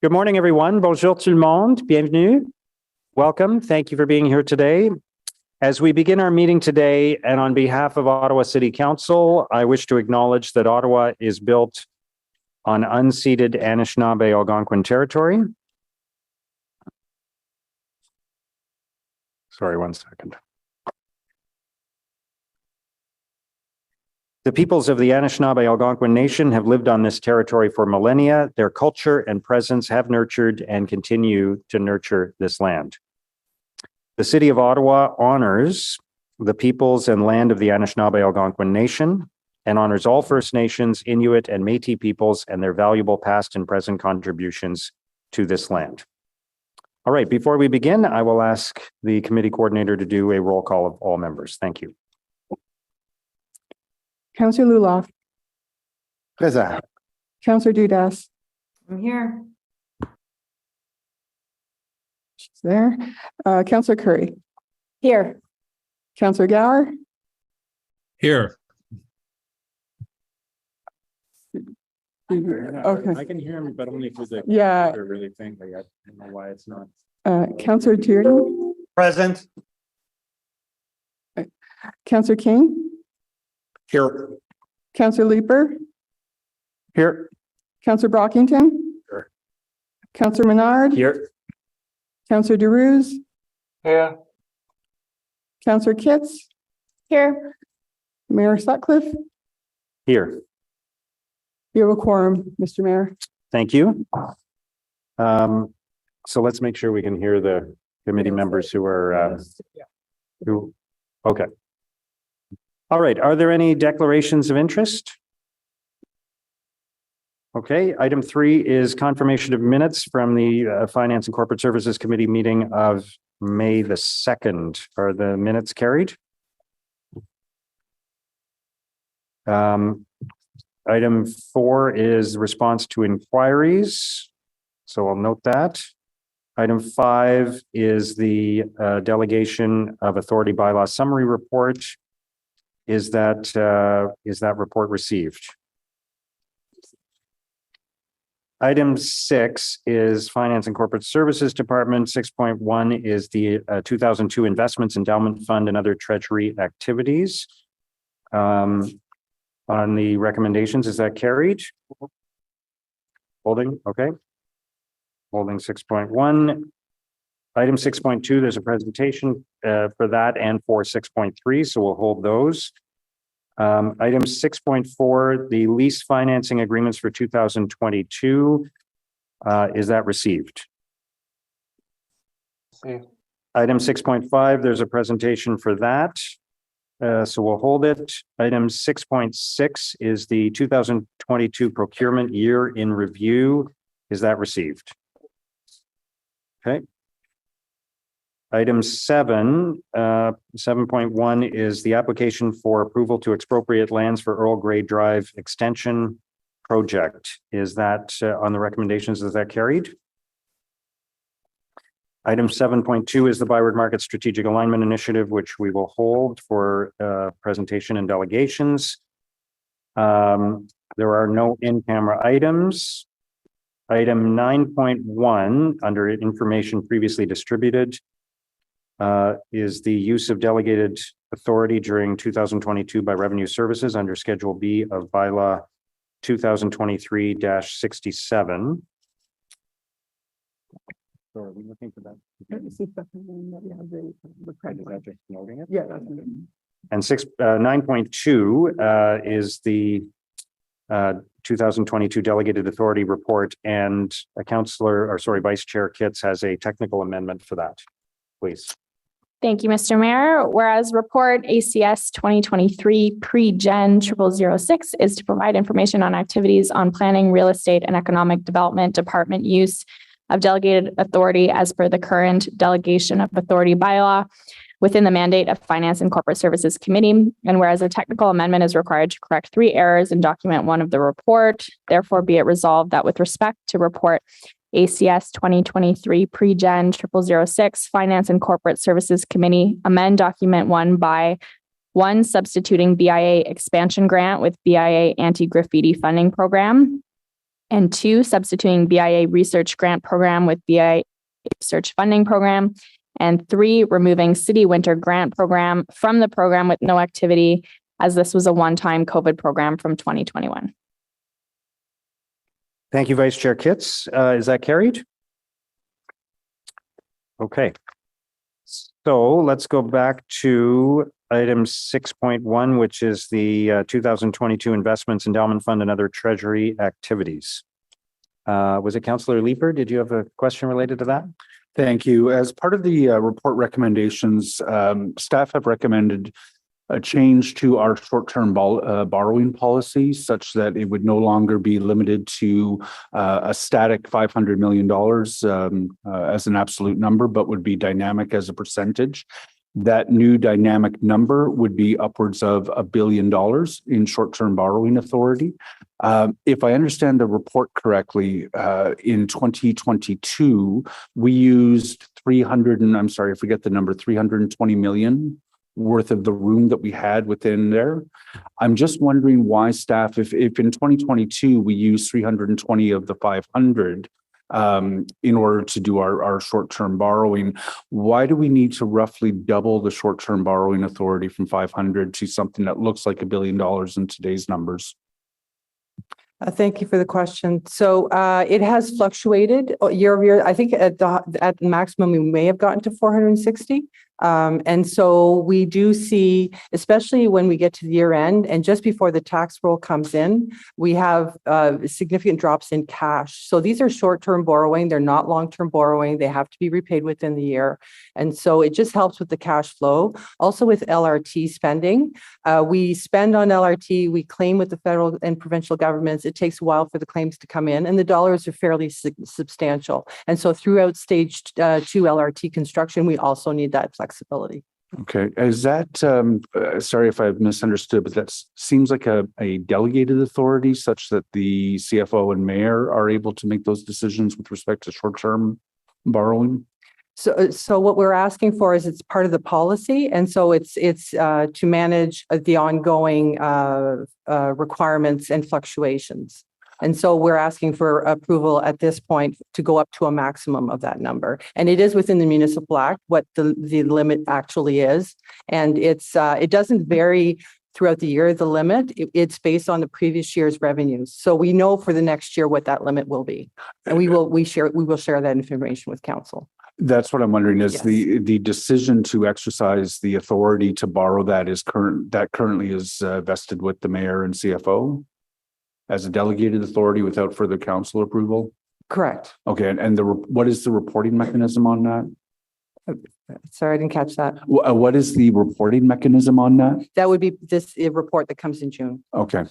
Good morning, everyone. Bonjour tout le monde. Bienvenue. Welcome. Thank you for being here today. As we begin our meeting today, and on behalf of Ottawa City Council, I wish to acknowledge that Ottawa is built on unceded Anishinaabe Algonquin territory. Sorry, one second. The peoples of the Anishinaabe Algonquin Nation have lived on this territory for millennia. Their culture and presence have nurtured and continue to nurture this land. The City of Ottawa honors the peoples and land of the Anishinaabe Algonquin Nation and honors all First Nations, Inuit, and Métis peoples and their valuable past and present contributions to this land. All right, before we begin, I will ask the committee coordinator to do a roll call of all members. Thank you. Councillor Luloff. Present. Councillor Dudas. I'm here. She's there. Councillor Curry. Here. Councillor Gower. Here. Okay. I can hear him, but only for the really faintly. I don't know why it's not. Councillor Tierney. Present. Councillor King. Here. Councillor Leeper. Here. Councillor Brockington. Here. Councillor Menard. Here. Councillor DeRuse. Here. Councillor Kitts. Here. Mayor Sutcliffe. Here. You have a quorum, Mr. Mayor. Thank you. So let's make sure we can hear the committee members who are okay. All right. Are there any declarations of interest? Okay. Item 3 is confirmation of minutes from the Finance and Corporate Services Committee meeting of May the 2nd. Are the minutes carried? Item 4 is response to inquiries. So I'll note that. Item 5 is the delegation of authority bylaw summary report. Is that report received? Item 6 is Finance and Corporate Services Department. 6.1 is the 2002 Investments Endowment Fund and other Treasury activities. On the recommendations, is that carried? Holding, okay. Holding 6.1. Item 6.2, there's a presentation for that and for 6.3, so we'll hold those. Item 6.4, the lease financing agreements for 2022, is that received? See. Item 6.5, there's a presentation for that, so we'll hold it. Item 6.6 is the 2022 procurement year in review. Is that received? Okay. Item 7, 7.1 is the application for approval to expropriate lands for Earl Grey Drive extension project. Is that on the recommendations? Is that carried? Item 7.2 is the Byward Market Strategic Alignment Initiative, which we will hold for presentation and delegations. There are no in-camera items. Item 9.1 under information previously distributed is the use of delegated authority during 2022 by Revenue Services under Schedule B of Bylaw 2023-67. So are we looking for that? Yeah. And 9.2 is the 2022 Delegated Authority Report, and Vice Chair Kitts has a technical amendment for that. Please. Thank you, Mr. Mayor. Whereas report ACS 2023 pre-gen 0006 is to provide information on activities on planning, real estate, and economic development department use of delegated authority as per the current delegation of authority bylaw within the mandate of Finance and Corporate Services Committee. And whereas a technical amendment is required to correct 3 errors in document 1 of the report, therefore be it resolved that with respect to report ACS 2023 pre-gen 0006 Finance and Corporate Services Committee, amend document 1 by 1, substituting BIA expansion grant with BIA anti-graffiti funding program. And 2, substituting BIA Research Grant Program with BIA Research Funding Program. And 3, removing City Winter Grant Program from the program with no activity, as this was a one-time COVID program from 2021. Thank you, Vice Chair Kitts. Is that carried? Okay. So let's go back to item 6.1, which is the 2022 Investments Endowment Fund and other Treasury activities. Was it Councillor Leeper? Did you have a question related to that? Thank you. As part of the report recommendations, staff have recommended a change to our short-term borrowing policy such that it would no longer be limited to a static $500 million as an absolute number, but would be dynamic as a percentage. That new dynamic number would be upwards of $1 billion in short-term borrowing authority. If I understand the report correctly, in 2022, we used 320 million worth of the room that we had within there. I'm just wondering why staff, if in 2022 we used 320 of the 500 in order to do our short-term borrowing, why do we need to roughly double the short-term borrowing authority from 500 to something that looks like $1 billion in today's numbers? Thank you for the question. So it has fluctuated year over year. I think at the maximum, we may have gotten to 460. And so we do see, especially when we get to the year end and just before the tax roll comes in, we have significant drops in cash. So these are short-term borrowing. They're not long-term borrowing. They have to be repaid within the year. And so it just helps with the cash flow. Also with LRT spending, we spend on LRT, we claim with the federal and provincial governments. It takes a while for the claims to come in and the dollars are fairly substantial. And so throughout stage 2 LRT construction, we also need that flexibility. Okay, is that, sorry if I've misunderstood, but that seems like a delegated authority such that the CFO and mayor are able to make those decisions with respect to short-term borrowing? So what we're asking for is it's part of the policy. And so it's to manage the ongoing requirements and fluctuations. And so we're asking for approval at this point to go up to a maximum of that number. And it is within the municipal act what the limit actually is. And it doesn't vary throughout the year, the limit. It's based on the previous year's revenues. So we know for the next year what that limit will be. And we will share that information with council. That's what I'm wondering is Yes. the decision to exercise the authority to borrow that currently is vested with the mayor and CFO as a delegated authority without further council approval? Correct. Okay, and what is the reporting mechanism on that? Sorry, I didn't catch that. What is the reporting mechanism on that? That would be this report that comes in June. Okay.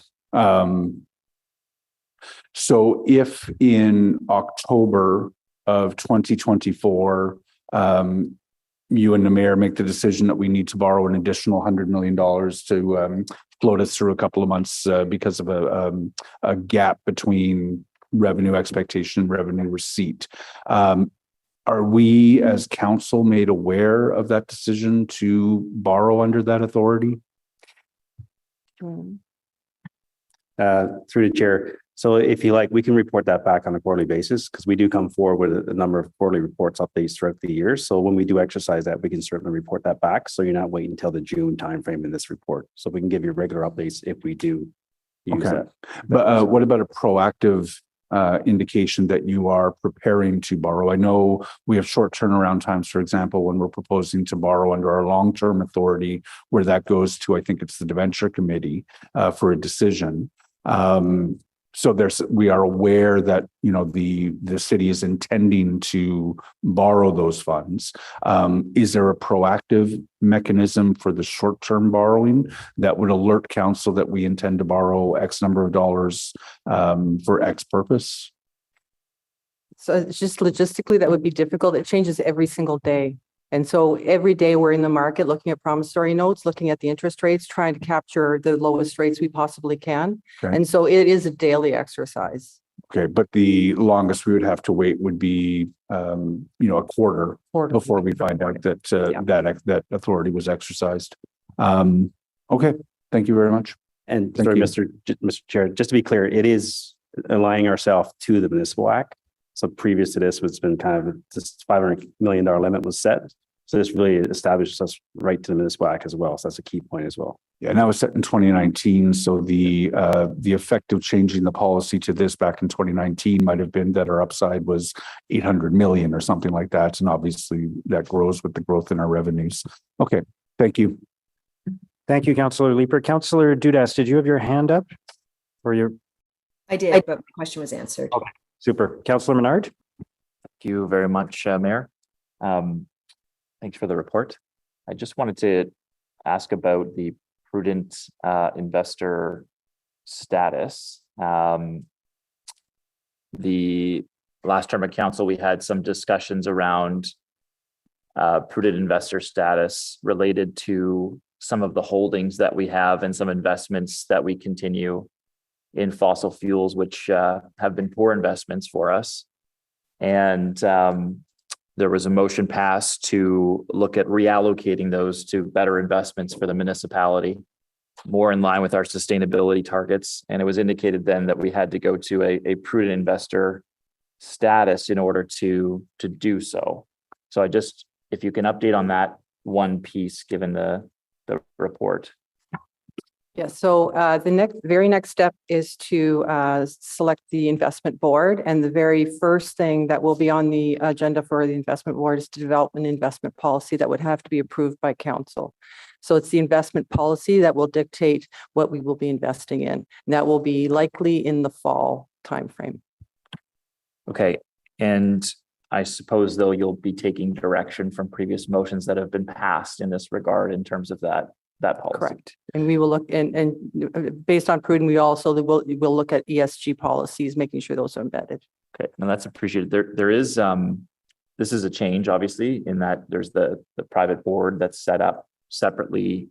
So if in October of 2024, you and the mayor make the decision that we need to borrow an additional $100 million to float us through a couple of months because of a gap between revenue expectation and revenue receipt. Are we as council made aware of that decision to borrow under that authority? Through the chair. So if you like, we can report that back on a quarterly basis because we do come forward with a number of quarterly reports updates throughout the year. So when we do exercise that, we can certainly report that back. So you're not waiting until the June timeframe in this report. So we can give you regular updates if we do use that. But what about a proactive indication that you are preparing to borrow? I know we have short turnaround times, for example, when we're proposing to borrow under our long-term authority, where that goes to, I think it's the debenture committee for a decision. So we are aware that, you know, the city is intending to borrow those funds. Is there a proactive mechanism for the short-term borrowing that would alert council that we intend to borrow X number of dollars for X purpose? So it's just logistically, that would be difficult. It changes every single day. And so every day we're in the market looking at promissory notes, looking at the interest rates, trying to capture the lowest rates we possibly can. Okay. And so it is a daily exercise. Okay, but the longest we would have to wait would be, you know, a quarter before we find out that that authority was exercised. Okay, thank you very much. And Thank sorry, you. Mr. Chair, just to be clear, it is aligning ourselves to the municipal act. So previous to this, it's been kind of this $500 million limit was set. So this really establishes us right to the municipal act as well. So that's a key point as well. Yeah, and that was set in 2019. So the effect of changing the policy to this back in 2019 might have been that our upside was 800 million or something like that. And obviously that grows with the growth in our revenues. Okay, thank you. Thank you, Councillor Leeper. Councillor Dudas, did you have your hand up? Or your I did, but my question was answered. Okay. Super. Councillor Menard? Thank you very much, Mayor. Thanks for the report. I just wanted to ask about the prudent investor status. The last term of council, we had some discussions around prudent investor status related to some of the holdings that we have and some investments that we continue in fossil fuels, which have been poor investments for us. And there was a motion passed to look at reallocating those to better investments for the municipality, more in line with our sustainability targets. And it was indicated then that we had to go to a prudent investor status in order to do so. So if you can update on that one piece, given the report. Yeah, so the very next step is to select the investment board. And the very first thing that will be on the agenda for the investment board is to develop an investment policy that would have to be approved by council. So it's the investment policy that will dictate what we will be investing in. And that will be likely in the fall timeframe. Okay. And I suppose, though, you'll be taking direction from previous motions that have been passed in this regard in terms of that policy. Correct. And we will look and based on prudent, we'll look at ESG policies, making sure those are embedded. Okay, and that's appreciated. There is this is a change, obviously, in that there's the private board that's set up separately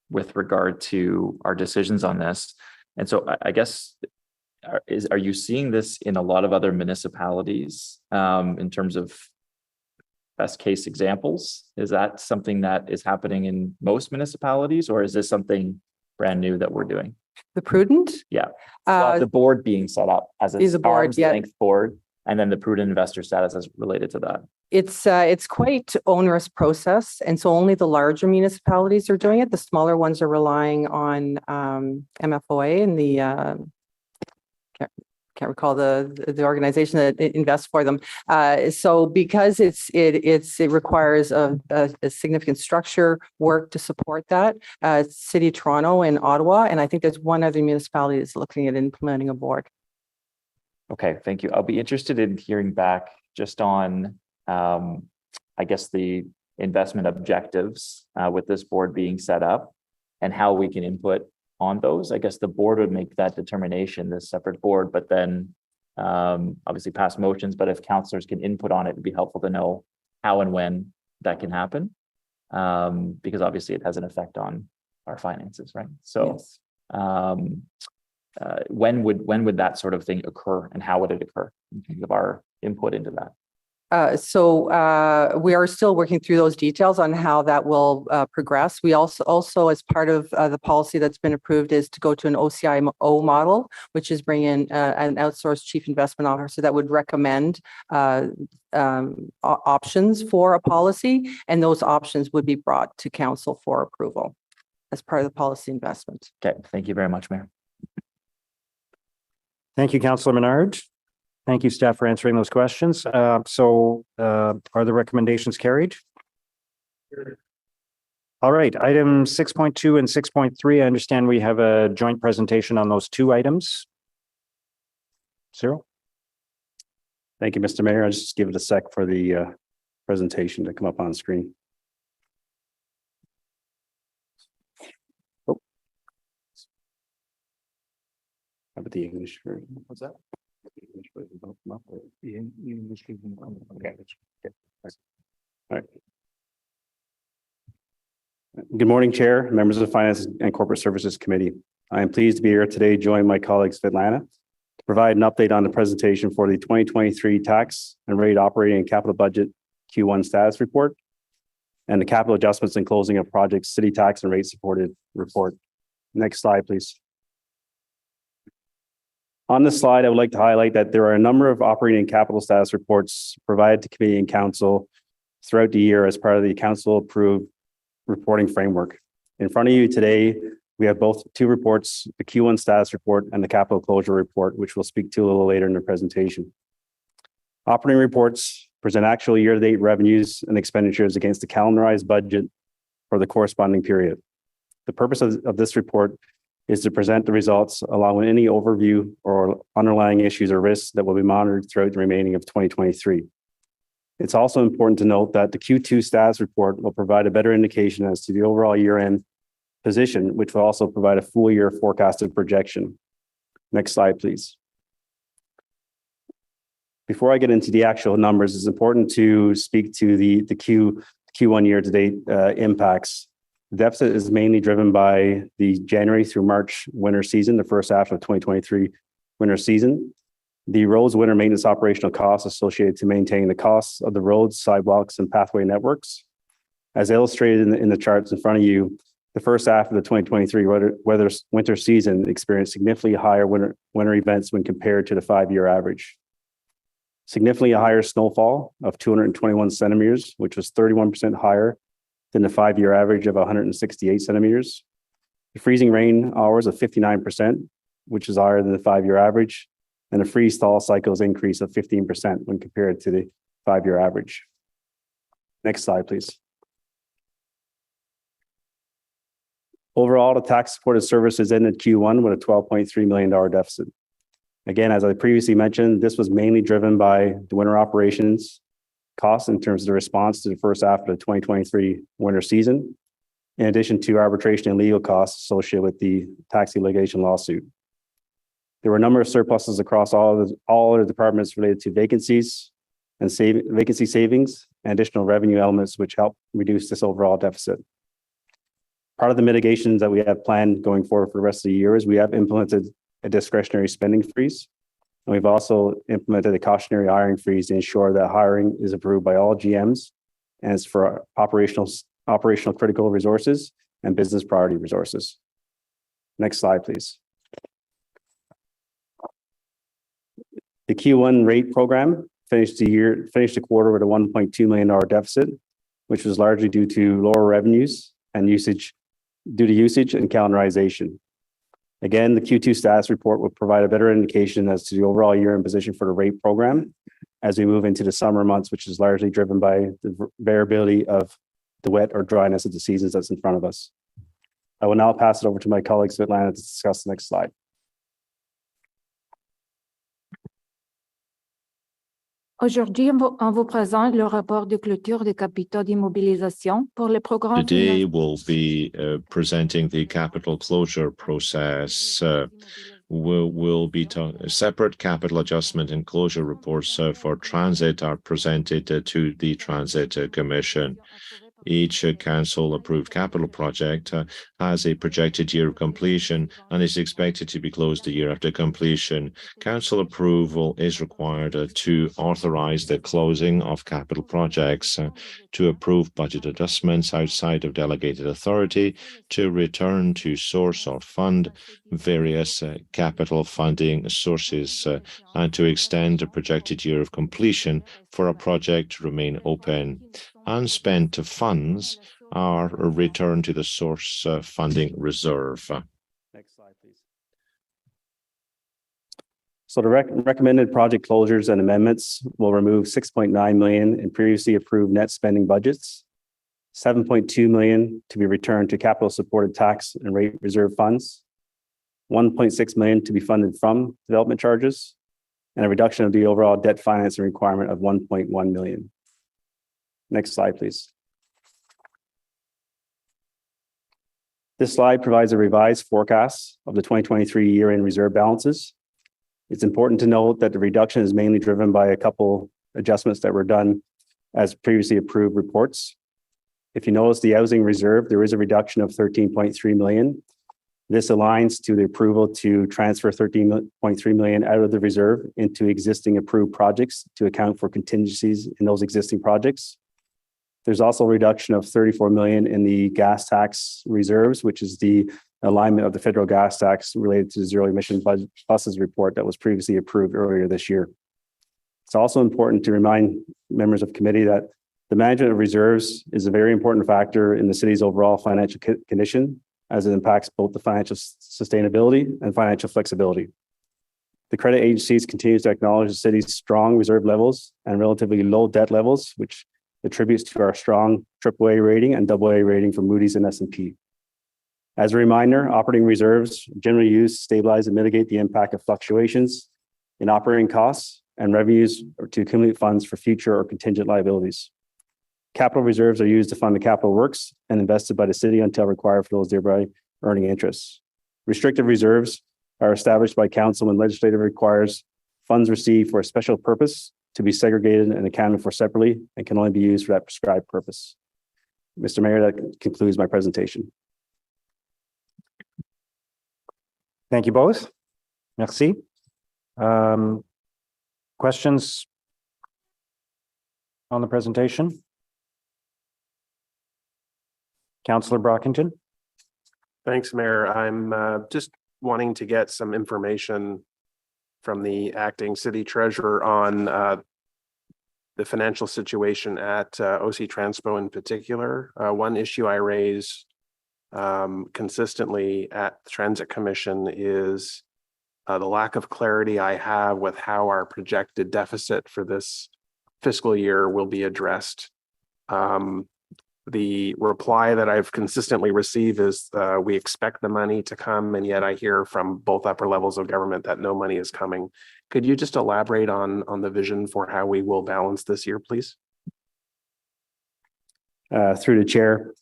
with regard to our decisions on this. And so I guess are you seeing this in a lot of other municipalities in terms of best case examples? Is that something that is happening in most municipalities, or is this something brand new that we're doing? The prudent? Yeah. Well, the board being set up as is a board, arm's yeah. length board, and then the prudent investor status is related to that. It's quite onerous process. And so only the larger municipalities are doing it. The smaller ones are relying on MFOA and the can't recall the organization that invests for them. So because it requires a significant structure work to support that, City of Toronto and Ottawa, and I think there's one other municipality that's looking at implementing a board. Okay, thank you. I'll be interested in hearing back just on, I guess, the investment objectives with this board being set up and how we can input on those. I guess the board would make that determination, this separate board, but then obviously pass motions. But if councillors can input on it, it'd be helpful to know how and when that can happen, because obviously it has an effect on our finances, right? So Yes. when would that sort of thing occur, and how would it occur in terms of our input into that? So we are still working through those details on how that will progress. We also as part of the policy that's been approved is to go to an OCIO model, which is bring in an outsourced chief investment officer that would recommend options for a policy, and those options would be brought to council for approval as part of the policy investment. Okay, thank you very much, Mayor. Thank you, Councillor Menard. Thank you, staff, for answering those questions. Are the recommendations carried? All right, item 6.2 and 6.3, I understand we have a joint presentation on those two items. Cyril? Thank you, Mr. Mayor. I'll just give it a sec for the presentation to come up on screen. Oh. How about the English version? What's that? All right. Good morning, Chair, members of the Finance and Corporate Services Committee. I am pleased to be here today, joined by my colleagues Svetlana, to provide an update on the presentation for the 2023 tax and rate operating and capital budget Q1 status report and the capital adjustments and closing of projects city tax and rate supported report. Next slide, please. On this slide, I would like to highlight that there are a number of operating and capital status reports provided to committee and council throughout the year as part of the council approved reporting framework. In front of you today, we have both two reports, the Q1 status report and the capital closure report, which we'll speak to a little later in the presentation. Operating reports present actual year-to-date revenues and expenditures against the calendarized budget for the corresponding period. The purpose of this report is to present the results along with any overview or underlying issues or risks that will be monitored throughout the remaining of 2023. It's also important to note that the Q2 status report will provide a better indication as to the overall year-end position, which will also provide a full year forecasted projection. Next slide, please. Before I get into the actual numbers, it's important to speak to the Q1 year-to-date impacts. The deficit is mainly driven by the January through March winter season, the first half of 2023 winter season. The roads winter maintenance operational costs associated to maintain the costs of the roads, sidewalks, and pathway networks. As illustrated in the charts in front of you, the first half of the 2023 winter season experienced significantly higher winter events when compared to the 5-year average. Significantly higher snowfall of 221 centimeters, which was 31% higher than the 5-year average of 168 centimeters. The freezing rain hours of 59%, which is higher than the 5-year average, and a freeze-thaw cycles increase of 15% when compared to the 5-year average. Next slide, please. Overall, the tax supported services ended Q1 with a $12.3 million deficit. Again, as I previously mentioned, this was mainly driven by the winter operations costs in terms of the response to the first half of the 2023 winter season, in addition to arbitration and legal costs associated with the tax litigation lawsuit. There were a number of surpluses across all the departments related to vacancies and vacancy savings and additional revenue elements, which helped reduce this overall deficit. Part of the mitigations that we have planned going forward for the rest of the year is we have implemented a discretionary spending freeze. And we've also implemented a cautionary hiring freeze to ensure that hiring is approved by all GMs and it's for operational critical resources and business priority resources. Next slide, please. The Q1 rate program finished the quarter with a $1.2 million deficit, which was largely due to lower revenues and usage and calendarization. Again, the Q2 status report will provide a better indication as to the overall year-end position for the rate program as we move into the summer months, which is largely driven by the variability of the wet or dryness of the seasons that's in front of us. I will now pass it over to my colleague Svetlana to discuss the next slide. Aujourd'hui, on vous présente le rapport de clôture des capitaux d'immobilisation pour le programme. Today, we'll be presenting the capital closure process. We'll be separate capital adjustment and closure reports for transit are presented to the Transit Commission. Each council-approved capital project has a projected year of completion and is expected to be closed a year after completion. Council approval is required to authorize the closing of capital projects, to approve budget adjustments outside of delegated authority, to return to source or fund various capital funding sources, and to extend a projected year of completion for a project to remain open. Unspent funds are returned to the source funding reserve. Next slide, please. So the recommended project closures and amendments will remove $6.9 million in previously approved net spending budgets, $7.2 million to be returned to capital supported tax and rate reserve funds, $1.6 million to be funded from development charges, and a reduction of the overall debt financing requirement of $1.1 million. Next slide, please. This slide provides a revised forecast of the 2023 year-end reserve balances. It's important to note that the reduction is mainly driven by a couple adjustments that were done as previously approved reports. If you notice the housing reserve, there is a reduction of $13.3 million. This aligns to the approval to transfer $13.3 million out of the reserve into existing approved projects to account for contingencies in those existing projects. There's also a reduction of $34 million in the gas tax reserves, which is the alignment of the federal gas tax related to the zero emission buses report that was previously approved earlier this year. It's also important to remind members of committee that the management of reserves is a very important factor in the city's overall financial condition, as it impacts both the financial sustainability and financial flexibility. The credit agencies continues to acknowledge the city's strong reserve levels and relatively low debt levels, which attributes to our strong AAA rating and AA rating from Moody's and S&P. As a reminder, operating reserves generally used to stabilize and mitigate the impact of fluctuations in operating costs and revenues or to accumulate funds for future or contingent liabilities. Capital reserves are used to fund the capital works and invested by the city until required for those thereby earning interest. Restricted reserves are established by council when legislative requires funds received for a special purpose to be segregated and accounted for separately and can only be used for that prescribed purpose. Mr. Mayor, that concludes my presentation. Thank you both. Merci. Questions on the presentation? Councillor Brockington. Thanks, Mayor. I'm just wanting to get some information from the acting city treasurer on the financial situation at OC Transpo in particular. One issue I raise consistently at the Transit Commission is the lack of clarity I have with how our projected deficit for this fiscal year will be addressed. The reply that I've consistently received is we expect the money to come, and yet I hear from both upper levels of government that no money is coming. Could you just elaborate on the vision for how we will balance this year, please? Through the chair,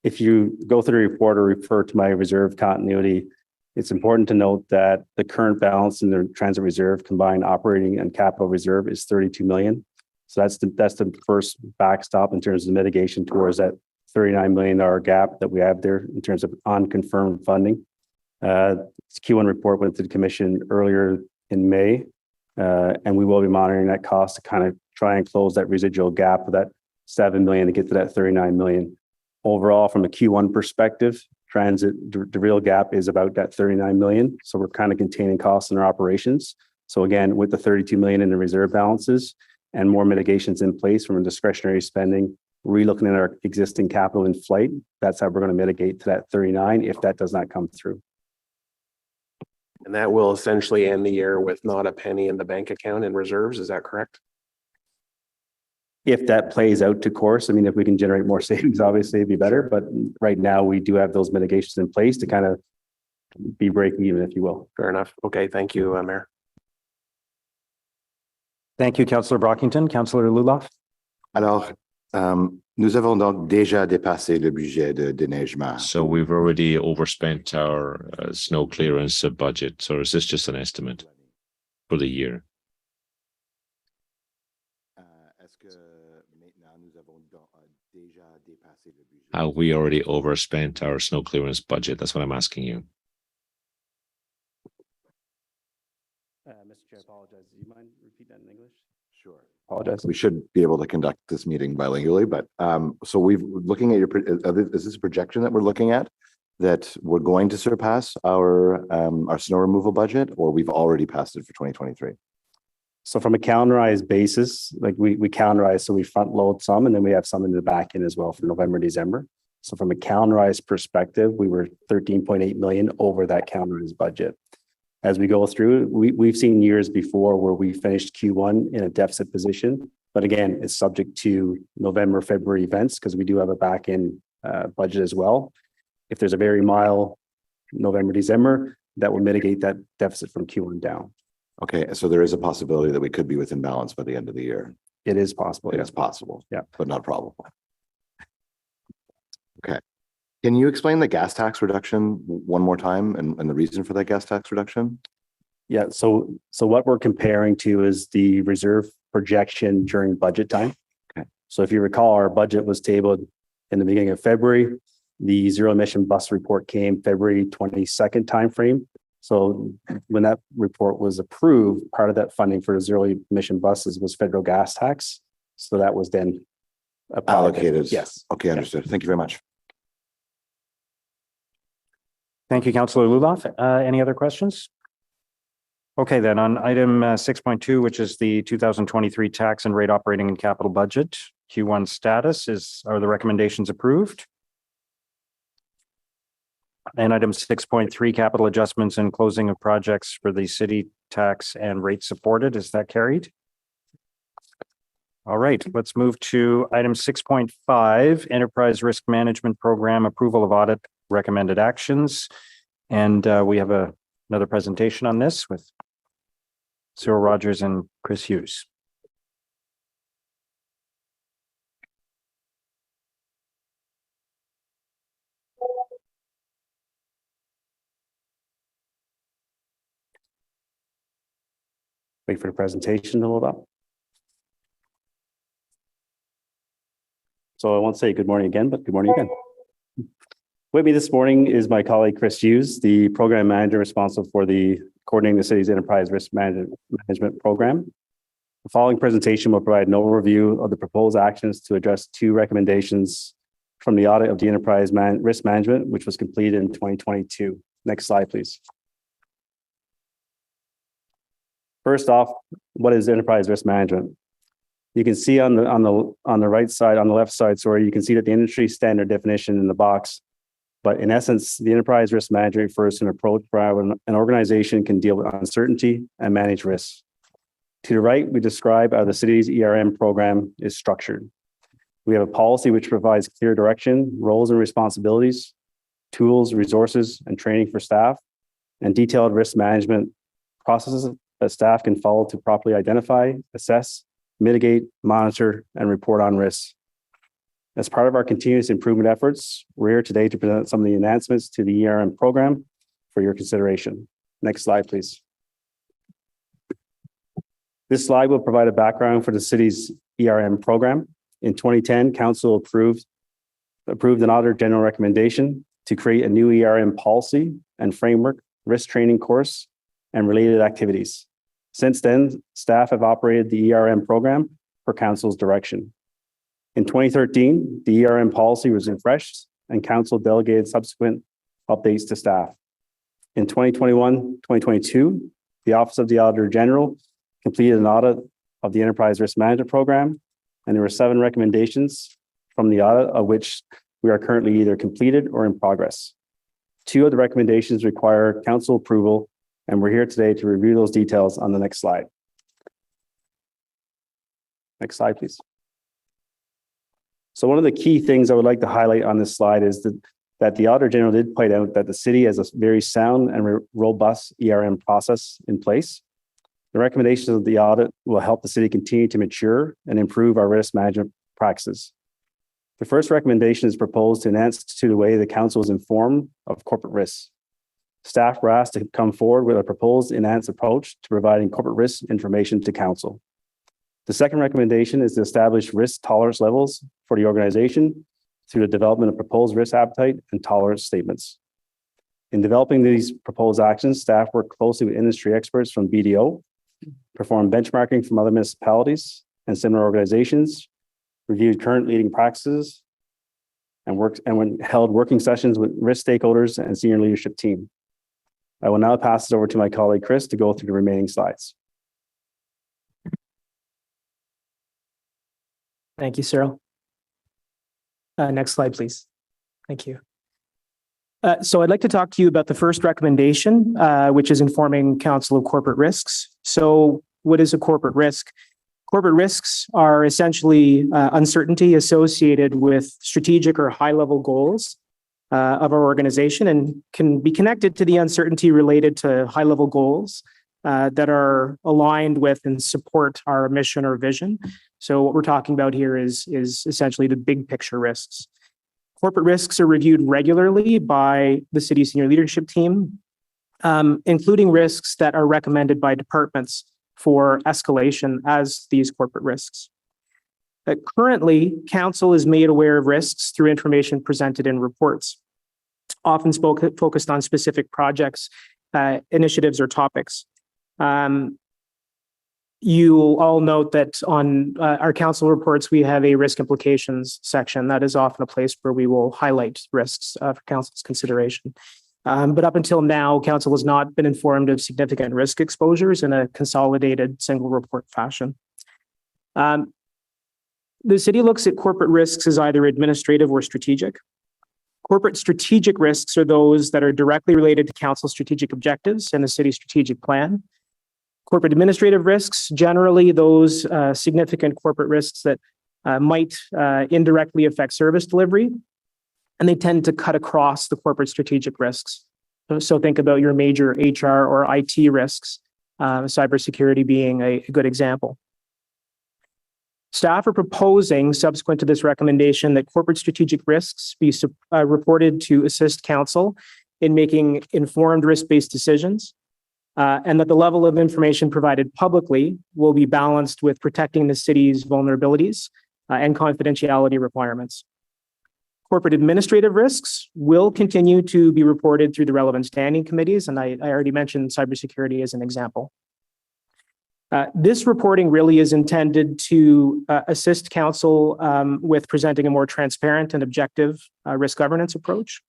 if you go through the report or refer to my reserve continuity, it's important to note that the current balance in the transit reserve combined operating and capital reserve is 32 million. So that's the first backstop in terms of mitigation towards that $39 million gap that we have there in terms of unconfirmed funding. Q1 report went to the commission earlier in May, and we will be monitoring that cost to kind of try and close that residual gap of that 7 million to get to that 39 million. Overall, from a Q1 perspective, transit, the real gap is about that 39 million. So we're kind of containing costs in our operations. So again, with the 32 million in the reserve balances, and more mitigations in place from a discretionary spending, relooking at our existing capital in flight. That's how we're going to mitigate to that 39 if that does not come through. And that will essentially end the year with not a penny in the bank account in reserves. Is that correct? If that plays out to course, I mean, if we can generate more savings, obviously it'd be better. But right now we do have those mitigations in place to kind of be break even, if you will. Fair enough. Okay. Thank you, Mayor. Thank you, Councillor Brockington. Councillor Luloff. Alors, nous avons donc déjà dépassé le budget de déneigement. So we've already overspent our snow clearance budget. So is this just an estimate for the year? Est-ce que maintenant nous avons déjà dépassé le budget? Have we already overspent our snow clearance budget? That's what I'm asking you. Mr. Chair, I apologize. Do you mind repeat that in English? Sure. Apologize. We should be able to conduct this meeting bilingually, but so we've looking at is this a projection that we're looking at that we're going to surpass our snow removal budget, or we've already passed it for 2023? So from a calendarized basis, like we calendarize, so we front load some, and then we have some in the back end as well for November, December. So from a calendarized perspective, we were 13.8 million over that calendarized budget. As we go through, we've seen years before where we finished Q1 in a deficit position, but again, it's subject to November, February events because we do have a back end budget as well. If there's a very mild November, December, that will mitigate that deficit from Q1 down. Okay, so there is a possibility that we could be within balance by the end of the year. It is possible. It's possible, yeah, but not probable. Okay. Can you explain the gas tax reduction one more time and the reason for that gas tax reduction? Yeah, so what we're comparing to is the reserve projection during budget time. Okay. So if you recall, our budget was tabled in the beginning of February. The zero emission bus report came February 22nd timeframe. So when that report was approved, part of that funding for the zero emission buses was federal gas tax. So that was then allocated. Yes. Okay, understood. Yeah. Thank you very much. Thank you, Councillor Luloff. Any other questions? Okay, then on item 6.2, which is the 2023 tax and rate operating and capital budget, Q1 status are the recommendations approved? And item 6.3, capital adjustments and closing of projects for the city tax and rate supported, is that carried? All right, let's move to item 6.5, enterprise risk management program, approval of audit recommended actions. And we have another presentation on this with Cyril Rogers and Chris Hughes. Wait for the presentation to load up. So I won't say good morning again, but good morning again. With me this morning is my colleague, Chris Hughes, the program manager responsible for coordinating the city's enterprise risk management program. The following presentation will provide an overview of the proposed actions to address two recommendations from the audit of the enterprise risk management, which was completed in 2022. Next slide, please. First off, what is enterprise risk management? You can see on the right side, on the left side, sorry, you can see that the industry standard definition in the box. But in essence, the enterprise risk management refers to an approach where an organization can deal with uncertainty and manage risks. To the right, we describe how the city's ERM program is structured. We have a policy which provides clear direction, roles and responsibilities, tools, resources, and training for staff, and detailed risk management processes that staff can follow to properly identify, assess, mitigate, monitor, and report on risks. As part of our continuous improvement efforts, we're here today to present some of the enhancements to the ERM program for your consideration. Next slide, please. This slide will provide a background for the city's ERM program. In 2010, Council approved an Auditor General recommendation to create a new ERM policy and framework, risk training course, and related activities. Since then, staff have operated the ERM program per Council's direction. In 2013, the ERM policy was refreshed and Council delegated subsequent updates to staff. In 2021-2022, the Office of the Auditor General completed an audit of the Enterprise Risk Management Program, and there were 7 recommendations from the audit, of which we are currently either completed or in progress. 2 of the recommendations require Council approval, and we're here today to review those details on the next slide. Next slide, please. So one of the key things I would like to highlight on this slide is that the Auditor General did point out that the city has a very sound and robust ERM process in place. The recommendations of the audit will help the city continue to mature and improve our risk management practices. The first recommendation is proposed to enhance to the way the Council is informed of corporate risks. Staff were asked to come forward with a proposed enhanced approach to providing corporate risk information to Council. The second recommendation is to establish risk tolerance levels for the organization through the development of proposed risk appetite and tolerance statements. In developing these proposed actions, staff worked closely with industry experts from BDO, performed benchmarking from other municipalities and similar organizations, reviewed current leading practices, and held working sessions with risk stakeholders and senior leadership team. I will now pass it over to my colleague, Chris, to go through the remaining slides. Thank you, Cyril. Next slide, please. Thank you. So I'd like to talk to you about the first recommendation, which is informing Council of corporate risks. So what is a corporate risk? Corporate risks are essentially uncertainty associated with strategic or high-level goals of our organization, and can be connected to the uncertainty related to high-level goals that are aligned with and support our mission or vision. So what we're talking about here is essentially the big picture risks. Corporate risks are reviewed regularly by the city senior leadership team, including risks that are recommended by departments for escalation as these corporate risks. Currently, Council is made aware of risks through information presented in reports, often focused on specific projects, initiatives, or topics. You will all note that on our Council reports, we have a risk implications section. That is often a place where we will highlight risks for Council's consideration. But up until now, council has not been informed of significant risk exposures in a consolidated single report fashion. The city looks at corporate risks as either administrative or strategic. Corporate strategic risks are those that are directly related to council strategic objectives and the city's strategic plan. Corporate administrative risks, generally those significant corporate risks that might indirectly affect service delivery, and they tend to cut across the corporate strategic risks. So think about your major HR or IT risks, cybersecurity being a good example. Staff are proposing, subsequent to this recommendation, that corporate strategic risks be reported to assist council in making informed risk-based decisions, and that the level of information provided publicly will be balanced with protecting the city's vulnerabilities and confidentiality requirements. Corporate administrative risks will continue to be reported through the relevant standing committees, and I already mentioned cybersecurity as an example. This reporting really is intended to assist council with presenting a more transparent and objective risk governance approach.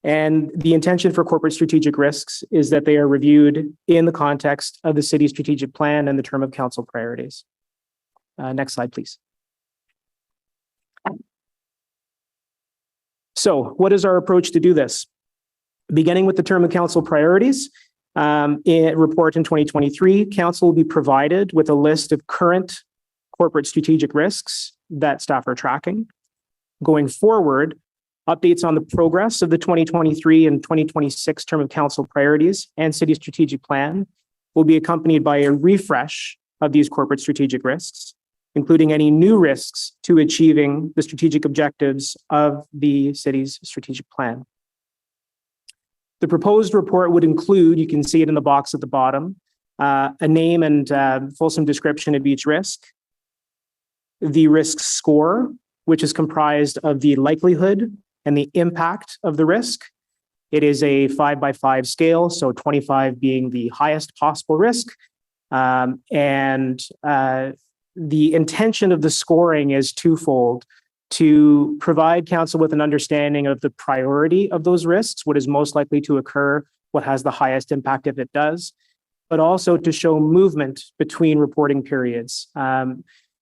And the intention for corporate strategic risks is that they are reviewed in the context of the city's strategic plan and the term of council priorities. Next slide, please. So what is our approach to do this? Beginning with the term of council priorities, report in 2023, council will be provided with a list of current corporate strategic risks that staff are tracking. Going forward, updates on the progress of the 2023 and 2026 term of council priorities and city strategic plan will be accompanied by a refresh of these corporate strategic risks, including any new risks to achieving the strategic objectives of the city's strategic plan. The proposed report would include, you can see it in the box at the bottom, a name and fulsome description of each risk, the risk score, which is comprised of the likelihood and the impact of the risk. It is a 5x5 scale, so 25 being the highest possible risk. The intention of the scoring is twofold: to provide council with an understanding of the priority of those risks, what is most likely to occur, what has the highest impact if it does, but also to show movement between reporting periods.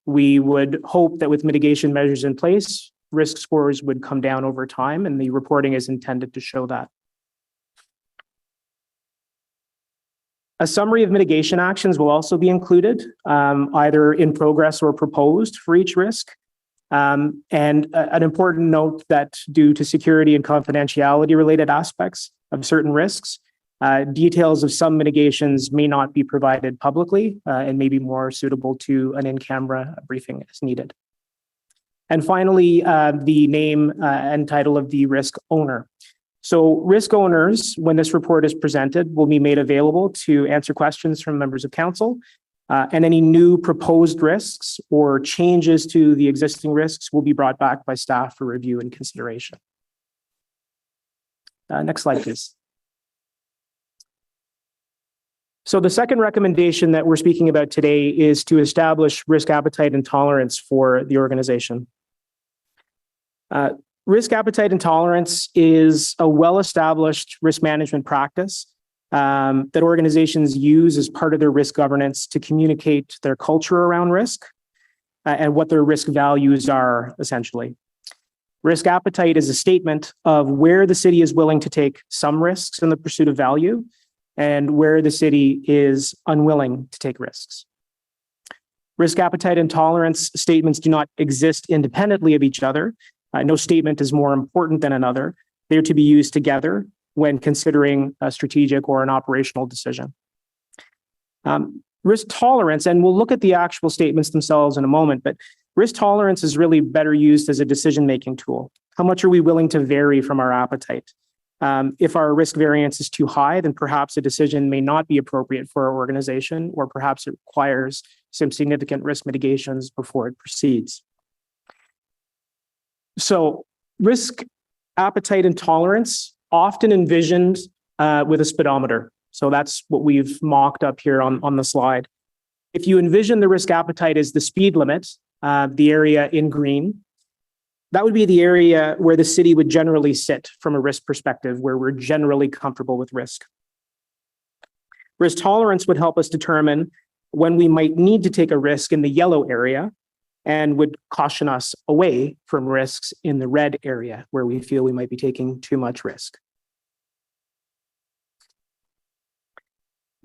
We would hope that with mitigation measures in place, risk scores would come down over time, and the reporting is intended to show that. A summary of mitigation actions will also be included, either in progress or proposed for each risk. And an important note that due to security and confidentiality related aspects of certain risks, details of some mitigations may not be provided publicly and may be more suitable to an in-camera briefing as needed. And finally, the name and title of the risk owner. So risk owners, when this report is presented, will be made available to answer questions from members of council, and any new proposed risks or changes to the existing risks will be brought back by staff for review and consideration. Next slide, please. So the second recommendation that we're speaking about today is to establish risk appetite and tolerance for the organization. Risk appetite and tolerance is a well-established risk management practice that organizations use as part of their risk governance to communicate their culture around risk and what their risk values are, essentially. Risk appetite is a statement of where the city is willing to take some risks in the pursuit of value and where the city is unwilling to take risks. Risk appetite and tolerance statements do not exist independently of each other. No statement is more important than another. They're to be used together when considering a strategic or an operational decision. Risk tolerance, and we'll look at the actual statements themselves in a moment, but risk tolerance is really better used as a decision-making tool. How much are we willing to vary from our appetite? If our risk variance is too high, then perhaps a decision may not be appropriate for our organization, or perhaps it requires some significant risk mitigations before it proceeds. So risk appetite and tolerance often envisioned with a speedometer. So that's what we've mocked up here on the slide. If you envision the risk appetite as the speed limit, the area in green, That would be the area where the city would generally sit from a risk perspective, where we're generally comfortable with risk. Risk tolerance would help us determine when we might need to take a risk in the yellow area and would caution us away from risks in the red area where we feel we might be taking too much risk.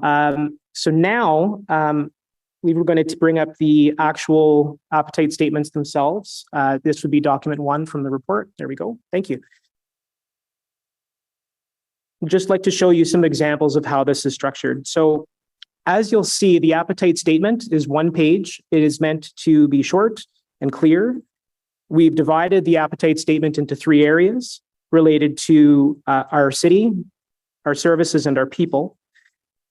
So now we were going to bring up the actual appetite statements themselves. This would be document 1 from the report. There we go. Thank you. I'd just like to show you some examples of how this is structured. So as you'll see, the appetite statement is 1 page. It is meant to be short and clear. We've divided the appetite statement into 3 areas related to our city, our services, and our people.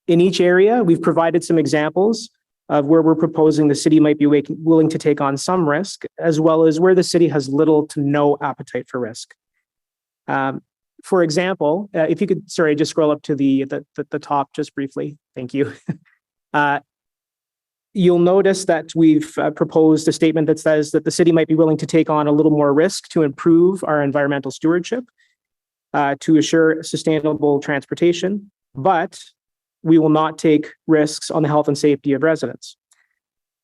In each area, we've provided some examples of where we're proposing the city might be willing to take on some risk, as well as where the city has little to no appetite for risk. For example, if you could, sorry, just scroll up to the top just briefly. Thank you. You'll notice that we've proposed a statement that says that the city might be willing to take on a little more risk to improve our environmental stewardship, to assure sustainable transportation, but we will not take risks on the health and safety of residents.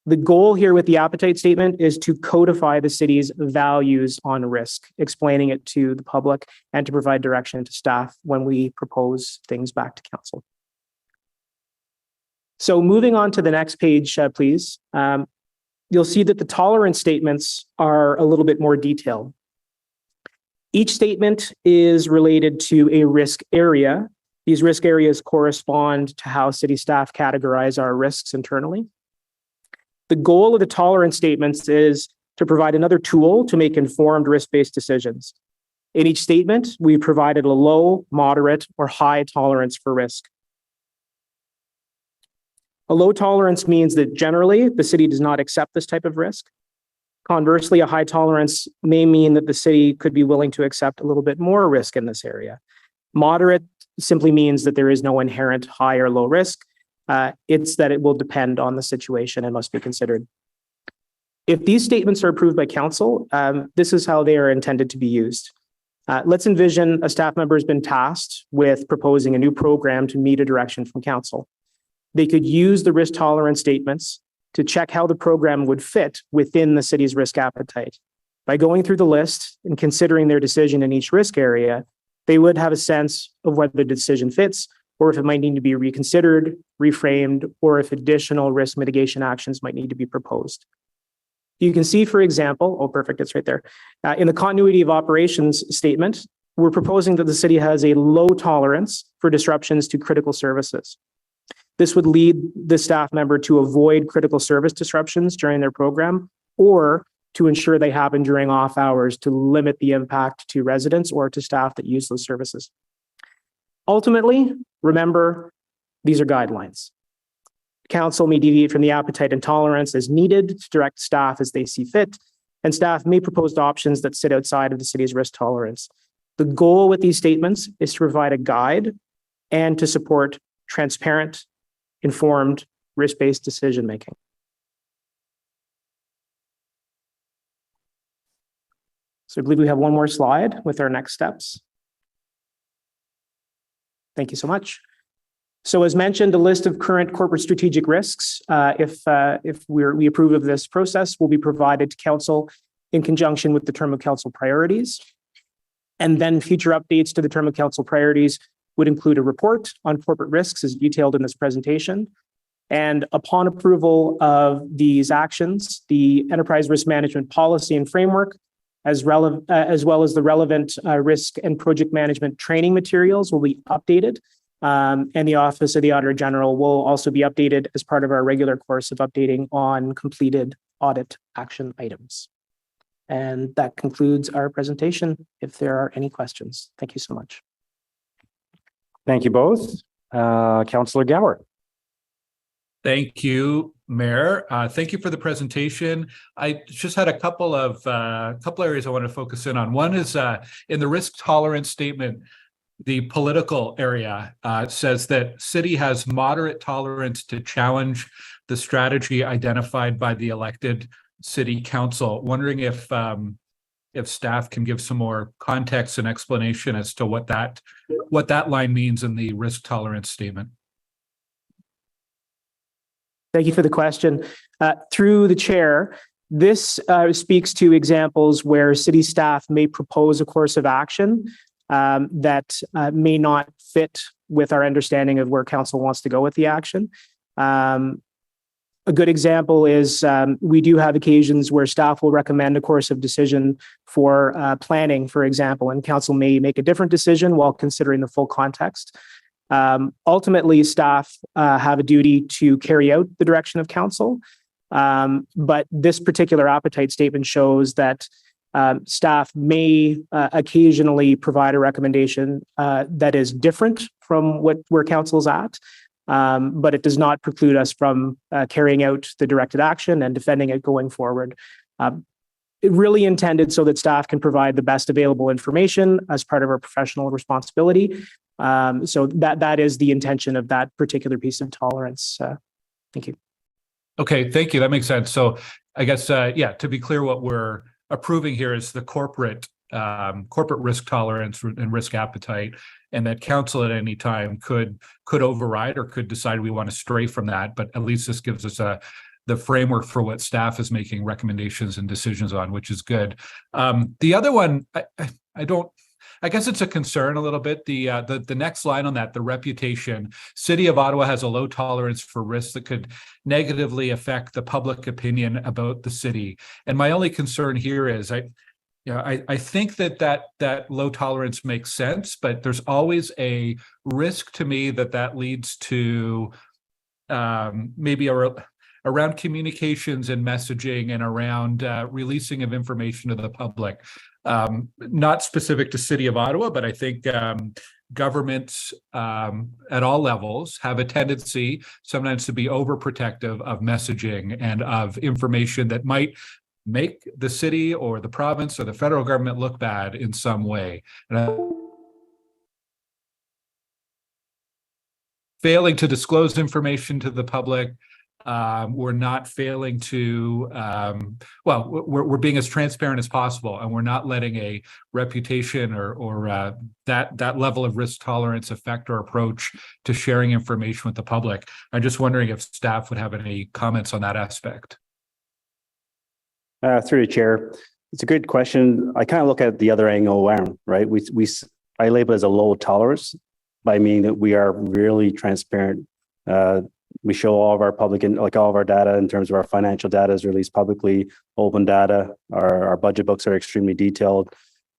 The goal here with the appetite statement is to codify the city's values on risk, explaining it to the public and to provide direction to staff when we propose things back to council. So moving on to the next page, please. You'll see that the tolerance statements are a little bit more detailed. Each statement is related to a risk area. These risk areas correspond to how city staff categorize our risks internally. The goal of the tolerance statements is to provide another tool to make informed risk-based decisions. In each statement, we provided a low, moderate, or high tolerance for risk. A low tolerance means that generally the city does not accept this type of risk. Conversely, a high tolerance may mean that the city could be willing to accept a little bit more risk in this area. Moderate simply means that there is no inherent high or low risk. It's that it will depend on the situation and must be considered. If these statements are approved by council, this is how they are intended to be used. Let's envision a staff member has been tasked with proposing a new program to meet a direction from council. They could use the risk tolerance statements to check how the program would fit within the city's risk appetite. By going through the list and considering their decision in each risk area, they would have a sense of whether the decision fits or if it might need to be reconsidered, reframed, or if additional risk mitigation actions might need to be proposed. You can see, for example, oh, perfect, it's right there. In the continuity of operations statement, we're proposing that the city has a low tolerance for disruptions to critical services. This would lead the staff member to avoid critical service disruptions during their program or to ensure they happen during off hours to limit the impact to residents or to staff that use those services. Ultimately, remember, these are guidelines. Council may deviate from the appetite and tolerance as needed to direct staff as they see fit, and staff may propose options that sit outside of the city's risk tolerance. The goal with these statements is to provide a guide and to support transparent, informed, risk-based decision-making. So I believe we have one more slide with our next steps. Thank you so much. So as mentioned, a list of current corporate strategic risks, if we approve of this process, will be provided to council in conjunction with the term of council priorities. And then future updates to the term of council priorities would include a report on corporate risks as detailed in this presentation. And upon approval of these actions, the enterprise risk management policy and framework, as well as the relevant risk and project management training materials will be updated. And the Office of the Auditor General will also be updated as part of our regular course of updating on completed audit action items. And that concludes our presentation. If there are any questions, thank you so much. Thank you both. Councillor Gower. Thank you, Mayor. Thank you for the presentation. I just had a couple areas I want to focus in on. One is in the risk tolerance statement, the political area says that city has moderate tolerance to challenge the strategy identified by the elected city council. Wondering if if staff can give some more context and explanation as to what that line means in the risk tolerance statement. Thank you for the question. Through the chair, this speaks to examples where city staff may propose a course of action that may not fit with our understanding of where council wants to go with the action. A good example is we do have occasions where staff will recommend a course of decision for planning, for example, and council may make a different decision while considering the full context. Ultimately, staff have a duty to carry out the direction of council, but this particular appetite statement shows that staff may occasionally provide a recommendation that is different from where council is at. But it does not preclude us from carrying out the directed action and defending it going forward. It really intended so that staff can provide the best available information as part of our professional responsibility. So that is the intention of that particular piece of tolerance. Thank you. Okay, thank you. That makes sense. So I guess, to be clear, what we're approving here is the corporate risk tolerance and risk appetite, and that council at any time could override or could decide we want to stray from that. But at least this gives us the framework for what staff is making recommendations and decisions on, which is good. The other one, I guess it's a concern a little bit. The next line on that, the reputation. City of Ottawa has a low tolerance for risks that could negatively affect the public opinion about the city. And my only concern here is I think that low tolerance makes sense, but there's always a risk to me that leads to maybe around communications and messaging and around releasing of information to the public. Not specific to City of Ottawa, but I think governments at all levels have a tendency sometimes to be overprotective of messaging and of information that might make the city or the province or the federal government look bad in some way. And failing to disclose information to the public, we're not failing to, we're being as transparent as possible, and we're not letting a reputation or that level of risk tolerance affect our approach to sharing information with the public. I'm just wondering if staff would have any comments on that aspect. Through the chair, it's a good question. I kind of look at the other angle around, right? I label it as a low tolerance by meaning that we are really transparent. We show all of our public and all of our data in terms of our financial data is released publicly, open data. Our budget books are extremely detailed.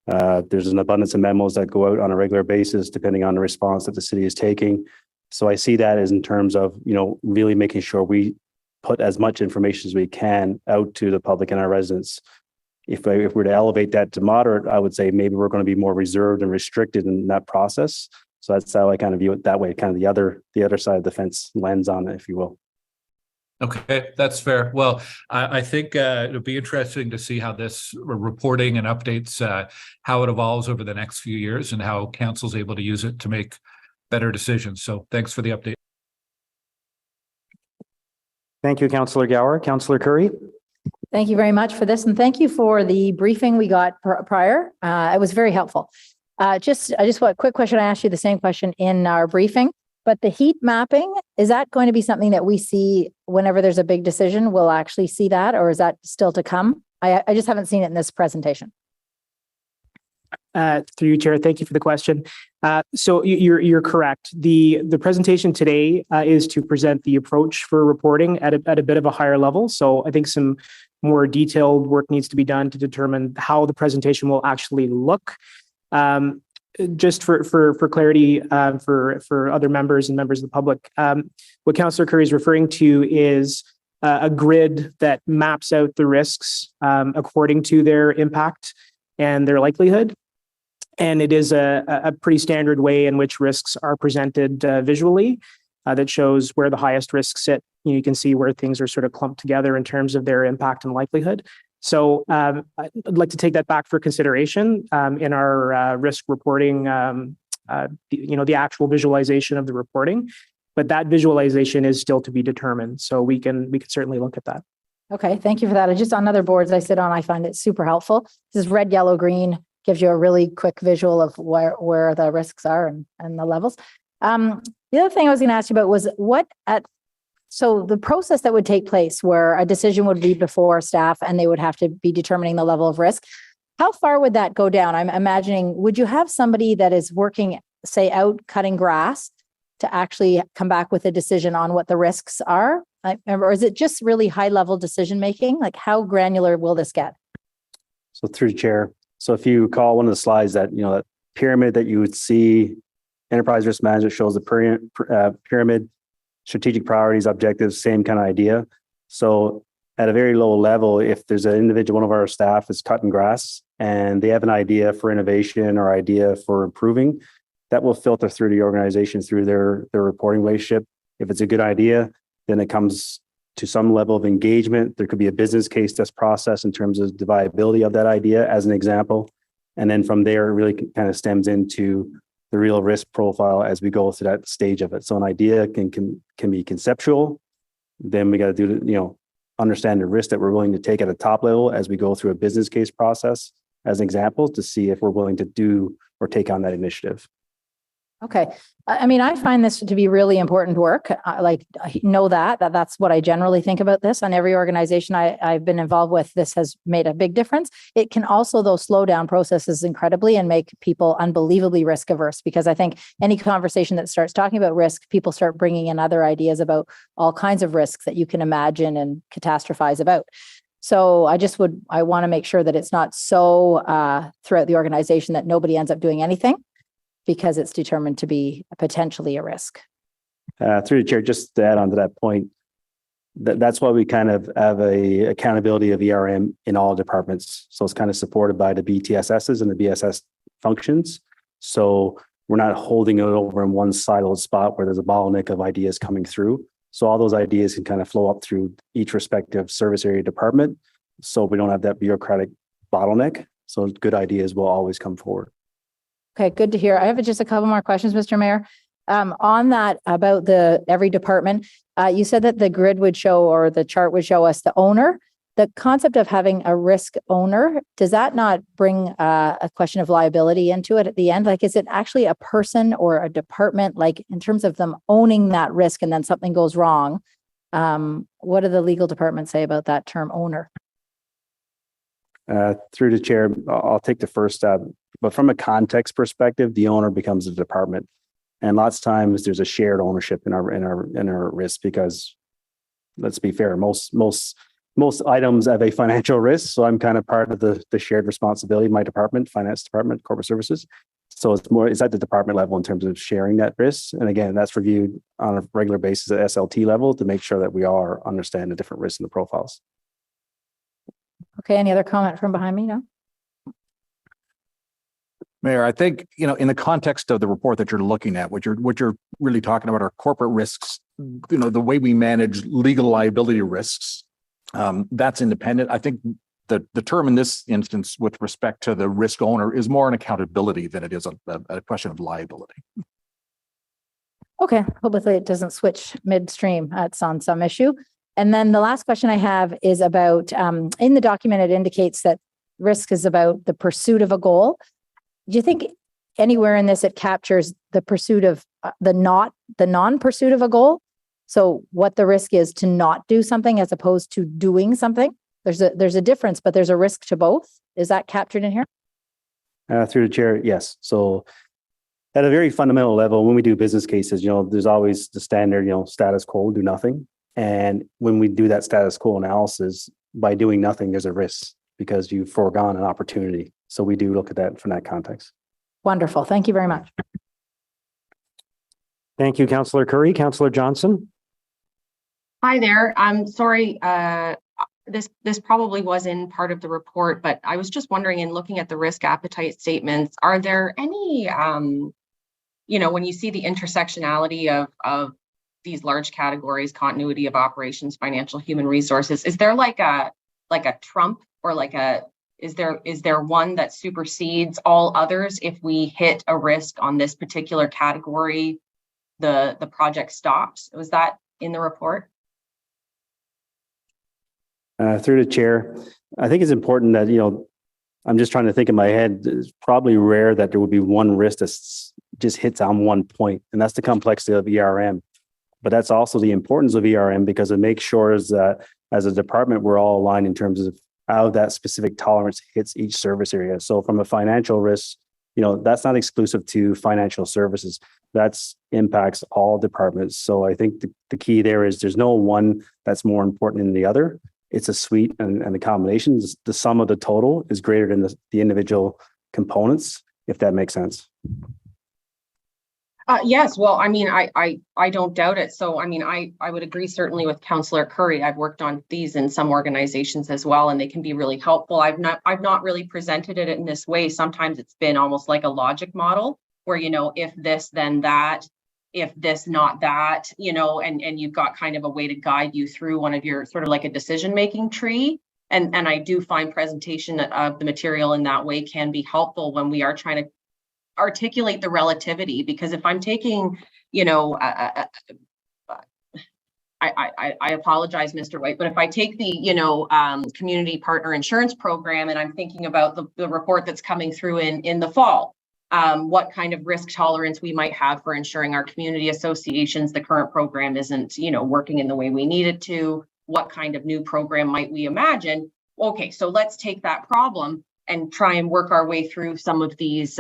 There's an abundance of memos that go out on a regular basis, depending on the response that the city is taking. So I see that as in terms of, really making sure we put as much information as we can out to the public and our residents. If we're to elevate that to moderate, I would say maybe we're going to be more reserved and restricted in that process. So that's how I kind of view it that way, kind of the other side of the fence lens on it, if you will. Okay, that's fair. Well, I think it'll be interesting to see how this reporting and updates, how it evolves over the next few years and how council's able to use it to make better decisions. So thanks for the update. Thank you, Councillor Gower. Councillor Curry. Thank you very much for this, and thank you for the briefing we got prior. It was very helpful. I just want a quick question. I asked you the same question in our briefing, but the heat mapping, is that going to be something that we see whenever there's a big decision? We'll actually see that, or is that still to come? I just haven't seen it in this presentation. Through you, Chair, thank you for the question. So you're correct. The presentation today is to present the approach for reporting at a bit of a higher level. So I think some more detailed work needs to be done to determine how the presentation will actually look. Just for clarity, for other members and members of the public, what Councillor Curry is referring to is a grid that maps out the risks according to their impact and their likelihood. And it is a pretty standard way in which risks are presented visually that shows where the highest risks sit. You can see where things are sort of clumped together in terms of their impact and likelihood. So I'd like to take that back for consideration in our risk reporting, the actual visualization of the reporting. But that visualization is still to be determined. So we can certainly look at that. Okay, thank you for that. I just on other boards I sit on, I find it super helpful. This is red, yellow, green, gives you a really quick visual of where the risks are and the levels. The other thing I was going to ask you about was so the process that would take place where a decision would be before staff and they would have to be determining the level of risk. How far would that go down? I'm imagining, would you have somebody that is working, say, out cutting grass to actually come back with a decision on what the risks are? Or is it just really high level decision making? Like how granular will this get? So through the chair. So if you recall one of the slides that, that pyramid that you would see, enterprise risk management shows the pyramid, strategic priorities, objectives, same kind of idea. So at a very low level, if there's an individual, one of our staff is cutting grass and they have an idea for innovation or idea for improving, that will filter through the organization through their reporting relationship. If it's a good idea, then it comes to some level of engagement. There could be a business case that's processed in terms of the viability of that idea as an example. And then from there, it really kind of stems into the real risk profile as we go through that stage of it. So an idea can be conceptual. Then we got to do, understand the risk that we're willing to take at a top level as we go through a business case process as an example to see if we're willing to do or take on that initiative. Okay. I mean, I find this to be really important work. I know that's what I generally think about this. On every organization I've been involved with, this has made a big difference. It can also, though, slow down processes incredibly and make people unbelievably risk averse, because I think any conversation that starts talking about risk, people start bringing in other ideas about all kinds of risks that you can imagine and catastrophize about. So I want to make sure that it's not so throughout the organization that nobody ends up doing anything, because it's determined to be potentially a risk. Through the chair, just to add on to that point, that's why we kind of have a accountability of ERM in all departments. So it's kind of supported by the BTSSs and the BSS functions. So we're not holding it over in one siloed spot where there's a bottleneck of ideas coming through. So all those ideas can kind of flow up through each respective service area department. So we don't have that bureaucratic bottleneck. So good ideas will always come forward. Okay, good to hear. I have just a couple more questions, Mr. Mayor. On that, about every department, you said that the grid would show, or the chart would show us the owner. The concept of having a risk owner, does that not bring a question of liability into it at the end? Like, is it actually a person or a department, like in terms of them owning that risk and then something goes wrong? What do the legal department say about that term owner? Through the chair, I'll take the first step. But from a context perspective, the owner becomes the department, and lots of times there's a shared ownership in our risk, because let's be fair, most items have a financial risk. So I'm kind of part of the shared responsibility. My department, finance department, corporate services. So it's at the department level in terms of sharing that risk. And again, that's reviewed on a regular basis at SLT level to make sure that we all understand the different risks in the profiles. Okay. Any other comment from behind me? No. Mayor, I think, in the context of the report that you're looking at, what you're really talking about are corporate risks, the way we manage legal liability risks, that's independent. I think the term in this instance with respect to the risk owner is more an accountability than it is a question of liability. Okay. Hopefully it doesn't switch midstream. That's on some issue. And then the last question I have is about, in the document, it indicates that risk is about the pursuit of a goal. Do you think anywhere in this it captures the pursuit of the non-pursuit of a goal? So what the risk is to not do something as opposed to doing something? There's a difference, but there's a risk to both. Is that captured in here? Through the chair, yes. So at a very fundamental level, when we do business cases, there's always the standard, status quo, do nothing. And when we do that status quo analysis, by doing nothing, there's a risk because you've foregone an opportunity. So we do look at that from that context. Wonderful. Thank you very much. Thank you, Councillor Curry. Councillor Johnson. Hi there. I'm sorry. This probably was in part of the report, but I was just wondering, in looking at the risk appetite statements, are there any, when you see the intersectionality of these large categories, continuity of operations, financial, human resources, is there like a trump, or is there one that supersedes all others? If we hit a risk on this particular category, the project stops. Was that in the report? Through the chair, I think it's important that, I'm just trying to think in my head, it's probably rare that there would be one risk that just hits on one point, and that's the complexity of ERM. But that's also the importance of ERM because it makes sure that as a department, we're all aligned in terms of how that specific tolerance hits each service area. So from a financial risk, that's not exclusive to financial services. That's impacts all departments. So I think the key there is there's no one that's more important than the other. It's a suite and the combinations. The sum of the total is greater than the individual components, if that makes sense. Yes, well, I mean, I don't doubt it. So, I mean, I would agree certainly with Councillor Curry. I've worked on these in some organizations as well, and they can be really helpful. I've not really presented it in this way. Sometimes it's been almost like a logic model where, if this, then that, if this, not that, and you've got kind of a way to guide you through one of your sort of like a decision-making tree. And I do find presentation of the material in that way can be helpful when we are trying to articulate the relativity, because if I'm taking, I apologize, Mr. White, but if I take the, community partner insurance program and I'm thinking about the report that's coming through in the fall, what kind of risk tolerance we might have for ensuring our community associations, the current program isn't, working in the way we need it to, what kind of new program might we imagine? Okay, so let's take that problem and try and work our way through some of these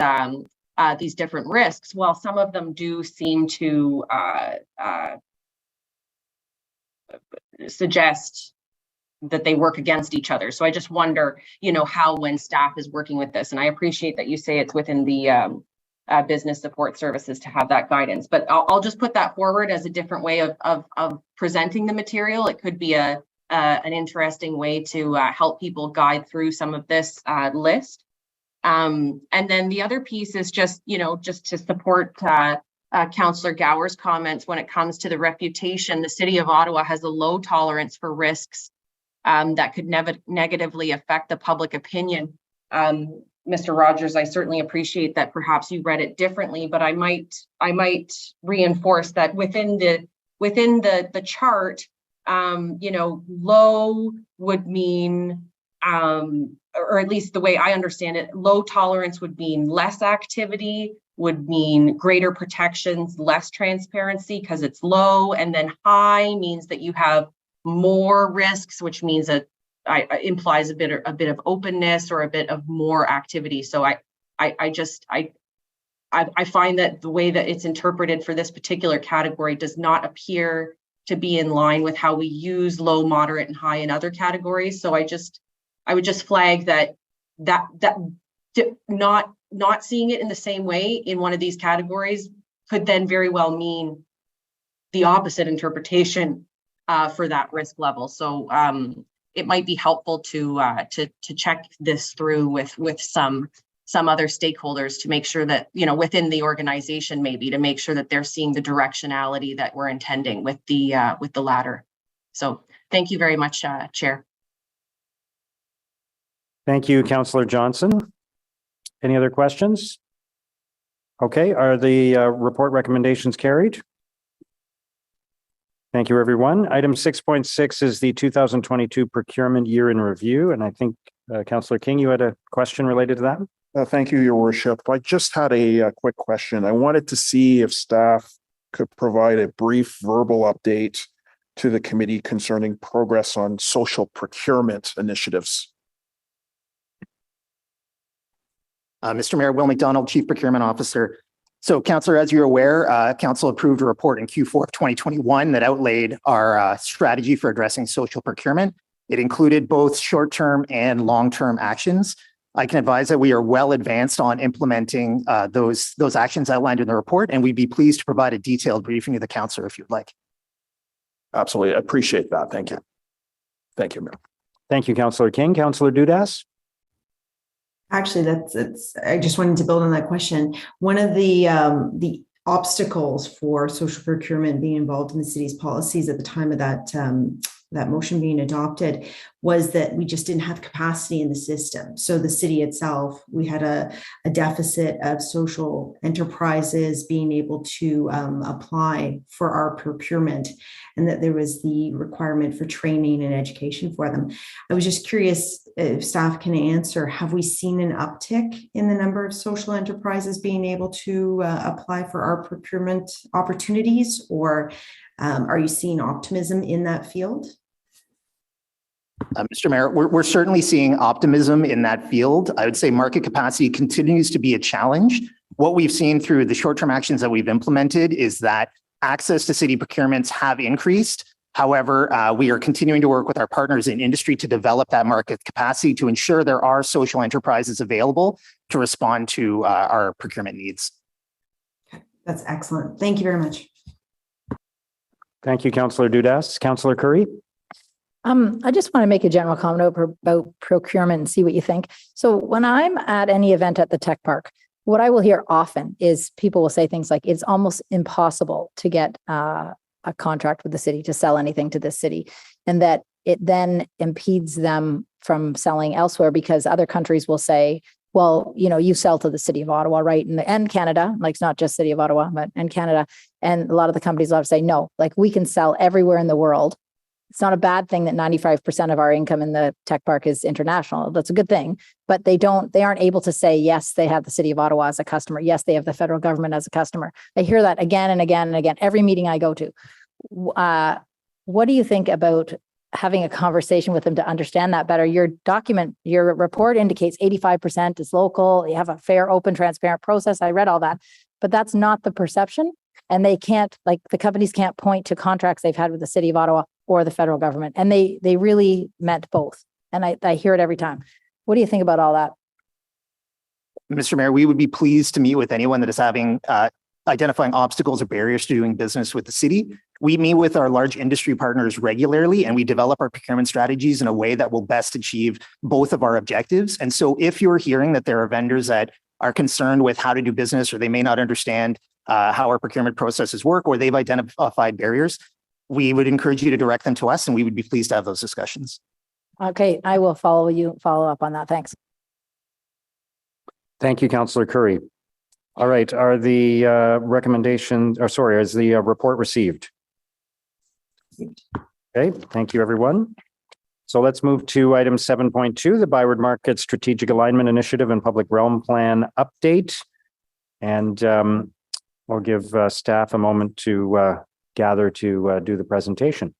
different risks. Well, some of them do seem to suggest that they work against each other. So I just wonder, how when staff is working with this, and I appreciate that you say it's within the business support services to have that guidance, but I'll just put that forward as a different way of presenting the material. It could be an interesting way to help people guide through some of this list. And then the other piece is just to support Councillor Gower's comments when it comes to the reputation. The City of Ottawa has a low tolerance for risks that could negatively affect the public opinion. Mr. Rogers, I certainly appreciate that perhaps you read it differently, but I might reinforce that within the chart, low would mean, or at least the way I understand it, low tolerance would mean less activity, would mean greater protections, less transparency because it's low, and then high means that you have more risks, which means that implies a bit of openness or a bit of more activity. So I find that the way that it's interpreted for this particular category does not appear to be in line with how we use low, moderate, and high in other categories. So I would just flag that not seeing it in the same way in one of these categories could then very well mean the opposite interpretation for that risk level. So it might be helpful to check this through with some other stakeholders to make sure that, within the organization, maybe to make sure that they're seeing the directionality that we're intending with the latter. So thank you very much, Chair. Thank you, Councillor Johnson. Any other questions? Okay, are the report recommendations carried? Thank you, everyone. Item 6.6 is the 2022 procurement year in review. And I think, Councillor King, you had a question related to that? Thank you, Your Worship. I just had a quick question. I wanted to see if staff could provide a brief verbal update to the committee concerning progress on social procurement initiatives. Mr. Mayor, Will McDonald, Chief Procurement Officer. So, Councillor, as you're aware, Council approved a report in Q4 of 2021 that outlaid our strategy for addressing social procurement. It included both short-term and long-term actions. I can advise that we are well advanced on implementing those actions outlined in the report, and we'd be pleased to provide a detailed briefing to the Councillor if you'd like. Absolutely. I appreciate that. Thank you. Thank you, Mayor. Thank you, Councillor King. Councillor Dudas? Actually, I just wanted to build on that question. One of the obstacles for social procurement being involved in the city's policies at the time of that that motion being adopted was that we just didn't have capacity in the system. So the city itself, we had a deficit of social enterprises being able to apply for our procurement, and that there was the requirement for training and education for them. I was just curious if staff can answer, have we seen an uptick in the number of social enterprises being able to apply for our procurement opportunities, or are you seeing optimism in that field? Mr. Mayor, we're certainly seeing optimism in that field. I would say market capacity continues to be a challenge. What we've seen through the short-term actions that we've implemented is that access to city procurements have increased. However, we are continuing to work with our partners in industry to develop that market capacity to ensure there are social enterprises available to respond to our procurement needs. That's excellent. Thank you very much. Thank you, Councillor Dudas. Councillor Curry? I just want to make a general comment about procurement and see what you think. So when I'm at any event at the tech park, what I will hear often is people will say things like, it's almost impossible to get a contract with the city to sell anything to this city, and that it then impedes them from selling elsewhere because other countries will say, well, you know, you sell to the city of Ottawa, right? And Canada, like it's not just city of Ottawa, but and Canada. And a lot of the companies will have to say, no, like we can sell everywhere in the world. It's not a bad thing that 95% of our income in the tech park is international. That's a good thing, but they aren't able to say, yes, they have the city of Ottawa as a customer. Yes, they have the federal government as a customer. I hear that again and again and again, every meeting I go to. What do you think about having a conversation with them to understand that better? Your report indicates 85% is local. You have a fair, open, transparent process. I read all that, but that's not the perception. And they can't, like the companies can't point to contracts they've had with the city of Ottawa or the federal government. And they really meant both. And I hear it every time. What do you think about all that? Mr. Mayor, we would be pleased to meet with anyone that is having identifying obstacles or barriers to doing business with the city. We meet with our large industry partners regularly, and we develop our procurement strategies in a way that will best achieve both of our objectives. And so if you're hearing that there are vendors that are concerned with how to do business, or they may not understand how our procurement processes work, or they've identified barriers, we would encourage you to direct them to us, and we would be pleased to have those discussions. Okay, I will follow up on that. Thanks. Thank you, Councillor Curry. All right, are the is the report received? Okay, thank you, everyone. So let's move to item 7.2, the Byward Market Strategic Alignment Initiative and Public Realm Plan Update. And I'll give staff a moment to gather to do the presentation.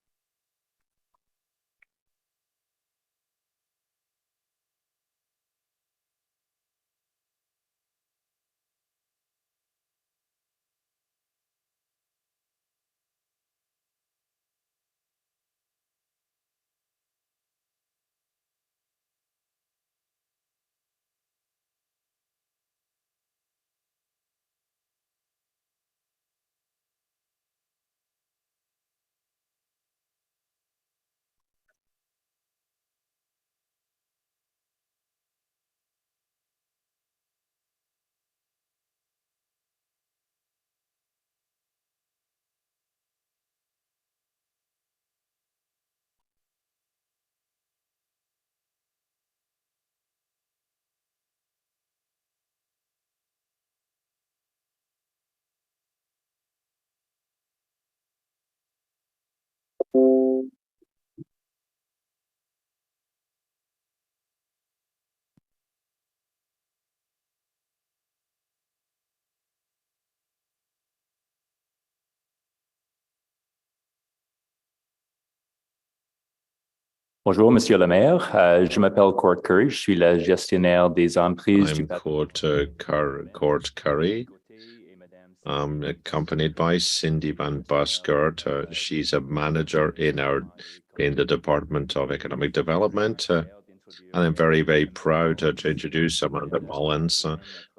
Bonjour, Monsieur le Maire. Je m'appelle Court Curry. Je suis le gestionnaire des emprises. I'm Court Curry. I'm accompanied by Cindy Van Buskert. She's a manager in the Department of Economic Development. And I'm very, very proud to introduce Amanda Mullins.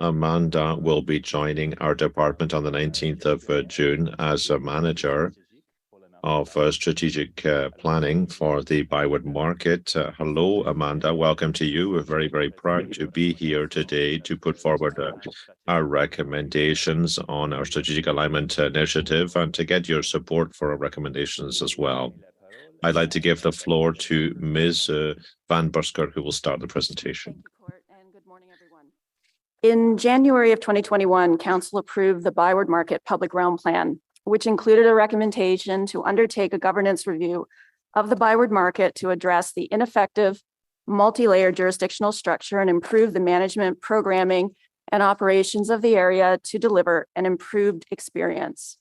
Amanda will be joining our department on the 19th of June as a manager of strategic planning for the Byward Market. Hello, Amanda. Welcome to you. We're very, very proud to be here today to put forward our recommendations on our strategic alignment initiative and to get your support for our recommendations as well. I'd like to give the floor to Ms. Van Busker, who will start the presentation. In January of 2021, Council approved the Byward Market Public Realm Plan, which included a recommendation to undertake a governance review of the Byward Market to address the ineffective multi-layered jurisdictional structure and improve the management, programming, and operations of the area to deliver an improved experience.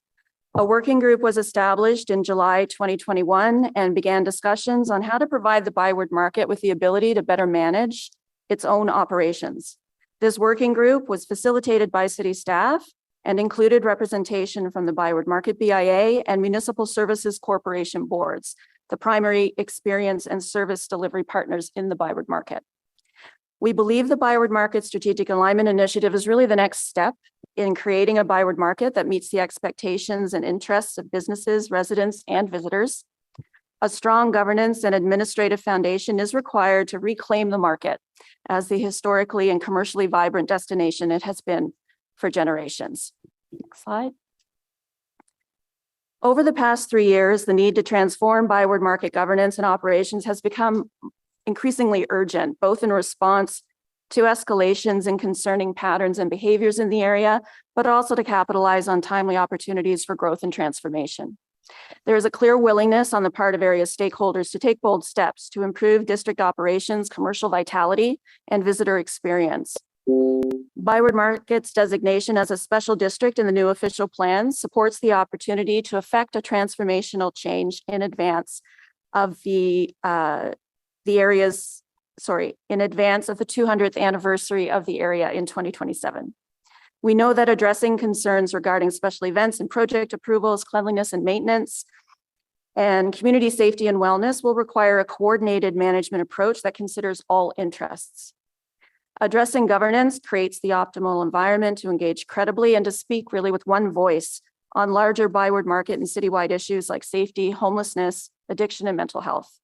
A working group was established in July 2021 and began discussions on how to provide the Byward Market with the ability to better manage its own operations. This working group was facilitated by city staff and included representation from the Byward Market BIA and Municipal Services Corporation boards, the primary experience and service delivery partners in the Byward Market. We believe the Byward Market Strategic Alignment Initiative is really the next step in creating a Byward Market that meets the expectations and interests of businesses, residents, and visitors. A strong governance and administrative foundation is required to reclaim the market as the historically and commercially vibrant destination it has been for generations. Next slide. Over the past 3 years, the need to transform Byward Market governance and operations has become increasingly urgent, both in response to escalations in concerning patterns and behaviors in the area, but also to capitalize on timely opportunities for growth and transformation. There is a clear willingness on the part of area stakeholders to take bold steps to improve district operations, commercial vitality, and visitor experience. Byward Market's designation as a special district in the new official plan supports the opportunity to effect a transformational change in advance of the 200th anniversary of the area in 2027. We know that addressing concerns regarding special events and project approvals, cleanliness and maintenance, and community safety and wellness will require a coordinated management approach that considers all interests. Addressing governance creates the optimal environment to engage credibly and to speak really with one voice on larger Byward Market and citywide issues like safety, homelessness, addiction, and mental health.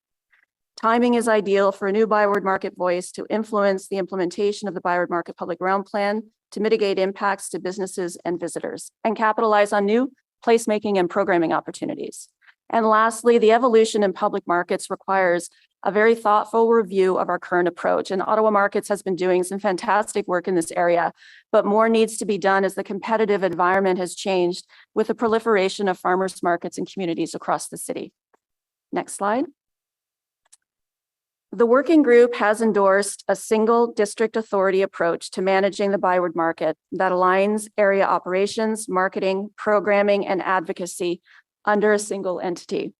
Timing is ideal for a new Byward Market voice to influence the implementation of the Byward Market Public Realm Plan to mitigate impacts to businesses and visitors and capitalize on new placemaking and programming opportunities. And lastly, the evolution in public markets requires a very thoughtful review of our current approach. And Ottawa Markets has been doing some fantastic work in this area, but more needs to be done as the competitive environment has changed with the proliferation of farmers markets and communities across the city. Next slide. The working group has endorsed a single district authority approach to managing the Byward Market that aligns area operations, marketing, programming, and advocacy under a single entity.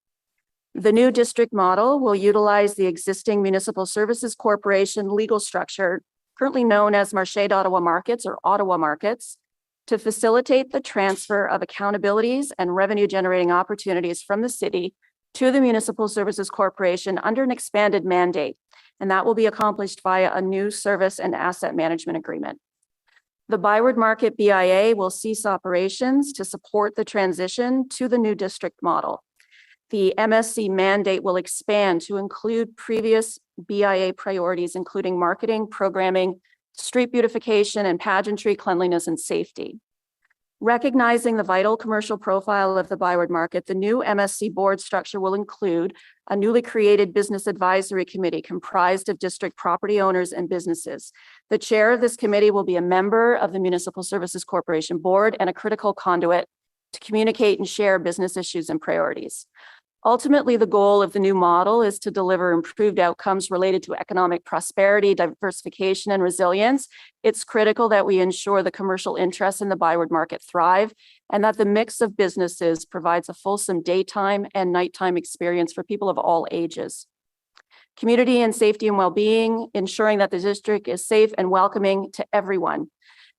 The new district model will utilize the existing Municipal Services Corporation legal structure, currently known as Marché d'Ottawa Markets or Ottawa Markets, to facilitate the transfer of accountabilities and revenue generating opportunities from the city to the Municipal Services Corporation under an expanded mandate, and that will be accomplished via a new service and asset management agreement. The Byward Market BIA will cease operations to support the transition to the new district model. The MSC mandate will expand to include previous BIA priorities, including marketing, programming, street beautification, and pageantry, cleanliness, and safety. Recognizing the vital commercial profile of the Byward Market, the new MSC board structure will include a newly created business advisory committee comprised of district property owners and businesses. The chair of this committee will be a member of the Municipal Services Corporation board and a critical conduit to communicate and share business issues and priorities. Ultimately, the goal of the new model is to deliver improved outcomes related to economic prosperity, diversification, and resilience. It's critical that we ensure the commercial interests in the Byward Market thrive and that the mix of businesses provides a fulsome daytime and nighttime experience for people of all ages. Community and safety and well-being, ensuring that the district is safe and welcoming to everyone.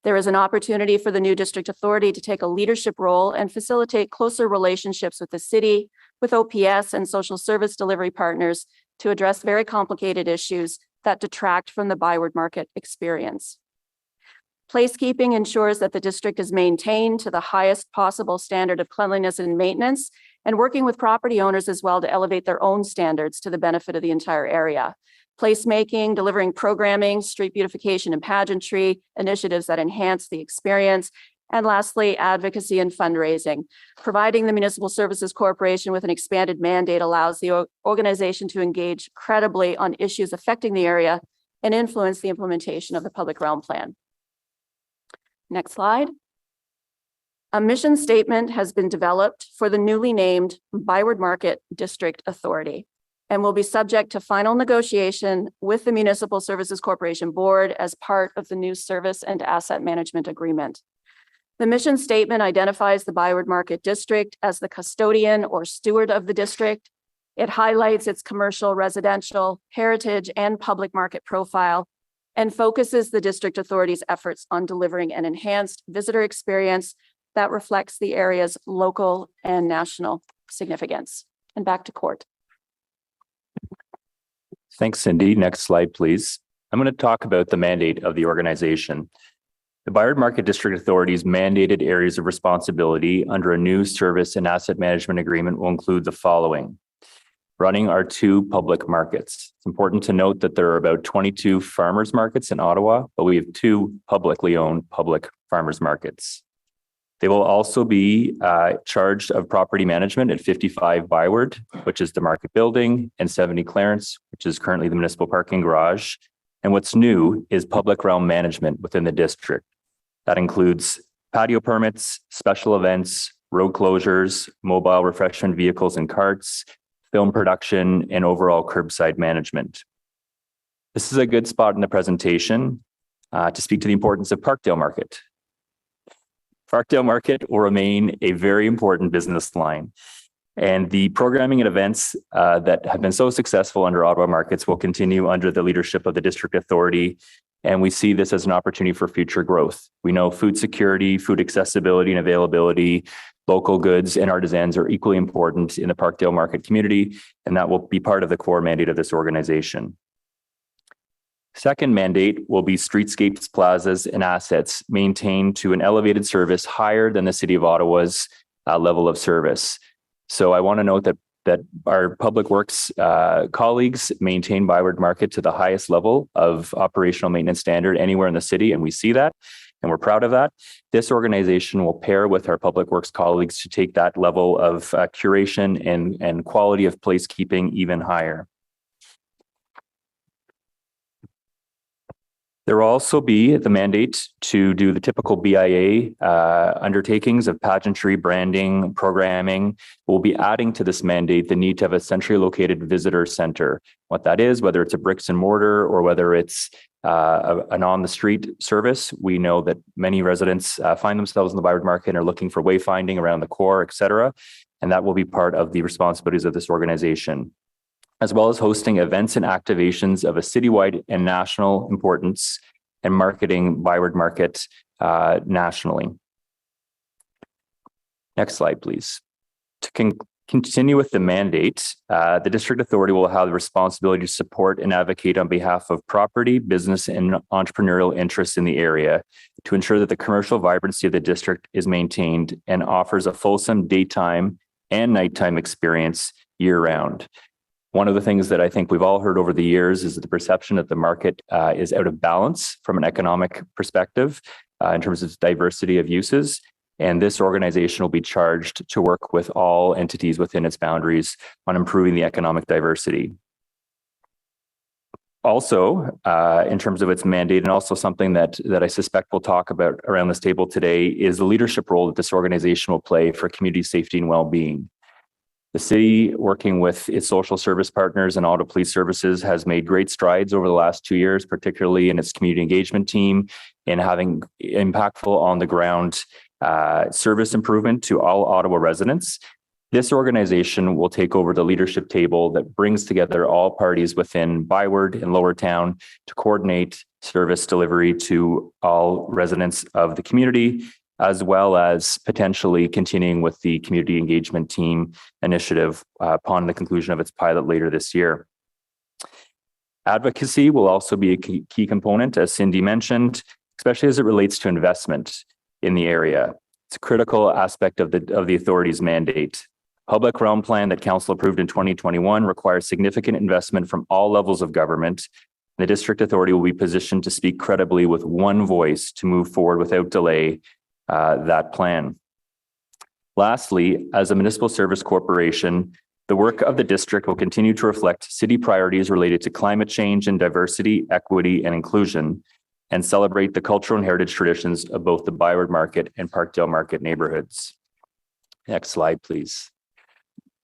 There is an opportunity for the new district authority to take a leadership role and facilitate closer relationships with the city, with OPS and social service delivery partners to address very complicated issues that detract from the Byward Market experience. Placekeeping ensures that the district is maintained to the highest possible standard of cleanliness and maintenance, and working with property owners as well to elevate their own standards to the benefit of the entire area. Placemaking, delivering programming, street beautification and pageantry, initiatives that enhance the experience, And lastly, advocacy and fundraising. Providing the Municipal Services Corporation with an expanded mandate allows the organization to engage credibly on issues affecting the area and influence the implementation of the public realm plan. Next slide. A mission statement has been developed for the newly named Byward Market District Authority and will be subject to final negotiation with the Municipal Services Corporation Board as part of the new service and asset management agreement. The mission statement identifies the Byward Market District as the custodian or steward of the district. It highlights its commercial, residential, heritage, and public market profile and focuses the district authority's efforts on delivering an enhanced visitor experience that reflects the area's local and national significance. And back to Court. Thanks, Cindy. Next slide, please. I'm going to talk about the mandate of the organization. The Byward Market District Authority's mandated areas of responsibility under a new service and asset management agreement will include the following. Running our 2 public markets. It's important to note that there are about 22 farmers markets in Ottawa, but we have 2 publicly owned public farmers markets. They will also be charged of property management at 55 Byward, which is the market building, and 70 Clarence, which is currently the municipal parking garage. And what's new is public realm management within the district. That includes patio permits, special events, road closures, mobile refreshment vehicles and carts, film production, and overall curbside management. This is a good spot in the presentation to speak to the importance of Parkdale Market. Parkdale Market will remain a very important business line. And the programming and events that have been so successful under Ottawa Markets will continue under the leadership of the District Authority. And we see this as an opportunity for future growth. We know food security, food accessibility and availability, local goods and artisans are equally important in the Parkdale Market community, and that will be part of the core mandate of this organization. Second mandate will be streetscapes, plazas, and assets maintained to an elevated service higher than the City of Ottawa's level of service. So I want to note that our public works colleagues maintain Byward Market to the highest level of operational maintenance standard anywhere in the city, and we see that, and we're proud of that. This organization will pair with our public works colleagues to take that level of curation and quality of placekeeping even higher. There will also be the mandate to do the typical BIA undertakings of pageantry, branding, programming. We'll be adding to this mandate the need to have a centrally located visitor center. What that is, whether it's a bricks and mortar or whether it's an on-the-street service, we know that many residents find themselves in the Byward Market and are looking for wayfinding around the core, et cetera. And that will be part of the responsibilities of this organization, as well as hosting events and activations of a citywide and national importance and marketing Byward Market nationally. Next slide, please. To continue with the mandate, the District Authority will have the responsibility to support and advocate on behalf of property, business, and entrepreneurial interests in the area to ensure that the commercial vibrancy of the district is maintained and offers a fulsome daytime and nighttime experience year-round. One of the things that I think we've all heard over the years is that the perception that the market is out of balance from an economic perspective in terms of diversity of uses. And this organization will be charged to work with all entities within its boundaries on improving the economic diversity. Also, in terms of its mandate, and also something that I suspect we'll talk about around this table today, is the leadership role that this organization will play for community safety and well-being. The city, working with its social service partners and auto police services, has made great strides over the last 2 years, particularly in its community engagement team, in having impactful on the ground service improvement to all Ottawa residents. This organization will take over the leadership table that brings together all parties within Byward and Lower Town to coordinate service delivery to all residents of the community, as well as potentially continuing with the community engagement team initiative upon the conclusion of its pilot later this year. Advocacy will also be a key component, as Cindy mentioned, especially as it relates to investment in the area. It's a critical aspect of the authority's mandate. Public realm plan that council approved in 2021 requires significant investment from all levels of government. The district authority will be positioned to speak credibly with one voice to move forward without delay that plan. Lastly, as a municipal service corporation, the work of the district will continue to reflect city priorities related to climate change and diversity, equity, and inclusion, and celebrate the cultural and heritage traditions of both the Byward Market and Parkdale Market neighborhoods. Next slide, please.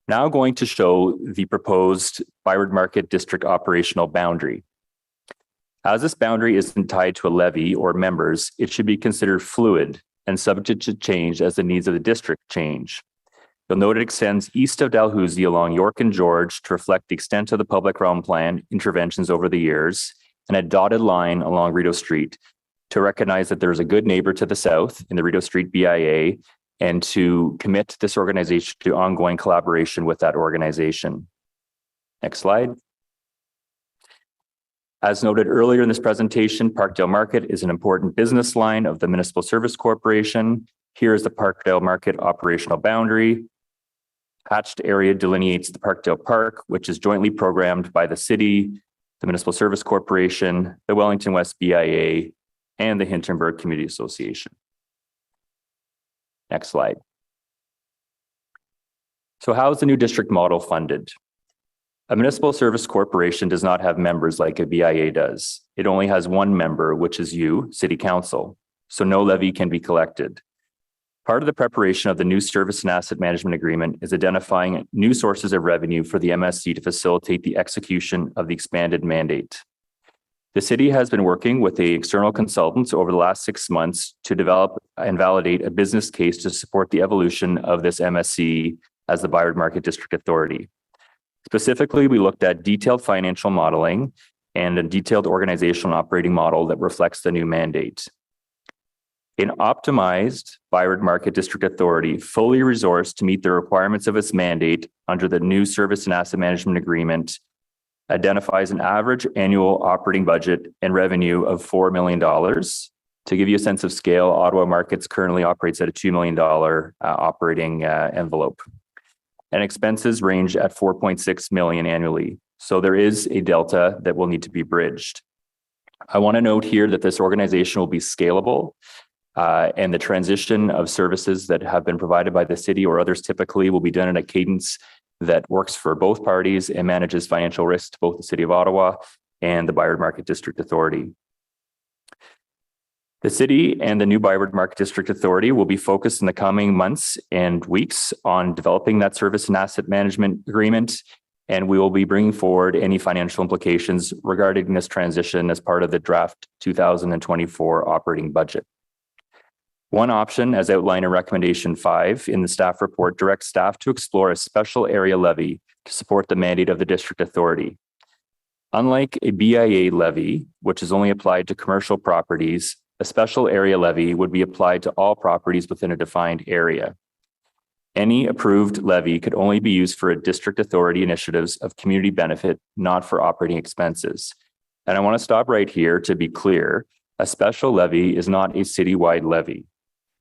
Now going to show the proposed Byward Market district operational boundary. As this boundary isn't tied to a levy or members, it should be considered fluid and subject to change as the needs of the district change. You'll note it extends east of Dalhousie along York and George to reflect the extent of the public realm plan interventions over the years, and a dotted line along Rideau Street to recognize that there's a good neighbor to the south in the Rideau Street BIA, and to commit this organization to ongoing collaboration with that organization. Next slide. As noted earlier in this presentation, Parkdale Market is an important business line of the Municipal Service Corporation. Here is the Parkdale Market operational boundary. Hatched area delineates the Parkdale Park, which is jointly programmed by the city, the Municipal Service Corporation, the Wellington West BIA, and the Hintonburg Community Association. Next slide. So how is the new district model funded? A municipal service corporation does not have members like a BIA does. It only has one member, which is you, City Council, so no levy can be collected. Part of the preparation of the new service and asset management agreement is identifying new sources of revenue for the MSC to facilitate the execution of the expanded mandate. The city has been working with the external consultants over the last 6 months to develop and validate a business case to support the evolution of this MSC as the Byward Market District Authority. Specifically, we looked at detailed financial modeling and a detailed organizational operating model that reflects the new mandate. An optimized Byward Market District Authority, fully resourced to meet the requirements of its mandate under the new service and asset management agreement, identifies an average annual operating budget and revenue of $4 million. To give you a sense of scale, Ottawa Markets currently operates at a $2 million operating envelope. And expenses range at $4.6 million annually. So there is a delta that will need to be bridged. I want to note here that this organization will be scalable, and the transition of services that have been provided by the city or others typically will be done in a cadence that works for both parties and manages financial risk to both the City of Ottawa and the Byward Market District Authority. The city and the new Byward Market District Authority will be focused in the coming months and weeks on developing that service and asset management agreement, and we will be bringing forward any financial implications regarding this transition as part of the draft 2024 operating budget. One option, as outlined in recommendation 5 in the staff report, directs staff to explore a special area levy to support the mandate of the district authority. Unlike a BIA levy, which is only applied to commercial properties, a special area levy would be applied to all properties within a defined area. Any approved levy could only be used for a district authority initiatives of community benefit, not for operating expenses. And I want to stop right here to be clear, a special levy is not a citywide levy.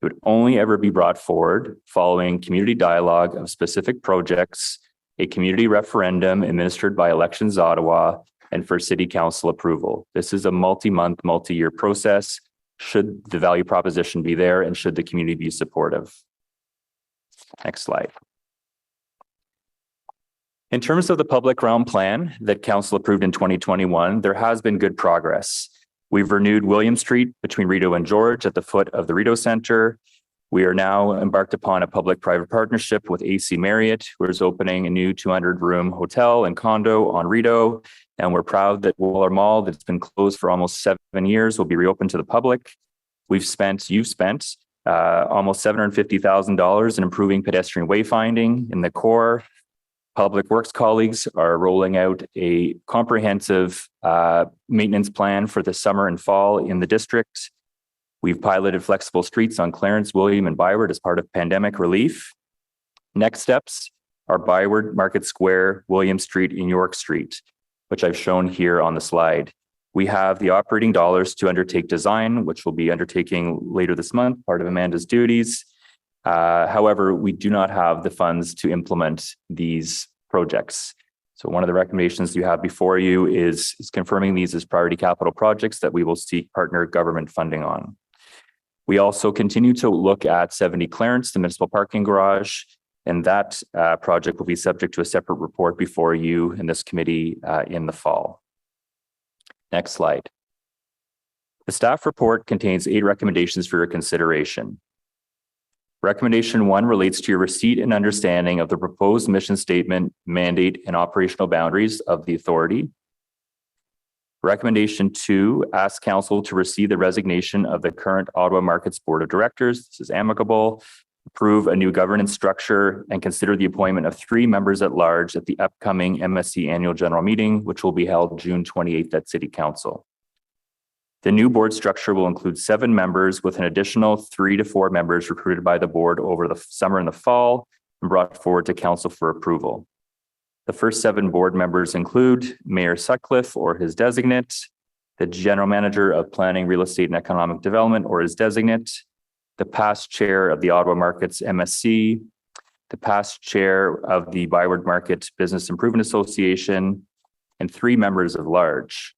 It would only ever be brought forward following community dialogue of specific projects, a community referendum administered by Elections Ottawa, and for City Council approval. This is a multi-month, multi-year process, should the value proposition be there and should the community be supportive. Next slide. In terms of the public realm plan that Council approved in 2021, there has been good progress. We've renewed William Street between Rideau and George at the foot of the Rideau Centre. We are now embarked upon a public-private partnership with AC Marriott, who is opening a new 200-room hotel and condo on Rideau. And we're proud that Waller Mall, that's been closed for almost 7 years, will be reopened to the public. You've spent almost $750,000 in improving pedestrian wayfinding in the core. Public Works colleagues are rolling out a comprehensive maintenance plan for the summer and fall in the district. We've piloted flexible streets on Clarence, William, and Byward as part of pandemic relief. Next steps are Byward Market Square, William Street, and York Street, which I've shown here on the slide. We have the operating dollars to undertake design, which we'll be undertaking later this month, part of Amanda's duties. However, we do not have the funds to implement these projects. So one of the recommendations you have before you is confirming these as priority capital projects that we will seek partner government funding on. We also continue to look at 70 Clarence, the municipal parking garage, and that project will be subject to a separate report before you in this committee in the fall. Next slide. The staff report contains 8 recommendations for your consideration. Recommendation 1 relates to your receipt and understanding of the proposed mission statement, mandate, and operational boundaries of the authority. Recommendation 2 asks council to receive the resignation of the current Ottawa Markets Board of Directors. This is amicable. Approve a new governance structure and consider the appointment of 3 members at large at the upcoming MSC annual general meeting, which will be held June 28th at City Council. The new board structure will include 7 members with an additional 3 to 4 members recruited by the board over the summer and the fall and brought forward to council for approval. The first 7 board members include Mayor Sutcliffe or his designate, the General Manager of Planning, Real Estate and Economic Development or his designate, the past chair of the Ottawa Markets MSC, the past chair of the Byward Market Business Improvement Association, and 3 members of large.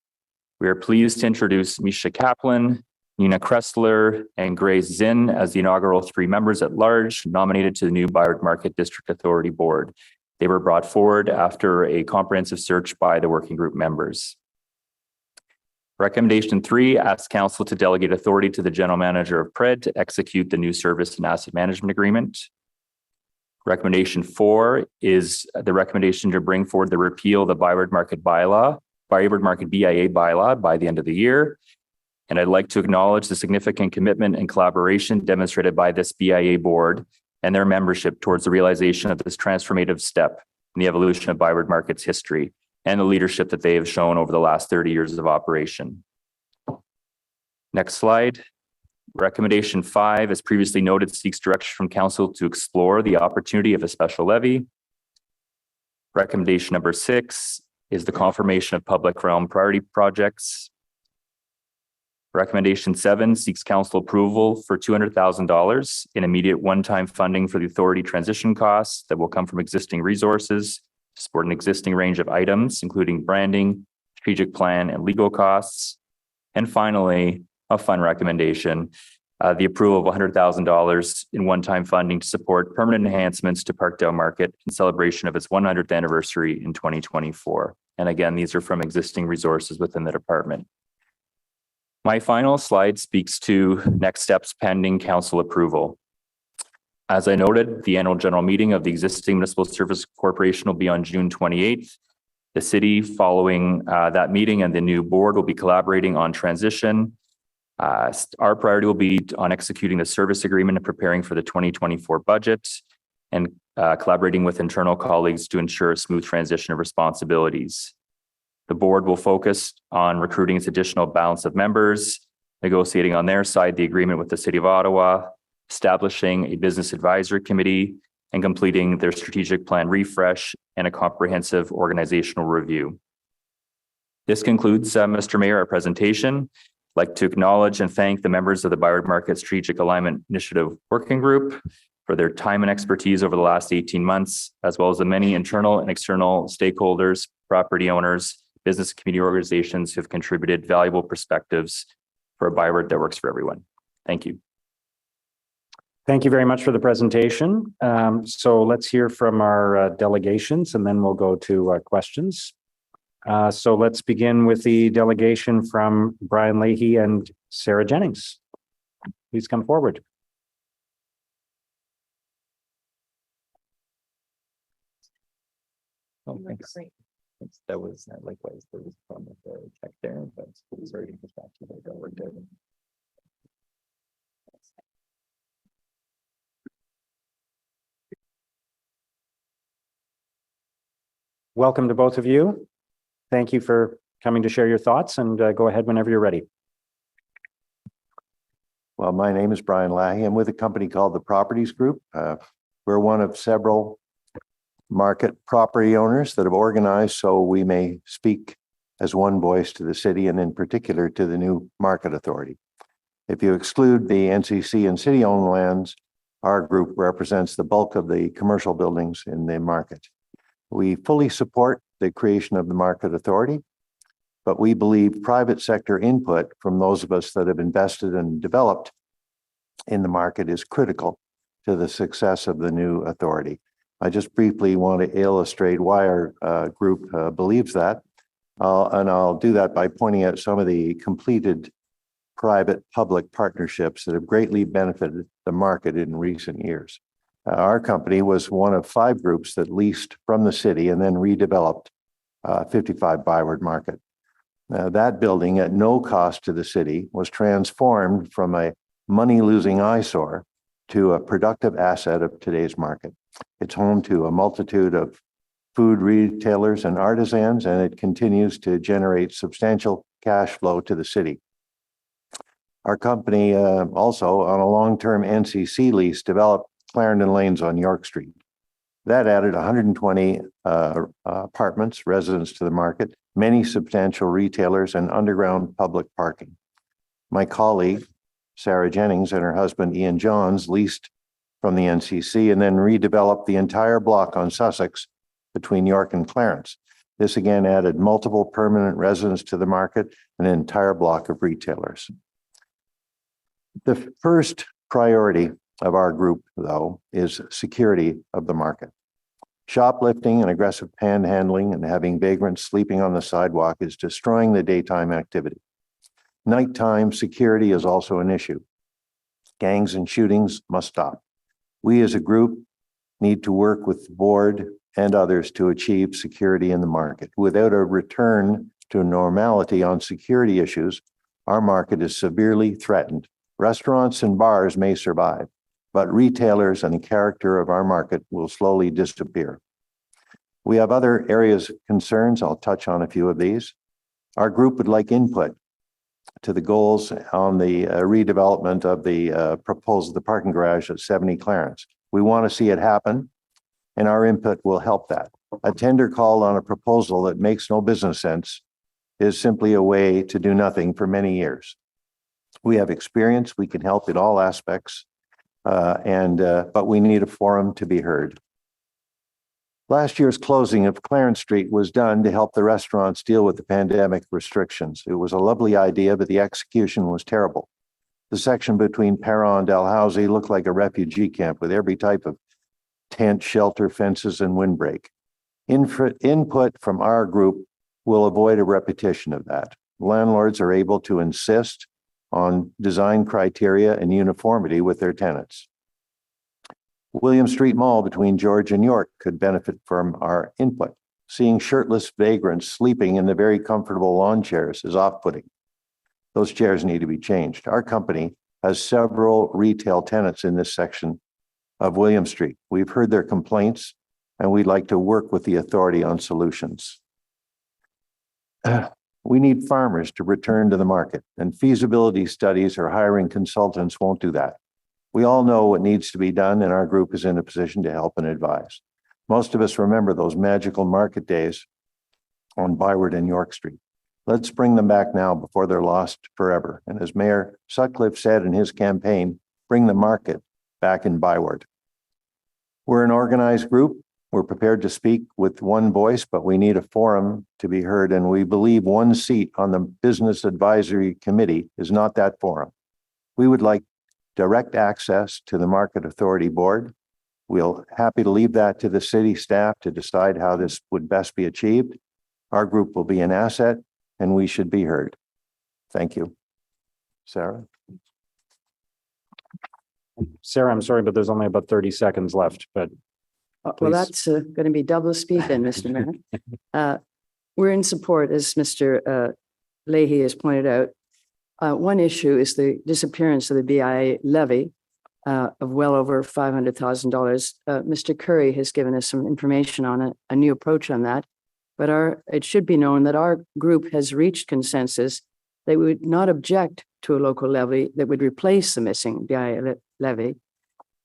We are pleased to introduce Misha Kaplan, Nina Kressler, and Grace Zinn as the inaugural 3 members at large nominated to the new Byward Market District Authority Board. They were brought forward after a comprehensive search by the working group members. Recommendation 3 asks council to delegate authority to the general manager of PRED to execute the new service and asset management agreement. Recommendation 4 is the recommendation to bring forward the repeal of the Byward Market BIA bylaw by the end of the year. And I'd like to acknowledge the significant commitment and collaboration demonstrated by this BIA board and their membership towards the realization of this transformative step in the evolution of Byward Market's history and the leadership that they have shown over the last 30 years of operation. Next slide. Recommendation 5, as previously noted, seeks direction from council to explore the opportunity of a special levy. Recommendation number 6 is the confirmation of public realm priority projects. Recommendation 7 seeks council approval for $200,000 in immediate one-time funding for the authority transition costs that will come from existing resources to support an existing range of items, including branding, strategic plan, and legal costs. And finally, a fund recommendation, the approval of $100,000 in one-time funding to support permanent enhancements to Parkdale Market in celebration of its 100th anniversary in 2024. And again, these are from existing resources within the department. My final slide speaks to next steps pending council approval. As I noted, the annual general meeting of the existing municipal service corporation will be on June 28th. The city, following that meeting, and the new board will be collaborating on transition. Our priority will be on executing the service agreement and preparing for the 2024 budget and collaborating with internal colleagues to ensure a smooth transition of responsibilities. The board will focus on recruiting its additional balance of members, negotiating on their side the agreement with the City of Ottawa, establishing a business advisory committee, and completing their strategic plan refresh and a comprehensive organizational review. This concludes, Mr. Mayor, our presentation. I'd like to acknowledge and thank the members of the Byward Market Strategic Alignment Initiative Working Group for their time and expertise over the last 18 months, as well as the many internal and external stakeholders, property owners, business community organizations who have contributed valuable perspectives for a Byward that works for everyone. Thank you. Thank you very much for the presentation. So let's hear from our delegations and then we'll go to questions. So let's begin with the delegation from Brian Leahy and Sarah Jennings. Please come forward. Oh, thanks. That was likewise. There was a problem with the check there, but sorry to push back to the that worked out. Welcome to both of you. Thank you for coming to share your thoughts, and go ahead whenever you're ready. Well, my name is Brian Leahy. I'm with a company called the Properties Group. We're one of several market property owners that have organized so we may speak as one voice to the city and in particular to the new market authority. If you exclude the NCC and city-owned lands, our group represents the bulk of the commercial buildings in the market. We fully support the creation of the market authority, but we believe private sector input from those of us that have invested and developed in the market is critical to the success of the new authority. I just briefly want to illustrate why our group believes that. And I'll do that by pointing out some of the completed private-public partnerships that have greatly benefited the market in recent years. Our company was one of 5 groups that leased from the city and then redeveloped 55 Byward Market. That building at no cost to the city was transformed from a money-losing eyesore to a productive asset of today's market. It's home to a multitude of food retailers and artisans, and it continues to generate substantial cash flow to the city. Our company also, on a long-term NCC lease, developed Clarendon Lanes on York Street. That added 120 apartments, residents to the market, many substantial retailers, and underground public parking. My colleague, Sarah Jennings, and her husband, Ian Johns, leased from the NCC and then redeveloped the entire block on Sussex between York and Clarence. This again added multiple permanent residents to the market and an entire block of retailers. The first priority of our group, though, is security of the market. Shoplifting and aggressive panhandling and having vagrants sleeping on the sidewalk is destroying the daytime activity. Nighttime security is also an issue. Gangs and shootings must stop. We as a group need to work with the board and others to achieve security in the market. Without a return to normality on security issues, our market is severely threatened. Restaurants and bars may survive, but retailers and the character of our market will slowly disappear. We have other areas of concerns. I'll touch on a few of these. Our group would like input to the goals on the redevelopment of the proposal, the parking garage at 70 Clarence. We want to see it happen, and our input will help that. A tender call on a proposal that makes no business sense is simply a way to do nothing for many years. We have experience, we can help in all aspects, but we need a forum to be heard. Last year's closing of Clarence Street was done to help the restaurants deal with the pandemic restrictions. It was a lovely idea, but the execution was terrible. The section between Perron and Dalhousie looked like a refugee camp with every type of tent, shelter, fences, and windbreak. Input from our group will avoid a repetition of that. Landlords are able to insist on design criteria and uniformity with their tenants. William Street Mall between George and York could benefit from our input. Seeing shirtless vagrants sleeping in the very comfortable lawn chairs is off-putting. Those chairs need to be changed. Our company has several retail tenants in this section of William Street. We've heard their complaints, and we'd like to work with the authority on solutions. We need farmers to return to the market, and feasibility studies or hiring consultants won't do that. We all know what needs to be done, and our group is in a position to help and advise. Most of us remember those magical market days on Byward and York Street. Let's bring them back now before they're lost forever. And as Mayor Sutcliffe said in his campaign, bring the market back in Byward. We're an organized group. We're prepared to speak with one voice, but we need a forum to be heard, and we believe one seat on the Business Advisory Committee is not that forum. We would like direct access to the Market Authority Board. We're happy to leave that to the city staff to decide how this would best be achieved. Our group will be an asset, and we should be heard. Thank you. Sarah? Sarah, I'm sorry, but there's only about 30 seconds left, but Well, please. that's going to be double speed then, Mr. Mayor. We're in support, as Mr. Leahy has pointed out. One issue is the disappearance of the BIA levy of well over $500,000. Mr. Curry has given us some information on a new approach on that, but it should be known that our group has reached consensus that we would not object to a local levy that would replace the missing BIA levy.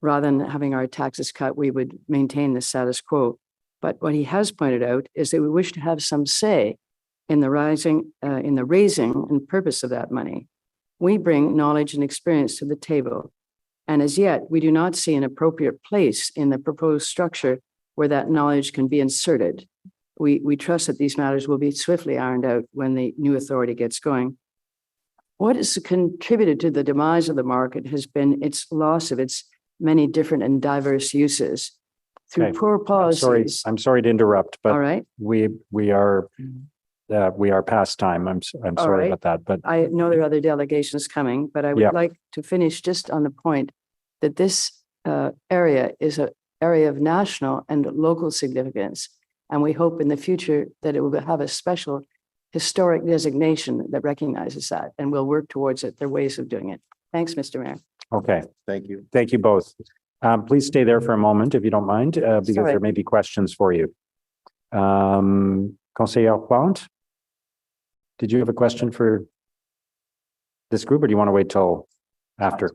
Rather than having our taxes cut, we would maintain the status quo. But what he has pointed out is that we wish to have some say in the raising and purpose of that money. We bring knowledge and experience to the table. And as yet, we do not see an appropriate place in the proposed structure where that knowledge can be inserted. We trust that these matters will be swiftly ironed out when the new authority gets going. what has contributed to the demise of the market has been its loss of its many different and diverse uses through Okay. poor policies. I'm sorry to interrupt, but All right. we are past time. I'm All sorry right. about that, but I know there are other delegations coming, but I would Yeah. like to finish just on the point that this area is an area of national and local significance. And we hope in the future that it will have a special historic designation that recognizes that, and we'll work towards it. There are ways of doing it. Thanks, Mr. Mayor. okay. Thank you. Thank you both. Please stay there for a moment if you don't mind, because Sorry. there may be questions for you. Conseiller Plante, did you have a question for this group, or do you want to wait till after?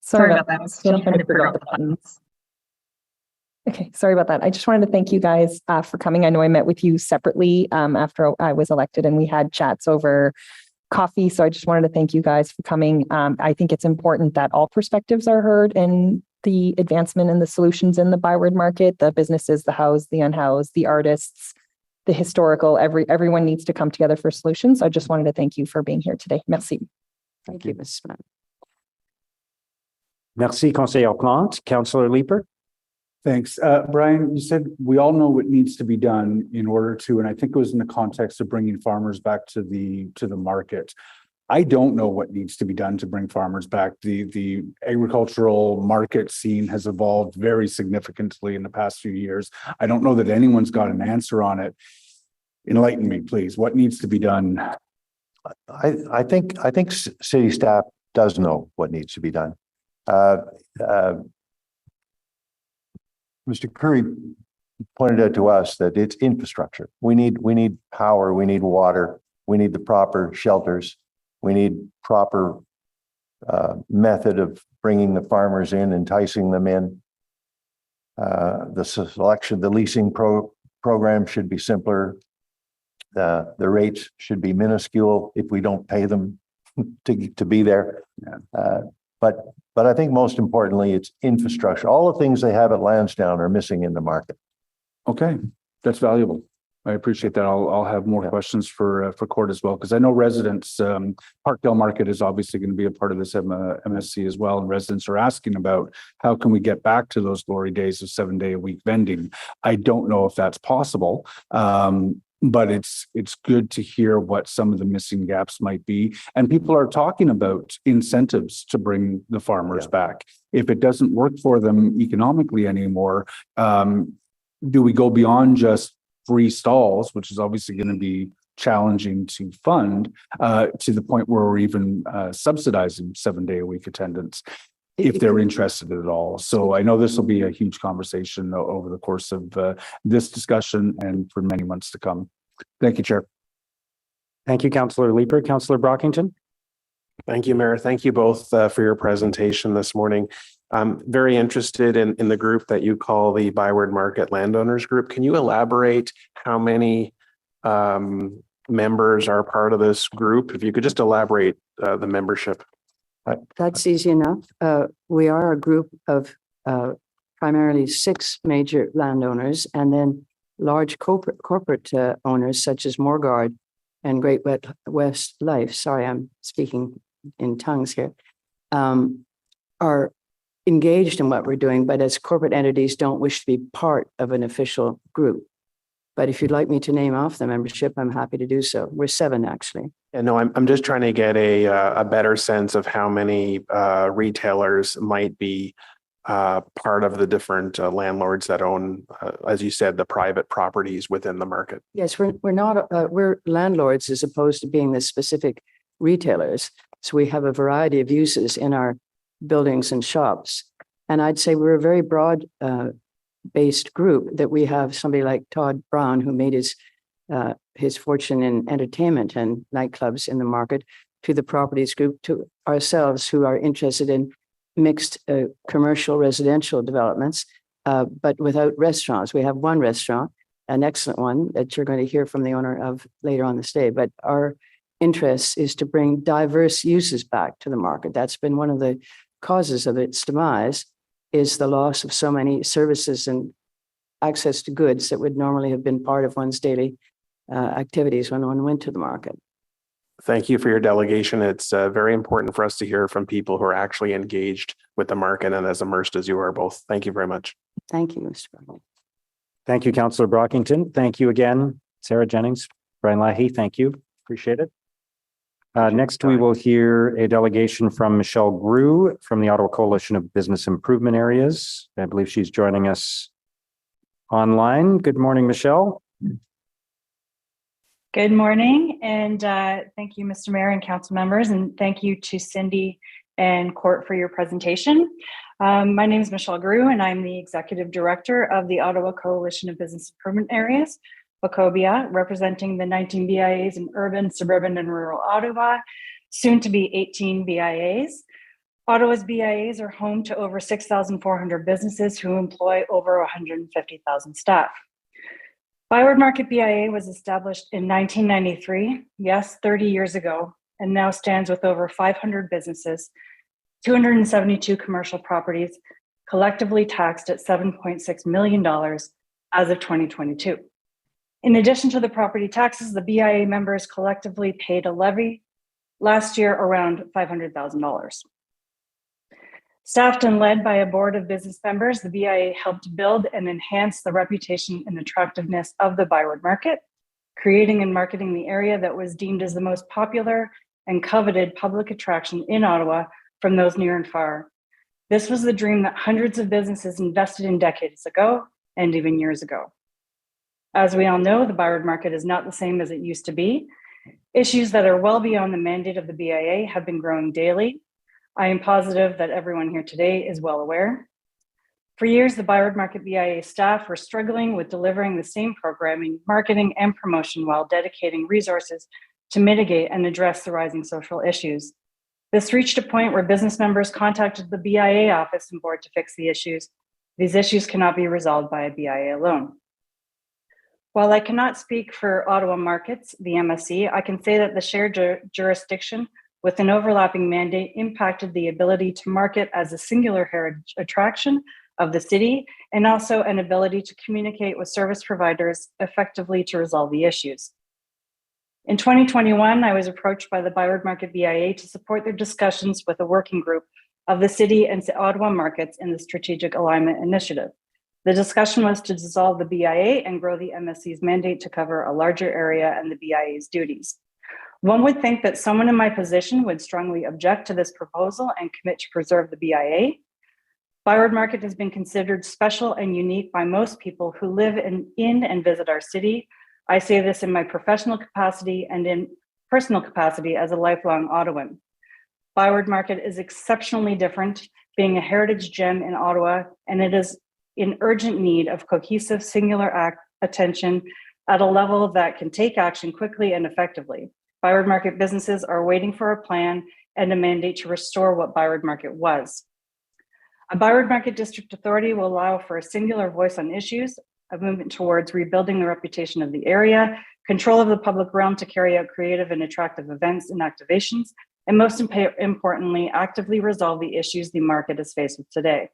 Sorry about that. I was still trying to figure out the buttons. Okay, sorry about that. I just wanted to thank you guys for coming. I know I met with you separately after I was elected, and we had chats over coffee. So I just wanted to thank you guys for coming. I think it's important that all perspectives are heard in the advancement and the solutions in the Byward Market, the businesses, the housed, the unhoused, the artists, the historical, everyone needs to come together for solutions. So I just wanted to thank you for being here today. Merci. Thank you, Ms. Smith. Merci, Conseiller Plante. Councillor Leeper? Thanks. Brian, you said we all know what needs to be done in order to, and I think it was in the context of bringing farmers back to the market. I don't know what needs to be done to bring farmers back. The agricultural market scene has evolved very significantly in the past few years. I don't know that anyone's got an answer on it. Enlighten me, please. What needs to be done? I think city staff does know what needs to be done. Mr. Curry pointed out to us that it's infrastructure. We need power, we need water, we need the proper shelters, we need proper method of bringing the farmers in, enticing them in. The leasing program should be simpler. The rates should be minuscule if we don't pay them to be there. But I think most importantly, it's infrastructure. All the things they have at Lansdowne are missing in the market. Okay, that's valuable. I appreciate that. I'll have more questions for Court as well, because I know residents, Parkdale Market is obviously going to be a part of this MSC as well. And residents are asking about how can we get back to those glory days of 7-day-a-week vending. I don't know if that's possible. But it's good to hear what some of the missing gaps might be. And people are talking about incentives to bring the farmers back. If it doesn't work for them economically anymore, do we go beyond just free stalls, which is obviously going to be challenging to fund, to the point where we're even subsidizing 7-day-a-week attendance, if they're interested at all. So I know this will be a huge conversation over the course of this discussion and for many months to come. Thank you, Chair. Thank you, Councillor Leeper. Councillor Brockington? Thank you, Mayor. Thank you both for your presentation this morning. I'm very interested in the group that you call the Byward Market Landowners Group. Can you elaborate how many members are part of this group? If you could just elaborate the membership. That's easy enough. We are a group of primarily 6 major landowners, and then large corporate owners such as Morguard and Great West Life. Sorry, I'm speaking in tongues here. Are engaged in what we're doing, but as corporate entities don't wish to be part of an official group. But if you'd like me to name off the membership, I'm happy to do so. We're 7 actually. Yeah, no, I'm just trying to get a better sense of how many retailers might be part of the different landlords that own, as you said, the private properties within the market. Yes, we're not, we're landlords as opposed to being the specific retailers. So we have a variety of uses in our buildings and shops. And I'd say we're a very broad based group, that we have somebody like Todd Brown, who made his fortune in entertainment and nightclubs in the market, to the properties group, to ourselves who are interested in mixed commercial residential developments, but without restaurants. We have one restaurant, an excellent one that you're going to hear from the owner of later on this day. But our interest is to bring diverse uses back to the market. That's been one of the causes of its demise, is the loss of so many services and access to goods that would normally have been part of one's daily activities when one went to the market. Thank you for your delegation. It's very important for us to hear from people who are actually engaged with the market and as immersed as you are both. Thank you very much. Thank you, Mr. President. Thank you, Councillor Brockington. Thank you again, Sarah Jennings, Brian Leahy. Thank you. Appreciate it. Next, we will hear a delegation from Michelle Grew from the Ottawa Coalition of Business Improvement Areas. I believe she's joining us online. Good morning, Michelle. Good morning, and thank you, Mr. Mayor and council members, and thank you to Cindy and Court for your presentation. My name is Michelle Grew, and I'm the Executive Director of the Ottawa Coalition of Business Improvement Areas, WACOBIA, representing the 19 BIAs in urban, suburban, and rural Ottawa, soon to be 18 BIAs. Ottawa's BIAs are home to over 6,400 businesses who employ over 150,000 staff. Byward Market BIA was established in 1993, yes, 30 years ago, and now stands with over 500 businesses, 272 commercial properties, collectively taxed at $7.6 million as of 2022. In addition to the property taxes, the BIA members collectively paid a levy last year around $500,000. Staffed and led by a board of business members, the BIA helped build and enhance the reputation and attractiveness of the Byward Market, creating and marketing the area that was deemed as the most popular and coveted public attraction in Ottawa from those near and far. This was the dream that hundreds of businesses invested in decades ago and even years ago. As we all know, the Byward Market is not the same as it used to be. Issues that are well beyond the mandate of the BIA have been growing daily. I am positive that everyone here today is well aware. For years, the Byward Market BIA staff were struggling with delivering the same programming, marketing, and promotion while dedicating resources to mitigate and address the rising social issues. This reached a point where business members contacted the BIA office and board to fix the issues. These issues cannot be resolved by a BIA alone. While I cannot speak for Ottawa Markets, the MSC, I can say that the shared jurisdiction with an overlapping mandate impacted the ability to market as a singular heritage attraction of the city, and also an ability to communicate with service providers effectively to resolve the issues. In 2021, I was approached by the Byward Market BIA to support their discussions with a working group of the city and Ottawa Markets in the Strategic Alignment Initiative. The discussion was to dissolve the BIA and grow the MSC's mandate to cover a larger area and the BIA's duties. One would think that someone in my position would strongly object to this proposal and commit to preserve the BIA. Byward Market has been considered special and unique by most people who live in and visit our city. I say this in my professional capacity and in personal capacity as a lifelong Ottawan. Byward Market is exceptionally different, being a heritage gem in Ottawa, and it is in urgent need of cohesive, singular attention at a level that can take action quickly and effectively. Byward Market businesses are waiting for a plan and a mandate to restore what Byward Market was. A Byward Market District Authority will allow for a singular voice on issues, a movement towards rebuilding the reputation of the area, control of the public realm to carry out creative and attractive events and activations, and most importantly, actively resolve the issues the market is faced with today.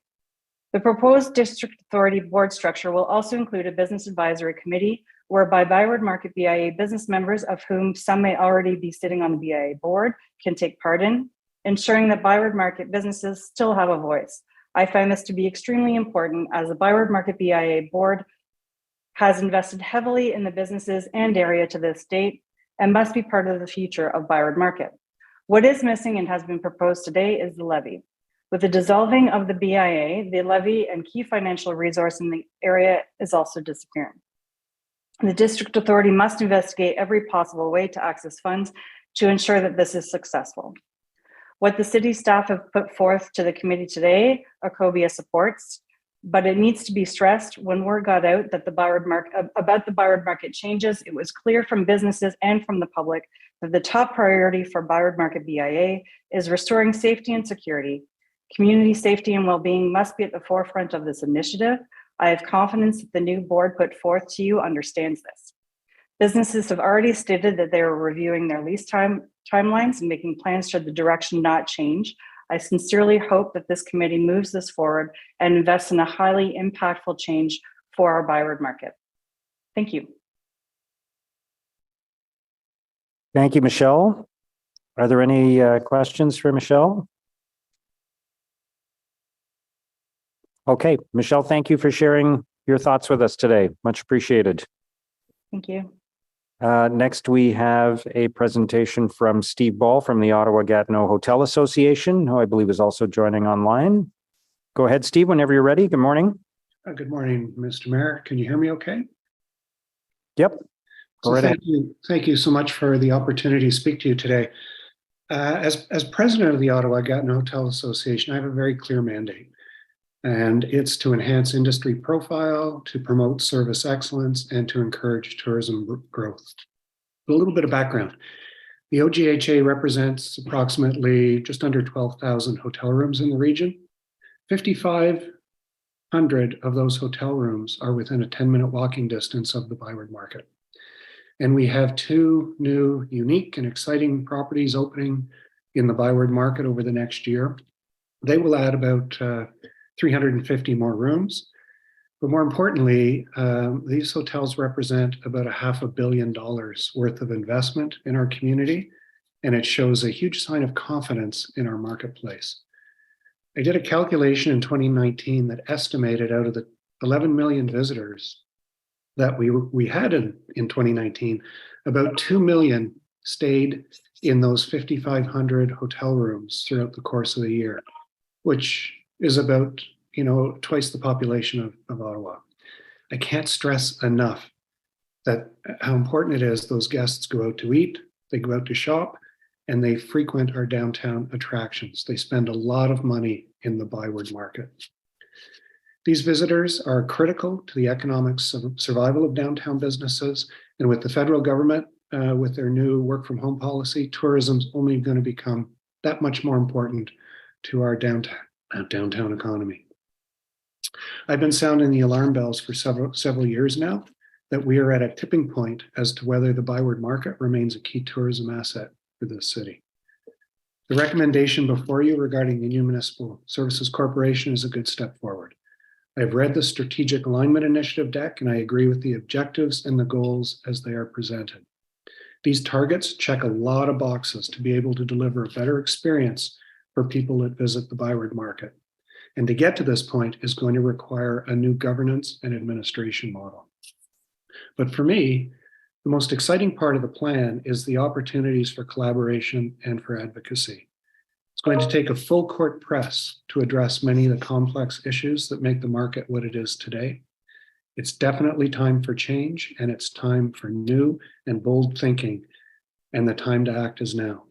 The proposed district authority board structure will also include a business advisory committee whereby Byward Market BIA business members, of whom some may already be sitting on the BIA board, can take part in, ensuring that Byward Market businesses still have a voice. I find this to be extremely important as the Byward Market BIA board has invested heavily in the businesses and area to this date and must be part of the future of Byward Market. What is missing and has been proposed today is the levy. With the dissolving of the BIA, the levy and key financial resource in the area is also disappearing. The district authority must investigate every possible way to access funds to ensure that this is successful. What the city staff have put forth to the committee today, WACOBIA supports, but it needs to be stressed when word got out that about the Byward Market changes, it was clear from businesses and from the public that the top priority for Byward Market BIA is restoring safety and security. Community safety and well-being must be at the forefront of this initiative. I have confidence that the new board put forth to you understands this. Businesses have already stated that they are reviewing their lease timelines and making plans should the direction not change. I sincerely hope that this committee moves this forward and invests in a highly impactful change for our Byward Market. Thank you. Thank you, Michelle. Are there any questions for Michelle? Okay, Michelle, thank you for sharing your thoughts with us today. Much appreciated. Thank you. Next, we have a presentation from Steve Ball from the Ottawa-Gatineau Hotel Association, who I believe is also joining online. Go ahead, Steve, whenever you're ready. Good morning. Good morning, Mr. Mayor. Can you hear me okay? Yep. Go right ahead. Thank you so much for the opportunity to speak to you today. As president of the Ottawa-Gatineau Hotel Association, I have a very clear mandate, and it's to enhance industry profile, to promote service excellence, and to encourage tourism growth. A little bit of background. The OGHA represents approximately just under 12,000 hotel rooms in the region. 5,500 of those hotel rooms are within a 10-minute walking distance of the Byward Market. And we have two new, unique and exciting properties opening in the Byward Market over the next year. They will add about 350 more rooms. But more importantly, these hotels represent about $500 million worth of investment in our community, and it shows a huge sign of confidence in our marketplace. I did a calculation in 2019 that estimated out of the 11 million visitors that we had in 2019, about 2 million stayed in those 5,500 hotel rooms throughout the course of the year, which is about twice the population of Ottawa. I can't stress enough that how important it is those guests go out to eat, they go out to shop, and they frequent our downtown attractions. They spend a lot of money in the Byward Market. These visitors are critical to the economic survival of downtown businesses, and with the federal government, with their new work from home policy, tourism's only going to become that much more important to our downtown economy. I've been sounding the alarm bells for several years now that we are at a tipping point as to whether the Byward Market remains a key tourism asset for this city. The recommendation before you regarding the new Municipal Services Corporation is a good step forward. I've read the Strategic Alignment Initiative deck, and I agree with the objectives and the goals as they are presented. These targets check a lot of boxes to be able to deliver a better experience for people that visit the Byward Market. And to get to this point is going to require a new governance and administration model. But for me, the most exciting part of the plan is the opportunities for collaboration and for advocacy. It's going to take a full court press to address many of the complex issues that make the market what it is today. It's definitely time for change, and it's time for new and bold thinking, and the time to act is now.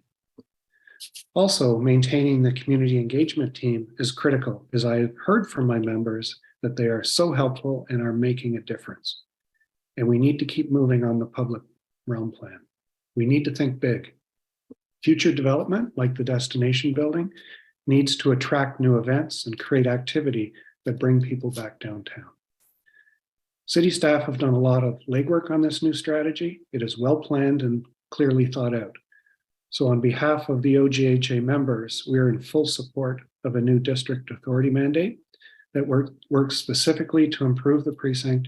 Also, maintaining the community engagement team is critical, as I have heard from my members that they are so helpful and are making a difference. And we need to keep moving on the public realm plan. We need to think big. Future development, like the destination building, needs to attract new events and create activity that bring people back downtown. City staff have done a lot of legwork on this new strategy. It is well planned and clearly thought out. So on behalf of the OGHA members, we are in full support of a new district authority mandate that works specifically to improve the precinct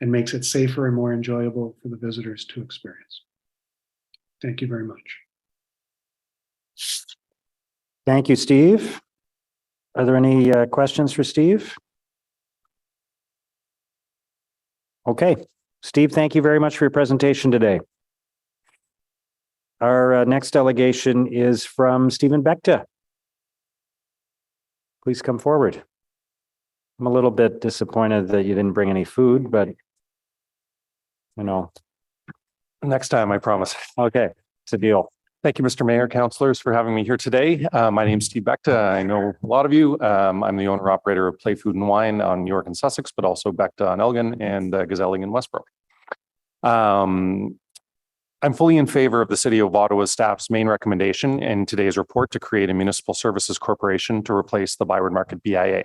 and makes it safer and more enjoyable for the visitors to experience. Thank you very much. Thank you, Steve. Are there any questions for Steve? Okay, Steve, thank you very much for your presentation today. Our next delegation is from Stephen Becta. Please come forward. I'm a little bit disappointed that you didn't bring any food, but next time, I promise. Okay, it's a deal. Thank you, Mr. Mayor, councilors, for having me here today. My name is Steve Becta. I know a lot of you. I'm the owner operator of Play Food and Wine on York and Sussex, but also Becta on Elgin and Gazelling in Westbrook. I'm fully in favor of the City of Ottawa staff's main recommendation in today's report to create a municipal services corporation to replace the Byward Market BIA.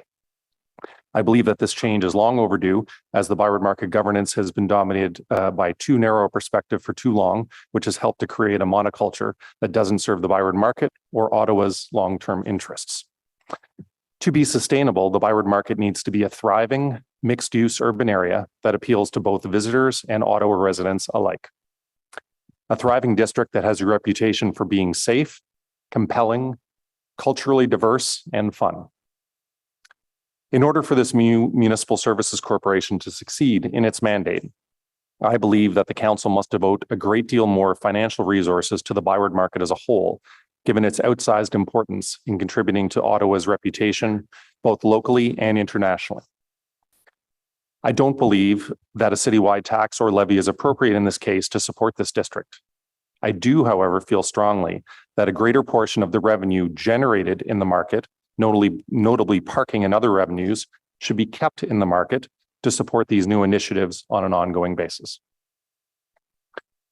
I believe that this change is long overdue, as the Byward Market governance has been dominated by too narrow a perspective for too long, which has helped to create a monoculture that doesn't serve the Byward Market or Ottawa's long-term interests. To be sustainable, the Byward Market needs to be a thriving, mixed-use urban area that appeals to both visitors and Ottawa residents alike. A thriving district that has a reputation for being safe, compelling, culturally diverse, and fun. In order for this municipal services corporation to succeed in its mandate, I believe that the council must devote a great deal more financial resources to the Byward Market as a whole, given its outsized importance in contributing to Ottawa's reputation, both locally and internationally. I don't believe that a citywide tax or levy is appropriate in this case to support this district. I do, however, feel strongly that a greater portion of the revenue generated in the market, notably parking and other revenues, should be kept in the market to support these new initiatives on an ongoing basis.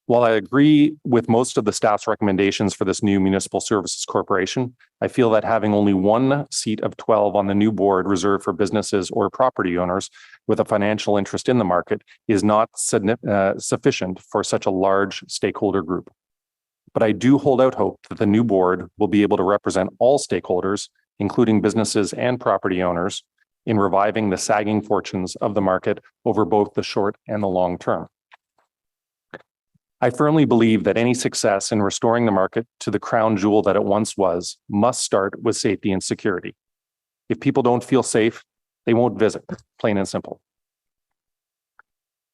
While I agree with most of the staff's recommendations for this new municipal services corporation, I feel that having only one seat of 12 on the new board reserved for businesses or property owners with a financial interest in the market is not sufficient for such a large stakeholder group. But I do hold out hope that the new board will be able to represent all stakeholders, including businesses and property owners, in reviving the sagging fortunes of the market over both the short and the long term. I firmly believe that any success in restoring the market to the crown jewel that it once was must start with safety and security. If people don't feel safe, they won't visit, plain and simple.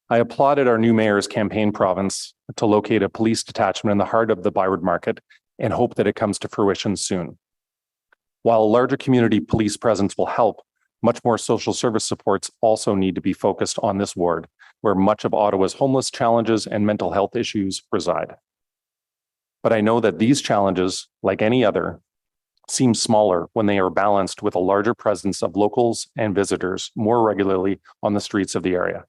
I applauded our new mayor's campaign province to locate a police detachment in the heart of the Byward Market and hope that it comes to fruition soon. While a larger community police presence will help, much more social service supports also need to be focused on this ward, where much of Ottawa's homeless challenges and mental health issues reside. But I know that these challenges, like any other, seem smaller when they are balanced with a larger presence of locals and visitors more regularly on the streets of the area.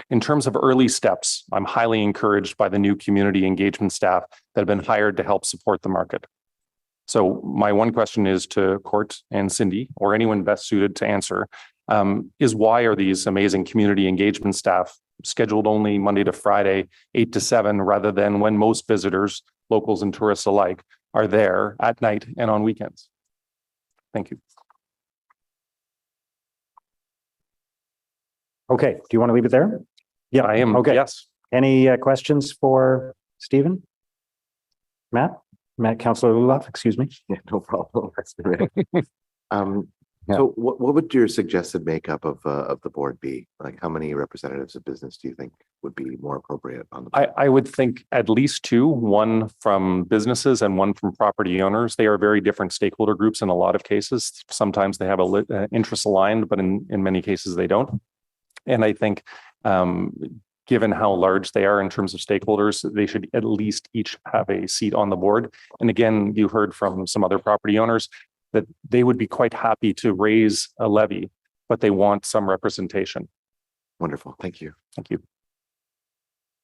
In terms of early steps, I'm highly encouraged by the new community engagement staff that have been hired to help support the market. So my one question is to Court and Cindy, or anyone best suited to answer, is why are these amazing community engagement staff scheduled only Monday to Friday, 8 to 7, rather than when most visitors, locals and tourists alike, are there at night and on weekends? Thank you. Okay, do you want to leave it there? Yeah, I am. Okay. Yes. Any questions for Stephen? Matt? Councillor Lulaf, excuse me. Yeah, no problem. So what would your suggested makeup of the board be? Like, how many representatives of business do you think would be more appropriate on the board? I would think at least two, one from businesses and one from property owners. They are very different stakeholder groups in a lot of cases. Sometimes they have interests aligned, but in many cases they don't. And I think given how large they are in terms of stakeholders, they should at least each have a seat on the board. And again, you heard from some other property owners that they would be quite happy to raise a levy, but they want some representation. Wonderful. Thank you. Thank you.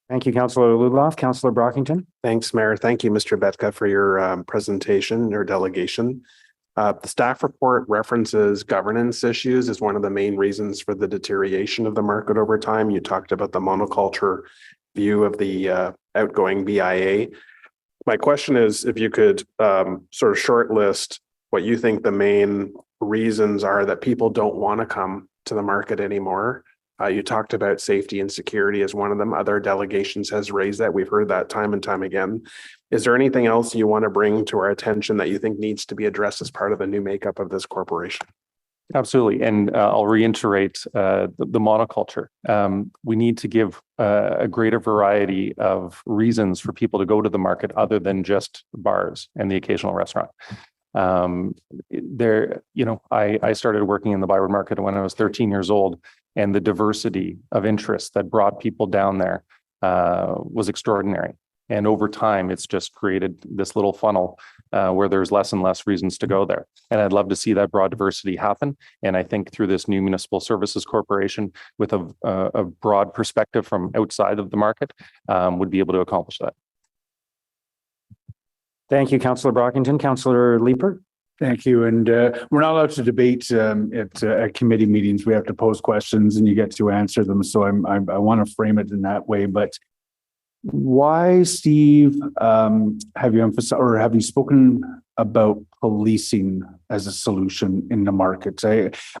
Thank you, Councillor Lulaf. Councillor Brockington. Thanks, Mayor. Thank you, Mr. Betka, for your presentation, your delegation. The staff report references governance issues as one of the main reasons for the deterioration of the market over time. You talked about the monoculture view of the outgoing BIA. My question is if you could sort of short list what you think the main reasons are that people don't want to come to the market anymore. You talked about safety and security as one of them. Other delegations has raised that. We've heard that time and time again. Is there anything else you want to bring to our attention that you think needs to be addressed as part of the new makeup of this corporation? Absolutely. And I'll reiterate the monoculture. We need to give a greater variety of reasons for people to go to the market other than just bars and the occasional restaurant. I started working in the Byward Market when I was 13 years old, and the diversity of interests that brought people down there was extraordinary. And over time, it's just created this little funnel where there's less and less reasons to go there. And I'd love to see that broad diversity happen. And I think through this new municipal services corporation with a broad perspective from outside of the market would be able to accomplish that. Thank you, Councillor Brockington. Councillor Leeper. Thank you. And we're not allowed to debate at committee meetings. We have to pose questions and you get to answer them. So I want to frame it in that way. But why, Steve, have you emphasized or have you spoken about policing as a solution in the markets?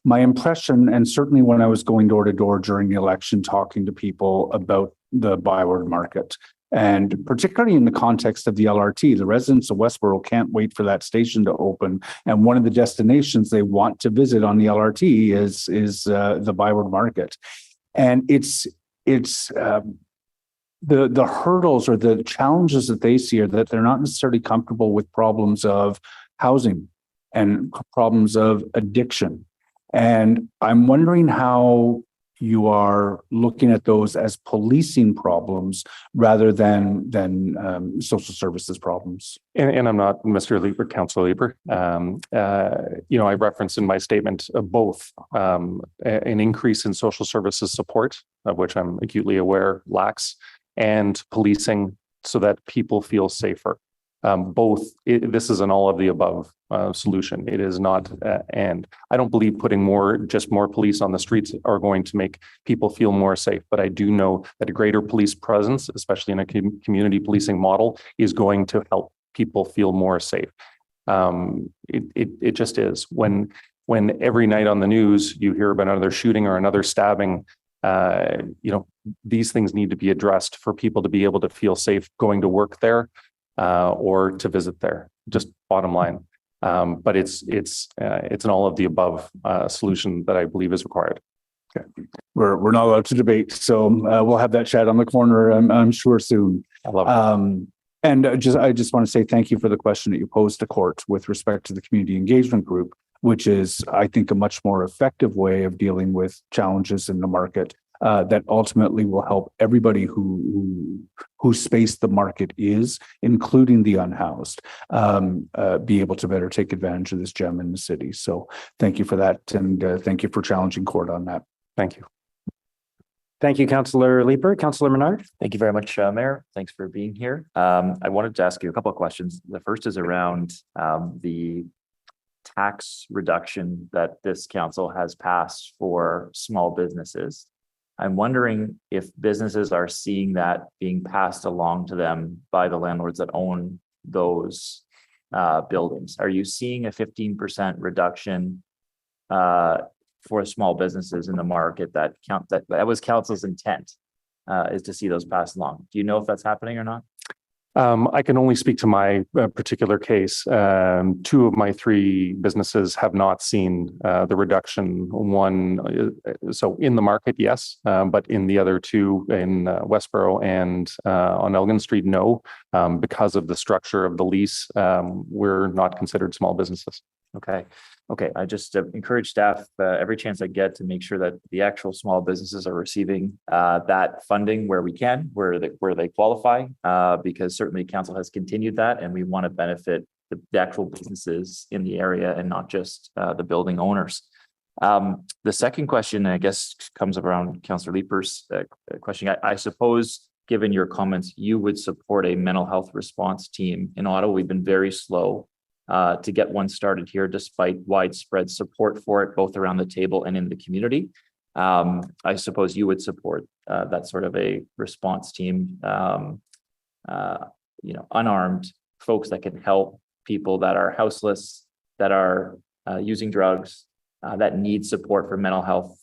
My impression, and certainly when I was going door to door during the election, talking to people about the Byward Market, And particularly in the context of the LRT, the residents of Westboro can't wait for that station to open. And one of the destinations they want to visit on the LRT is the Byward Market. And it's the hurdles or the challenges that they see are that they're not necessarily comfortable with problems of housing and problems of addiction. And I'm wondering how you are looking at those as policing problems rather than social services problems. And I'm not Mr. Lieber, Councilor Lieber. I referenced in my statement both an increase in social services support, of which I'm acutely aware lacks, and policing so that people feel safer. This is an all of the above solution. It is not, and I don't believe putting more police on the streets are going to make people feel more safe. But I do know that a greater police presence, especially in a community policing model, is going to help people feel more safe. It just is. When every night on the news you hear about another shooting or another stabbing, these things need to be addressed for people to be able to feel safe going to work there. Or to visit there, just bottom line. But it's an all of the above solution that I believe is required. Okay. We're not allowed to debate, so we'll have that chat on the corner, I'm sure soon. I love it. And I just want to say thank you for the question that you posed to court with respect to the community engagement group, which is, I think, a much more effective way of dealing with challenges in the market. That ultimately will help everybody whose space the market is, including the unhoused, be able to better take advantage of this gem in the city. So thank you for that. And thank you for challenging court on that. Thank you. Thank you, Councillor Lieber. Councillor Menard. Thank you very much, Mayor. Thanks for being here. I wanted to ask you a couple of questions. The first is around the tax reduction that this council has passed for small businesses. I'm wondering if businesses are seeing that being passed along to them by the landlords that own those buildings. Are you seeing a 15% reduction for small businesses in the market that was council's intent is to see those passed along? Do you know if that's happening or not? I can only speak to my particular case. 2 of my 3 businesses have not seen the reduction. One, so in the market, yes, but in the other 2, in Westboro and on Elgin Street, no, because of the structure of the lease, we're not considered small businesses. Okay. I just encourage staff every chance I get to make sure that the actual small businesses are receiving that funding where we can, where they qualify, because certainly council has continued that, and we want to benefit the actual businesses in the area and not just the building owners. The second question, I guess, comes around Councillor Lieber's question. I suppose, given your comments, you would support a mental health response team in Ottawa. We've been very slow to get one started here, despite widespread support for it, both around the table and in the community. I suppose you would support that sort of a response team, unarmed folks that can help people that are houseless, that are using drugs, that need support for mental health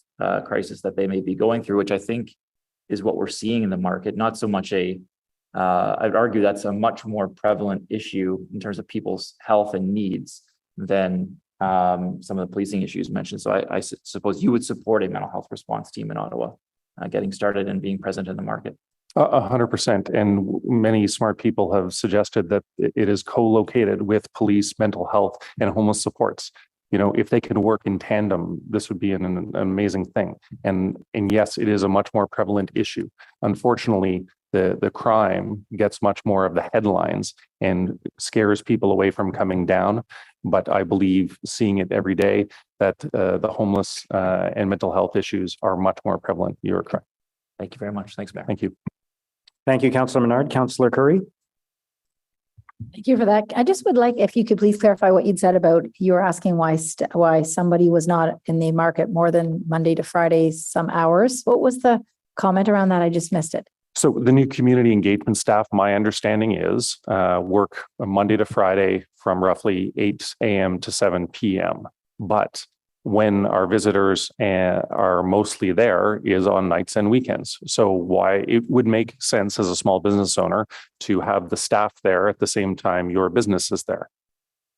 crisis that they may be going through, which I think is what we're seeing in the market. Not so much I'd argue that's a much more prevalent issue in terms of people's health and needs than some of the policing issues mentioned. So I suppose you would support a mental health response team in Ottawa getting started and being present in the market. 100%. And many smart people have suggested that it is co-located with police, mental health, and homeless supports. If they can work in tandem, this would be an amazing thing. And yes, it is a much more prevalent issue. Unfortunately, the crime gets much more of the headlines and scares people away from coming down. But I believe, seeing it every day, that the homeless and mental health issues are much more prevalent. You're correct. Thank you very much. Thanks, Mayor. Thank you. Thank you, Councillor Menard. Councillor Curry. Thank you for that. I just would like, if you could please clarify what you'd said about, you were asking why somebody was not in the market more than Monday to Friday, some hours. What was the comment around that? I just missed it. So the new community engagement staff, my understanding is work Monday to Friday from roughly 8 a.m. to 7 p.m. But when our visitors are mostly there is on nights and weekends. So why it would make sense as a small business owner to have the staff there at the same time your business is there.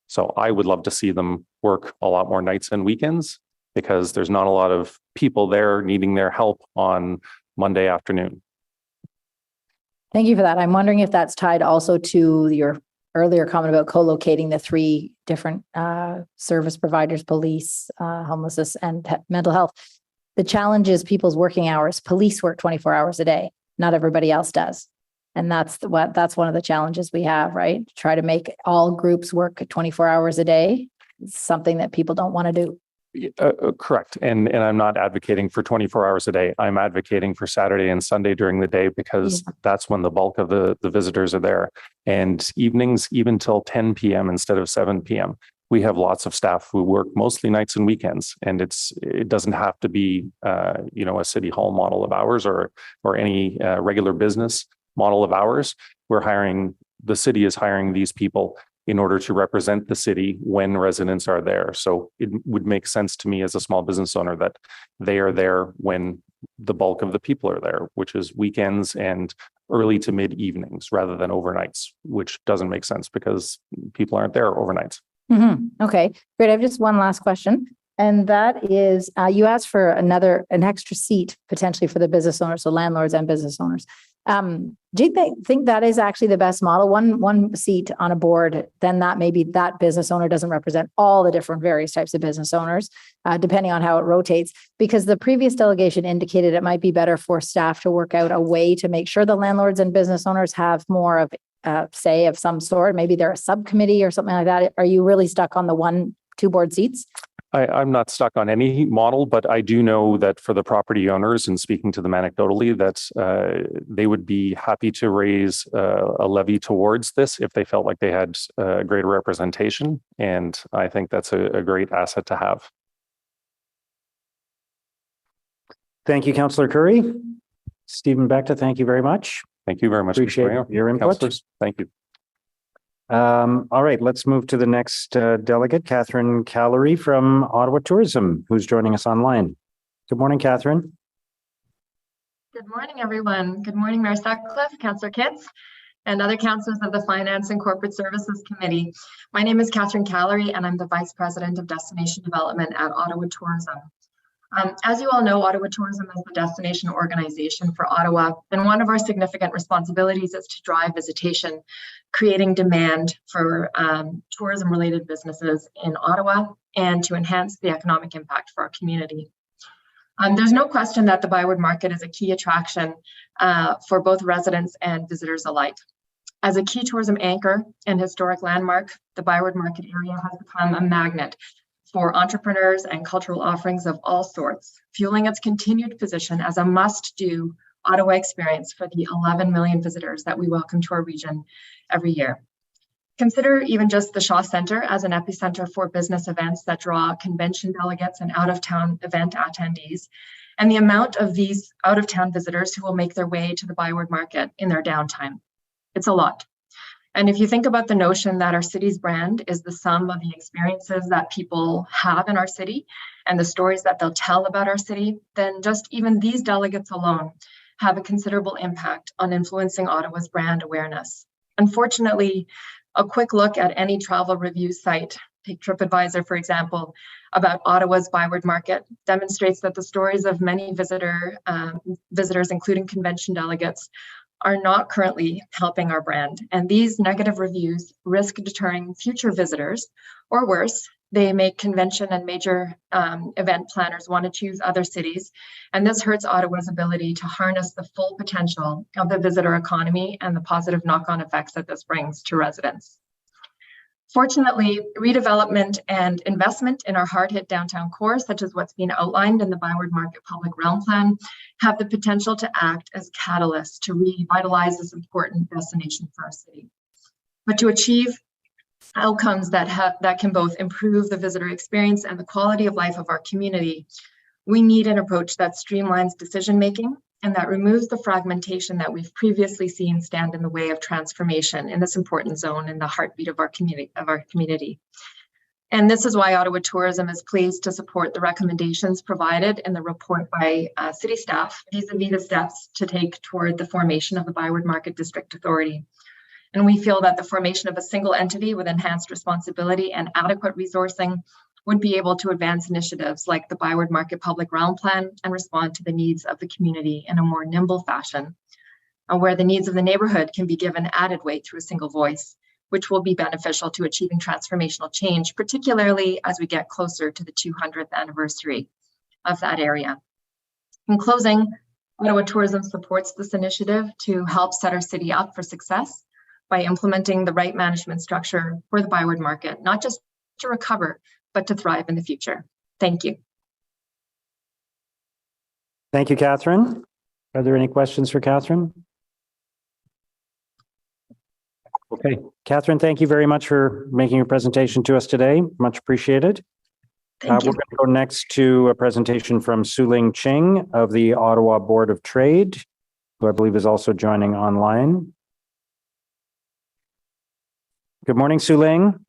So I would love to see them work a lot more nights and weekends because there's not a lot of people there needing their help on Monday afternoon. Thank you for that. I'm wondering if that's tied also to your earlier comment about co-locating the 3 different service providers, police, homelessness, and mental health. The challenge is people's working hours. Police work 24 hours a day. Not everybody else does. And that's one of the challenges we have, right? Try to make all groups work 24 hours a day. It's something that people don't want to do. Correct. And I'm not advocating for 24 hours a day. I'm advocating for Saturday and Sunday during the day because that's when the bulk of the visitors are there. And evenings, even till 10 p.m. instead of 7 p.m. We have lots of staff who work mostly nights and weekends. And it doesn't have to be, a city hall model of hours or any regular business model of hours. The city is hiring these people in order to represent the city when residents are there. So it would make sense to me as a small business owner that they are there when the bulk of the people are there, which is weekends and early to mid evenings rather than overnights, which doesn't make sense because people aren't there overnights. Okay, great. I have just one last question. And that is, you asked for an extra seat potentially for the business owners, so landlords and business owners. Do you think that is actually the best model? One seat on a board, then that maybe that business owner doesn't represent all the different various types of business owners, depending on how it rotates. Because the previous delegation indicated it might be better for staff to work out a way to make sure the landlords and business owners have more of say of some sort. Maybe they're a subcommittee or something like that. Are you really stuck on the 1-2 board seats? I'm not stuck on any model, but I do know that for the property owners, and speaking to them anecdotally, that they would be happy to raise a levy towards this if they felt like they had greater representation. And I think that's a great asset to have. Thank you, Councillor Curry. Stephen Becta, thank you very much. Thank you very much. Appreciate your input. Councillors, thank you. All right, let's move to the next delegate, Catherine Callery from Ottawa Tourism, who's joining us online. Good morning, Catherine. Good morning, everyone. Good morning, Mayor Sutcliffe, Councillor Kitts, and other councillors of the Finance and Corporate Services Committee. My name is Catherine Callery, and I'm the Vice President of Destination Development at Ottawa Tourism. As you all know, Ottawa Tourism is the destination organization for Ottawa, and one of our significant responsibilities is to drive visitation, creating demand for tourism-related businesses in Ottawa and to enhance the economic impact for our community. There's no question that the Byward Market is a key attraction for both residents and visitors alike. As a key tourism anchor and historic landmark, the Byward Market area has become a magnet for entrepreneurs and cultural offerings of all sorts, fueling its continued position as a must-do Ottawa experience for the 11 million visitors that we welcome to our region every year. Consider even just the Shaw Centre as an epicenter for business events that draw convention delegates and out-of-town event attendees, and the amount of these out-of-town visitors who will make their way to the Byward Market in their downtime. It's a lot. And if you think about the notion that our city's brand is the sum of the experiences that people have in our city and the stories that they'll tell about our city, then just even these delegates alone have a considerable impact on influencing Ottawa's brand awareness. Unfortunately, a quick look at any travel review site, take TripAdvisor, for example, about Ottawa's Byward Market demonstrates that the stories of many visitors, including convention delegates, are not currently helping our brand. And these negative reviews risk deterring future visitors, or worse, they make convention and major event planners want to choose other cities. And this hurts Ottawa's ability to harness the full potential of the visitor economy and the positive knock-on effects that this brings to residents. Fortunately, redevelopment and investment in our hard-hit downtown core, such as what's been outlined in the Byward Market Public Realm Plan, have the potential to act as catalysts to revitalize this important destination for our city. But to achieve outcomes that can both improve the visitor experience and the quality of life of our community, we need an approach that streamlines decision-making and that removes the fragmentation that we've previously seen stand in the way of transformation in this important zone in the heartbeat of our community. And this is why Ottawa Tourism is pleased to support the recommendations provided in the report by city staff vis-a-vis the steps to take toward the formation of the Byward Market District Authority. And we feel that the formation of a single entity with enhanced responsibility and adequate resourcing would be able to advance initiatives like the Byward Market Public Realm Plan and respond to the needs of the community in a more nimble fashion, where the needs of the neighborhood can be given added weight through a single voice, which will be beneficial to achieving transformational change, particularly as we get closer to the 200th anniversary of that area. In closing, Ottawa Tourism supports this initiative to help set our city up for success by implementing the right management structure for the Byward Market, not just to recover, but to thrive in the future. Thank you. Thank you, Catherine. Are there any questions for Catherine? Okay, Catherine, thank you very much for making your presentation to us today. Much appreciated. Thank you. We're going to go next to a presentation from Su-Ling Ching of the Ottawa Board of Trade, who I believe is also joining online. Good morning, Su-Ling.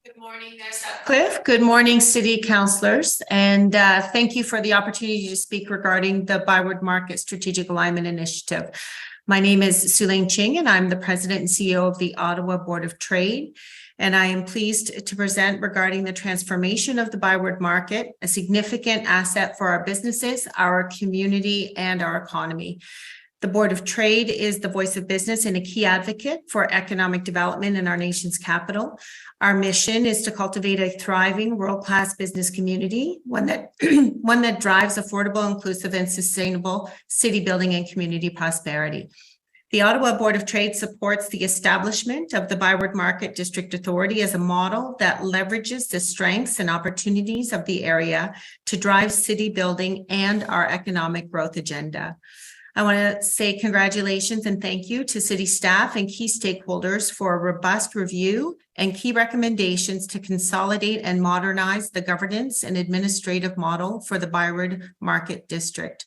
Good morning, Mayor Sutcliffe. Good morning, City Councillors. And thank you for the opportunity to speak regarding the Byward Market Strategic Alignment Initiative. My name is Su-Ling Ching, and I'm the President and CEO of the Ottawa Board of Trade. And I am pleased to present regarding the transformation of the Byward Market, a significant asset for our businesses, our community, and our economy. The Board of Trade is the voice of business and a key advocate for economic development in our nation's capital. Our mission is to cultivate a thriving, world-class business community, one that drives affordable, inclusive, and sustainable city building and community prosperity. The Ottawa Board of Trade supports the establishment of the Byward Market District Authority as a model that leverages the strengths and opportunities of the area to drive city building and our economic growth agenda. I want to say congratulations and thank you to city staff and key stakeholders for a robust review and key recommendations to consolidate and modernize the governance and administrative model for the Byward Market District.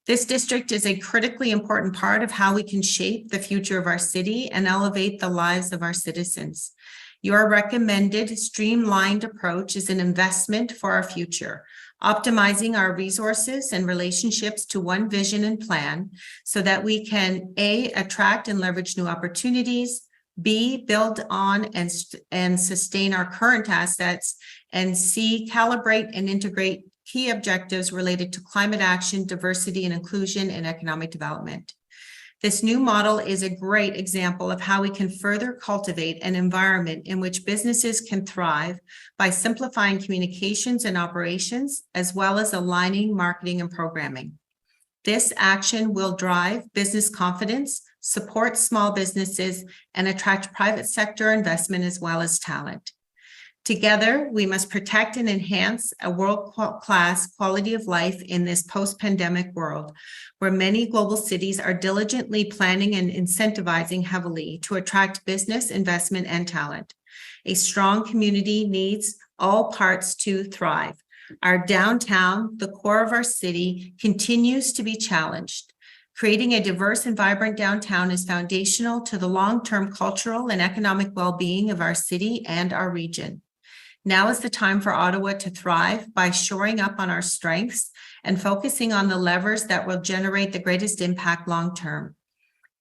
This district is a critically important part of how we can shape the future of our city and elevate the lives of our citizens. Your recommended streamlined approach is an investment for our future, optimizing our resources and relationships to one vision and plan so that we can A, attract and leverage new opportunities, B, build on and sustain our current assets, and C, calibrate and integrate key objectives related to climate action, diversity and inclusion, and economic development. This new model is a great example of how we can further cultivate an environment in which businesses can thrive by simplifying communications and operations, as well as aligning marketing and programming. This action will drive business confidence, support small businesses, and attract private sector investment as well as talent. Together, we must protect and enhance a world-class quality of life in this post-pandemic world, where many global cities are diligently planning and incentivizing heavily to attract business, investment, and talent. A strong community needs all parts to thrive. Our downtown, the core of our city, continues to be challenged. Creating a diverse and vibrant downtown is foundational to the long-term cultural and economic well-being of our city and our region. Now is the time for Ottawa to thrive by shoring up on our strengths and focusing on the levers that will generate the greatest impact long-term.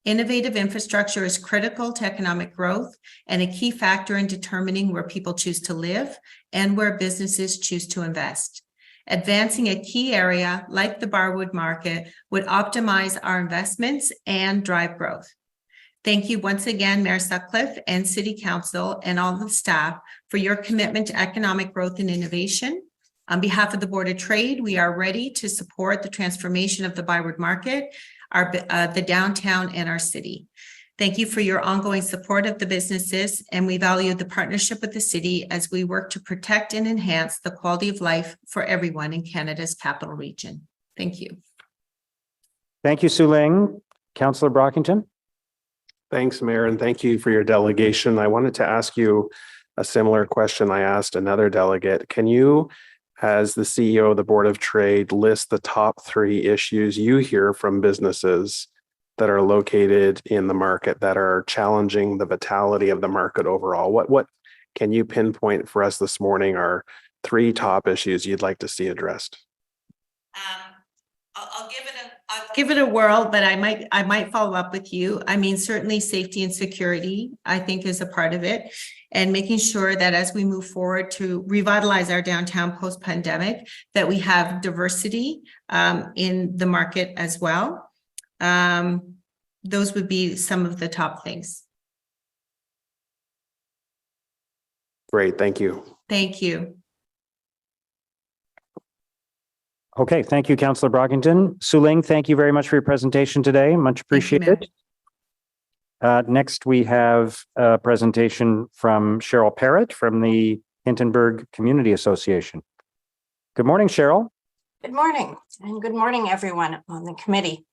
Innovative infrastructure is critical to economic growth and a key factor in determining where people choose to live and where businesses choose to invest. Advancing a key area like the Byward Market would optimize our investments and drive growth. Thank you once again, Mayor Sutcliffe and City Council and all the staff for your commitment to economic growth and innovation. On behalf of the Board of Trade, we are ready to support the transformation of the Byward Market, the downtown, and our city. Thank you for your ongoing support of the businesses, and we value the partnership with the city as we work to protect and enhance the quality of life for everyone in Canada's capital region. Thank you. Thank you, Su-Ling. Councillor Brockington. Thanks, Mayor, and thank you for your delegation. I wanted to ask you a similar question I asked another delegate. Can you, as the CEO of the Board of Trade, list the top 3 issues you hear from businesses that are located in the market that are challenging the vitality of the market overall? What can you pinpoint for us this morning our 3 top issues you'd like to see addressed? I'll give it a whirl, but I might follow up with you. I mean, certainly safety and security, I think, is a part of it. And making sure that as we move forward to revitalize our downtown post-pandemic, that we have diversity in the market as well. Those would be some of the top things. Great, thank you. Thank you. Okay, thank you, Councillor Brockington. Suling, thank you very much for your presentation today. Much appreciated. Next, we have a presentation from Cheryl Parrott from the Hintonburg Community Association. Good morning, Cheryl. Good morning, and good morning, everyone on the committee.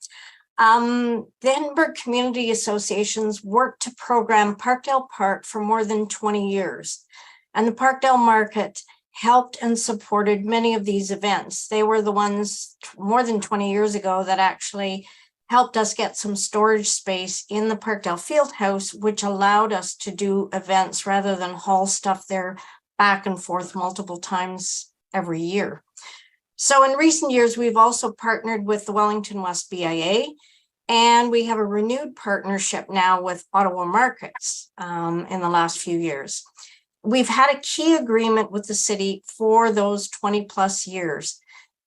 The Hintonburg Community Associations worked to program Parkdale Park for more than 20 years, and the Parkdale Market helped and supported many of these events. They were the ones more than 20 years ago that actually helped us get some storage space in the Parkdale Fieldhouse, which allowed us to do events rather than haul stuff there back and forth multiple times every year. So in recent years, we've also partnered with the Wellington West BIA, and we have a renewed partnership now with Ottawa Markets in the last few years. We've had a key agreement with the city for those 20 plus years,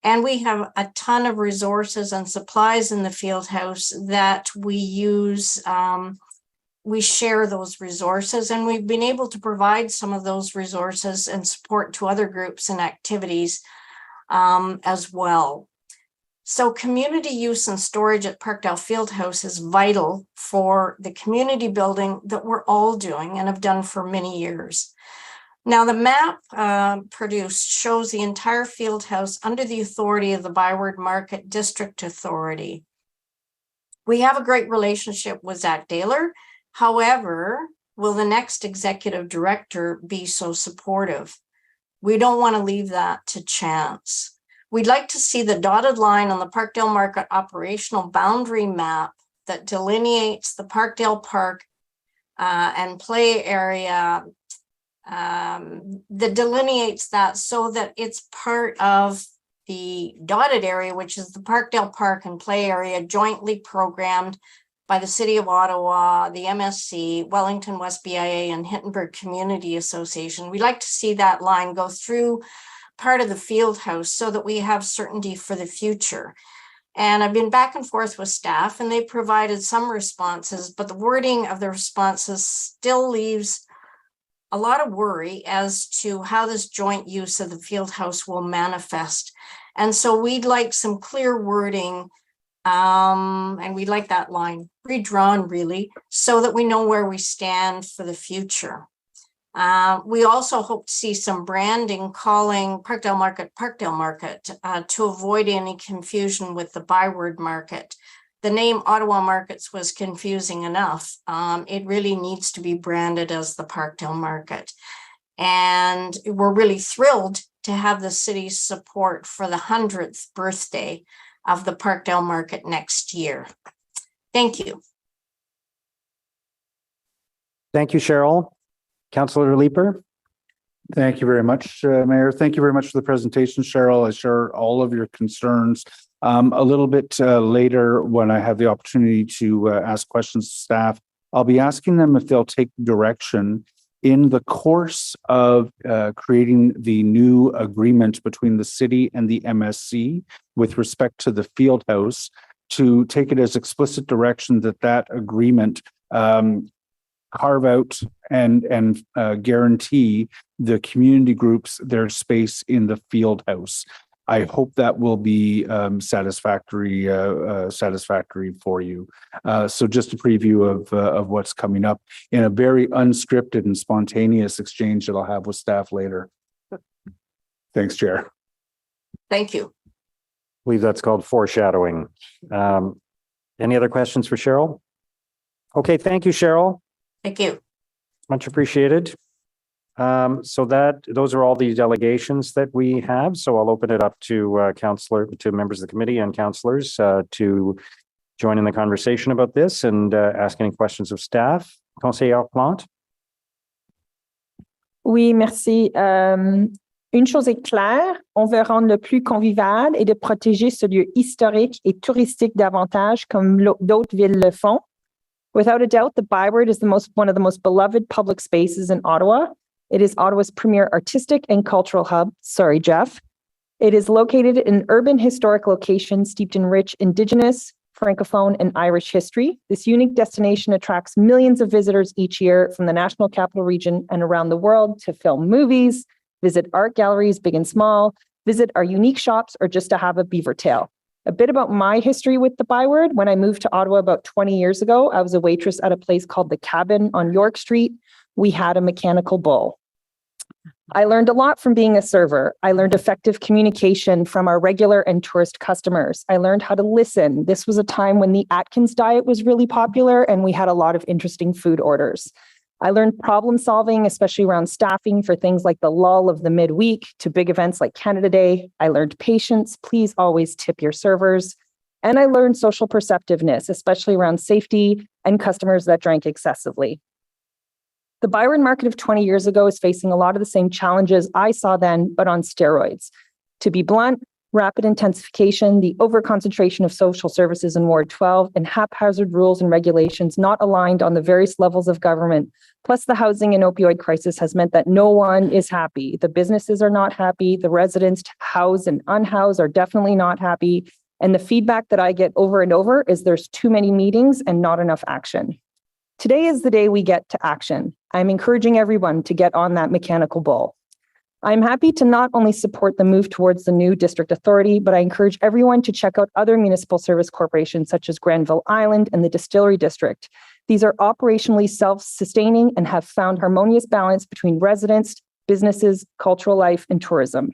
and we have a ton of resources and supplies in the field house that we use. We share those resources, and we've been able to provide some of those resources and support to other groups and activities as well. So community use and storage at Parkdale Fieldhouse is vital for the community building that we're all doing and have done for many years. Now, the map produced shows the entire Fieldhouse under the authority of the Byward Market District Authority. We have a great relationship with Zach Daler. However, will the next executive director be so supportive? We don't want to leave that to chance. We'd like to see the dotted line on the Parkdale Market operational boundary map that delineates the Parkdale Park and play area, that delineates that so that it's part of the dotted area, which is the Parkdale Park and play area jointly programmed by the City of Ottawa, the MSC, Wellington West BIA, and Hintonburg Community Association. We'd like to see that line go through part of the field house so that we have certainty for the future. And I've been back and forth with staff, and they provided some responses, but the wording of the responses still leaves a lot of worry as to how this joint use of the field house will manifest. And so we'd like some clear wording, and we'd like that line redrawn really, so that we know where we stand for the future. We also hope to see some branding calling Parkdale Market to avoid any confusion with the Byward Market. The name Ottawa Markets was confusing enough. It really needs to be branded as the Parkdale Market. And we're really thrilled to have the city's support for the 100th birthday of the Parkdale Market next year. Thank you. Thank you, Cheryl. Councillor Leeper. Thank you very much, Mayor. Thank you very much for the presentation, Cheryl. I share all of your concerns. A little bit later, when I have the opportunity to ask questions to staff, I'll be asking them if they'll take direction in the course of creating the new agreement between the city and the MSC with respect to the field house, to take it as explicit direction that that agreement carve out and guarantee the community groups their space in the field house. I hope that will be satisfactory for you. So just a preview of what's coming up in a very unscripted and spontaneous exchange that I'll have with staff later. Thanks, Chair. Thank you. I believe that's called foreshadowing. Any other questions for Cheryl? Okay, thank you, Cheryl. Thank you. Much appreciated. So those are all the delegations that we have. So I'll open it up to members of the committee and councillors to join in the conversation about this and ask any questions of staff. Conseiller Plante. Oui, merci. Une chose est claire, on veut rendre le plus convivial et de protéger ce lieu historique et touristique davantage comme d'autres villes le font. Without a doubt, the Byward is one of the most beloved public spaces in Ottawa. It is Ottawa's premier artistic and cultural hub. Sorry, Jeff. It is located in an urban historic location steeped in rich Indigenous, Francophone, and Irish history. This unique destination attracts millions of visitors each year from the National Capital Region and around the world to film movies, visit art galleries, big and small, visit our unique shops, or just to have a beaver tail. A bit about my history with the Byward. When I moved to Ottawa about 20 years ago, I was a waitress at a place called The Cabin on York Street. We had a mechanical bull. I learned a lot from being a server. I learned effective communication from our regular and tourist customers. I learned how to listen. This was a time when the Atkins diet was really popular and we had a lot of interesting food orders. I learned problem solving, especially around staffing for things like the lull of the midweek to big events like Canada Day. I learned patience. Please always tip your servers. And I learned social perceptiveness, especially around safety and customers that drank excessively. The Byward Market of 20 years ago is facing a lot of the same challenges I saw then, but on steroids. To be blunt, rapid intensification, the overconcentration of social services in Ward 12, and haphazard rules and regulations not aligned on the various levels of government, plus the housing and opioid crisis has meant that no one is happy. The businesses are not happy. The residents, housed and unhoused, are definitely not happy. And the feedback that I get over and over is there's too many meetings and not enough action. Today is the day we get to action. I'm encouraging everyone to get on that mechanical bull. I'm happy to not only support the move towards the new district authority, but I encourage everyone to check out other municipal service corporations such as Granville Island and the Distillery District. These are operationally self-sustaining and have found harmonious balance between residents, businesses, cultural life, and tourism.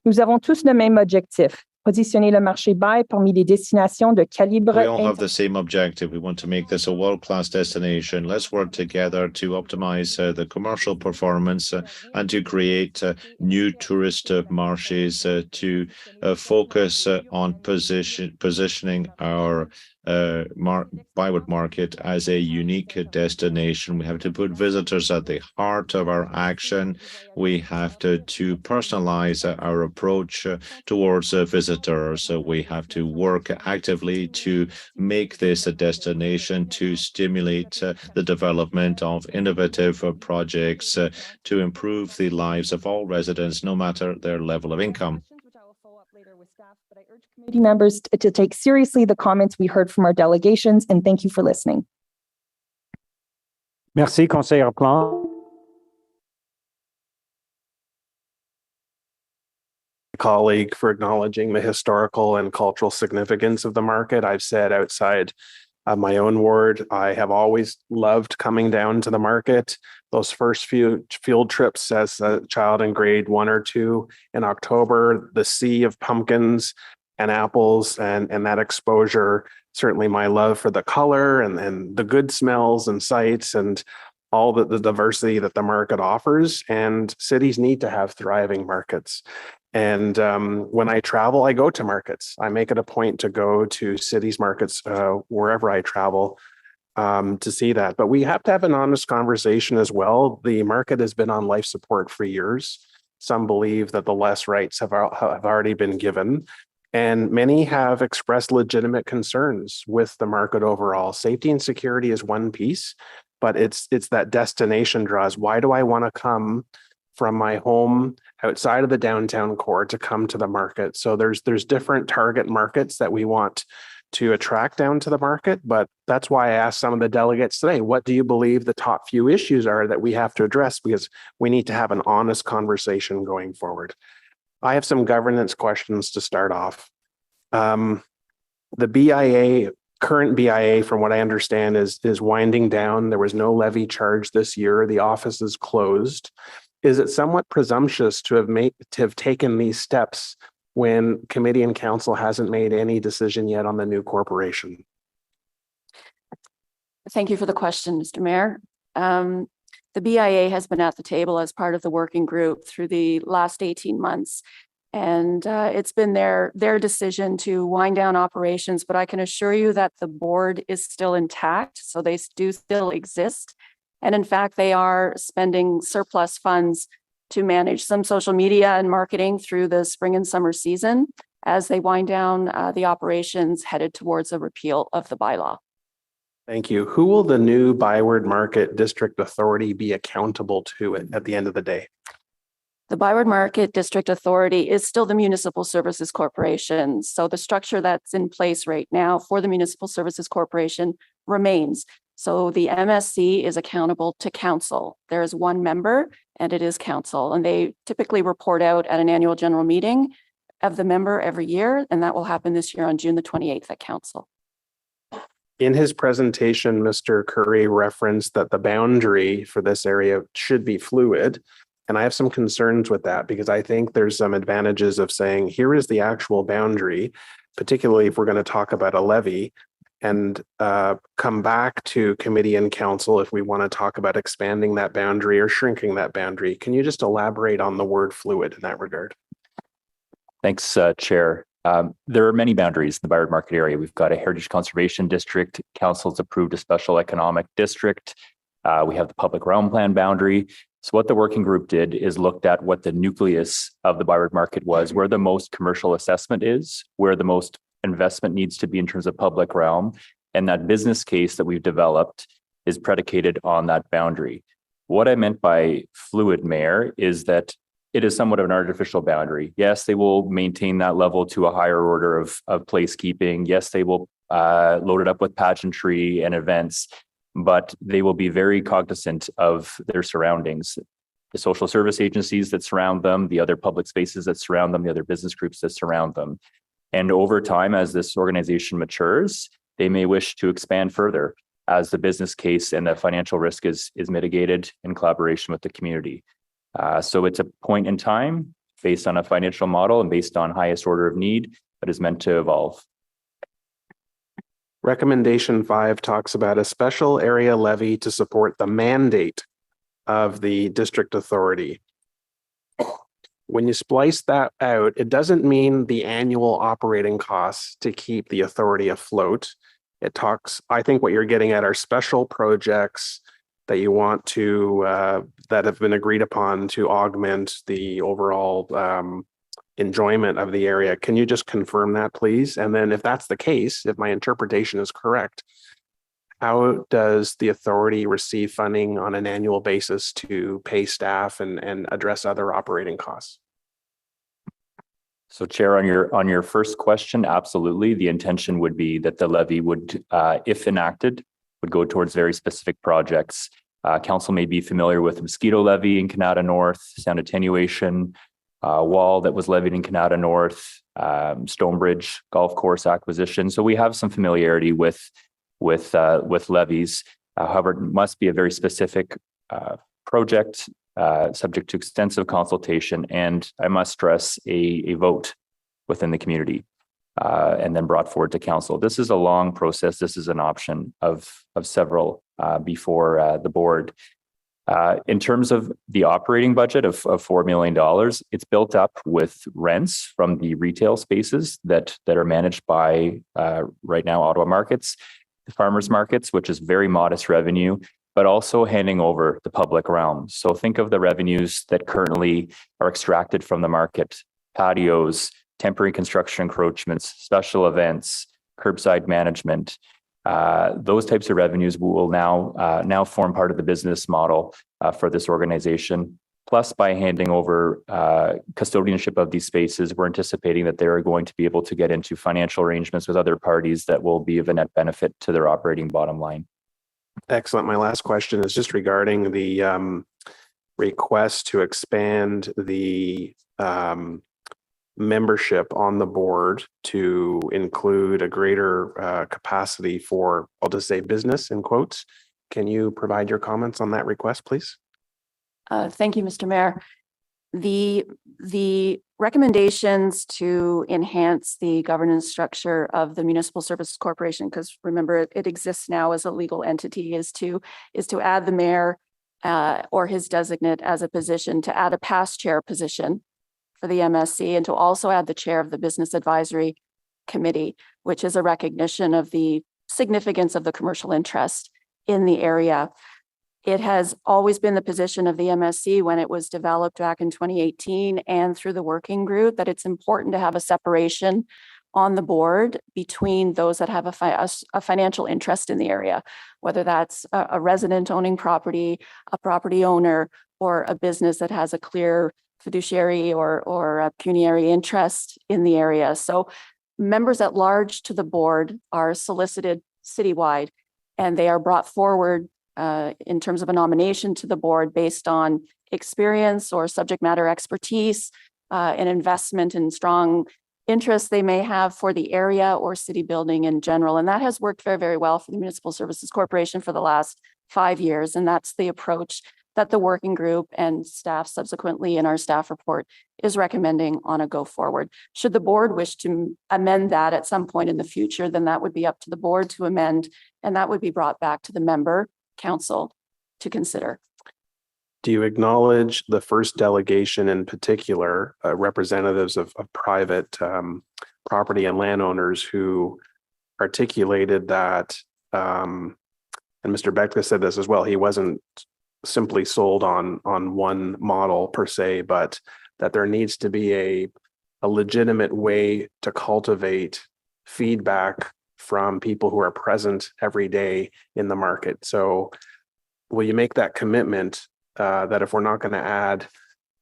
Nous avons tous le même objectif, positionner le marché bail parmi les destinations de calibre. We all have the same objective. We want to make this a world-class destination. Let's work together to optimize the commercial performance and to create new tourist marshes to focus on positioning our Byward Market as a unique destination. We have to put visitors at the heart of our action. We have to personalize our approach towards visitors. We have to work actively to make this a destination to stimulate the development of innovative projects to improve the lives of all residents, no matter their level of income. Committee members to take seriously the comments we heard from our delegations, and thank you for listening. Merci, Conseillère Plante. Colleague for acknowledging the historical and cultural significance of the market. I've said outside of my own ward, I have always loved coming down to the market. Those first few field trips as a child in grade 1 or 2 in October, the sea of pumpkins and apples and that exposure, certainly my love for the color and the good smells and sights and all the diversity that the market offers. And cities need to have thriving markets. And when I travel, I go to markets. I make it a point to go to cities markets wherever I travel to see that. But we have to have an honest conversation as well. The market has been on life support for years. Some believe that the less rights have already been given. And many have expressed legitimate concerns with the market overall. Safety and security is one piece, but it's that destination draws. Why do I want to come from my home outside of the downtown core to come to the market? So there's different target markets that we want to attract down to the market. But that's why I asked some of the delegates today, what do you believe the top few issues are that we have to address? Because we need to have an honest conversation going forward. I have some governance questions to start off. The BIA, current BIA, from what I understand, is winding down. There was no levy charge this year. The office is closed. Is it somewhat presumptuous to have taken these steps when committee and council hasn't made any decision yet on the new corporation? Thank you for the question, Mr. Mayor. The BIA has been at the table as part of the working group through the last 18 months. And it's been their decision to wind down operations, but I can assure you that the board is still intact. So they do still exist. And in fact, they are spending surplus funds to manage some social media and marketing through the spring and summer season as they wind down the operations headed towards a repeal of the bylaw. Thank you. Who will the new Byward Market District Authority be accountable to at the end of the day? The Byward Market District Authority is still the Municipal Services Corporation. So the structure that's in place right now for the Municipal Services Corporation remains. So the MSC is accountable to council. There is one member and it is council, and they typically report out at an annual general meeting of the member every year. And that will happen this year on June the 28th at council. In his presentation, Mr. Curry referenced that the boundary for this area should be fluid. And I have some concerns with that because I think there's some advantages of saying, here is the actual boundary, particularly if we're going to talk about a levy, and come back to committee and council if we want to talk about expanding that boundary or shrinking that boundary. Can you just elaborate on the word fluid in that regard? Thanks, Chair. There are many boundaries in the Byward Market area. We've got a Heritage Conservation District. Council's approved a Special Economic District. We have the Public Realm Plan boundary. So what the working group did is looked at what the nucleus of the Byward Market was, where the most commercial assessment is, where the most investment needs to be in terms of public realm. And that business case that we've developed is predicated on that boundary. What I meant by fluid, Mayor, is that it is somewhat of an artificial boundary. Yes, they will maintain that level to a higher order of placekeeping. Yes, they will load it up with pageantry and events, but they will be very cognizant of their surroundings, the social service agencies that surround them, the other public spaces that surround them, the other business groups that surround them. And over time, as this organization matures, they may wish to expand further as the business case and the financial risk is mitigated in collaboration with the community. So it's a point in time based on a financial model and based on highest order of need, but is meant to evolve. Recommendation 5 talks about a special area levy to support the mandate of the district authority. When you splice that out, it doesn't mean the annual operating costs to keep the authority afloat. It talks, I think what you're getting at are special projects that you want to, that have been agreed upon to augment the overall enjoyment of the area. Can you just confirm that, please? And then if that's the case, if my interpretation is correct, how does the authority receive funding on an annual basis to pay staff and address other operating costs? So Chair, on your first question, absolutely. The intention would be that the levy would, if enacted, would go towards very specific projects. Council may be familiar with mosquito levy in Canada North, sound attenuation, wall that was levied in Canada North, Stonebridge golf course acquisition. So we have some familiarity with levies. However, it must be a very specific project, subject to extensive consultation, and I must stress a vote within the community, and then brought forward to council. This is a long process. This is an option of several before the board. In terms of the operating budget of $4 million, it's built up with rents from the retail spaces that are managed by right now Ottawa Markets, the farmers markets, which is very modest revenue, but also handing over the public realm. So think of the revenues that currently are extracted from the market: patios, temporary construction encroachments, special events, curbside management. Those types of revenues will now form part of the business model for this organization. Plus, by handing over custodianship of these spaces, we're anticipating that they are going to be able to get into financial arrangements with other parties that will be of a net benefit to their operating bottom line. Excellent. My last question is just regarding the request to expand the membership on the board to include a greater capacity for, I'll just say business in quotes. Can you provide your comments on that request, please? Thank you, Mr. Mayor. The recommendations to enhance the governance structure of the Municipal Services Corporation, because remember it exists now as a legal entity, is to add the mayor or his designate as a position, to add a past chair position for the MSC, and to also add the chair of the Business Advisory Committee, which is a recognition of the significance of the commercial interest in the area. It has always been the position of the MSC when it was developed back in 2018 and through the working group that it's important to have a separation on the board between those that have a financial interest in the area, whether that's a resident owning property, a property owner, or a business that has a clear fiduciary or a pecuniary interest in the area. So members at large to the board are solicited citywide, and they are brought forward in terms of a nomination to the board based on experience or subject matter expertise, an investment and strong interest they may have for the area or city building in general. And that has worked very, very well for the Municipal Services Corporation for the last 5 years. And that's the approach that the working group and staff subsequently in our staff report is recommending on a go forward. Should the board wish to amend that at some point in the future, then that would be up to the board to amend, and that would be brought back to the member council to consider. Do you acknowledge the first delegation in particular, representatives of private property and landowners who articulated that, and Mr. Beckwith said this as well, he wasn't simply sold on one model per se, but that there needs to be a legitimate way to cultivate feedback from people who are present every day in the market. So will you make that commitment that if we're not going to add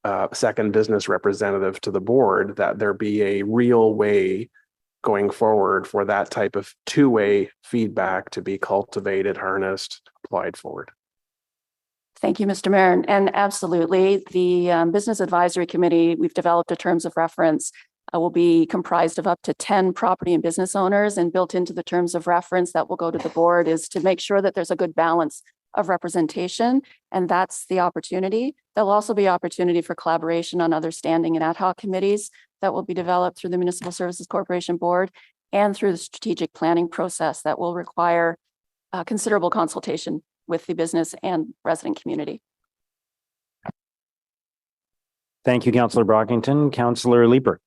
a second business representative to the board, that there be a real way going forward for that type of two-way feedback to be cultivated, harnessed, applied forward? Thank you, Mr. Mayor. And absolutely, the Business Advisory Committee, we've developed a terms of reference, will be comprised of up to 10 property and business owners, and built into the terms of reference that will go to the board is to make sure that there's a good balance of representation, and that's the opportunity. There'll also be opportunity for collaboration on other standing and ad hoc committees that will be developed through the Municipal Services Corporation Board and through the strategic planning process that will require considerable consultation with the business and resident community. Thank you, Councillor Brockington. Councillor Leeper.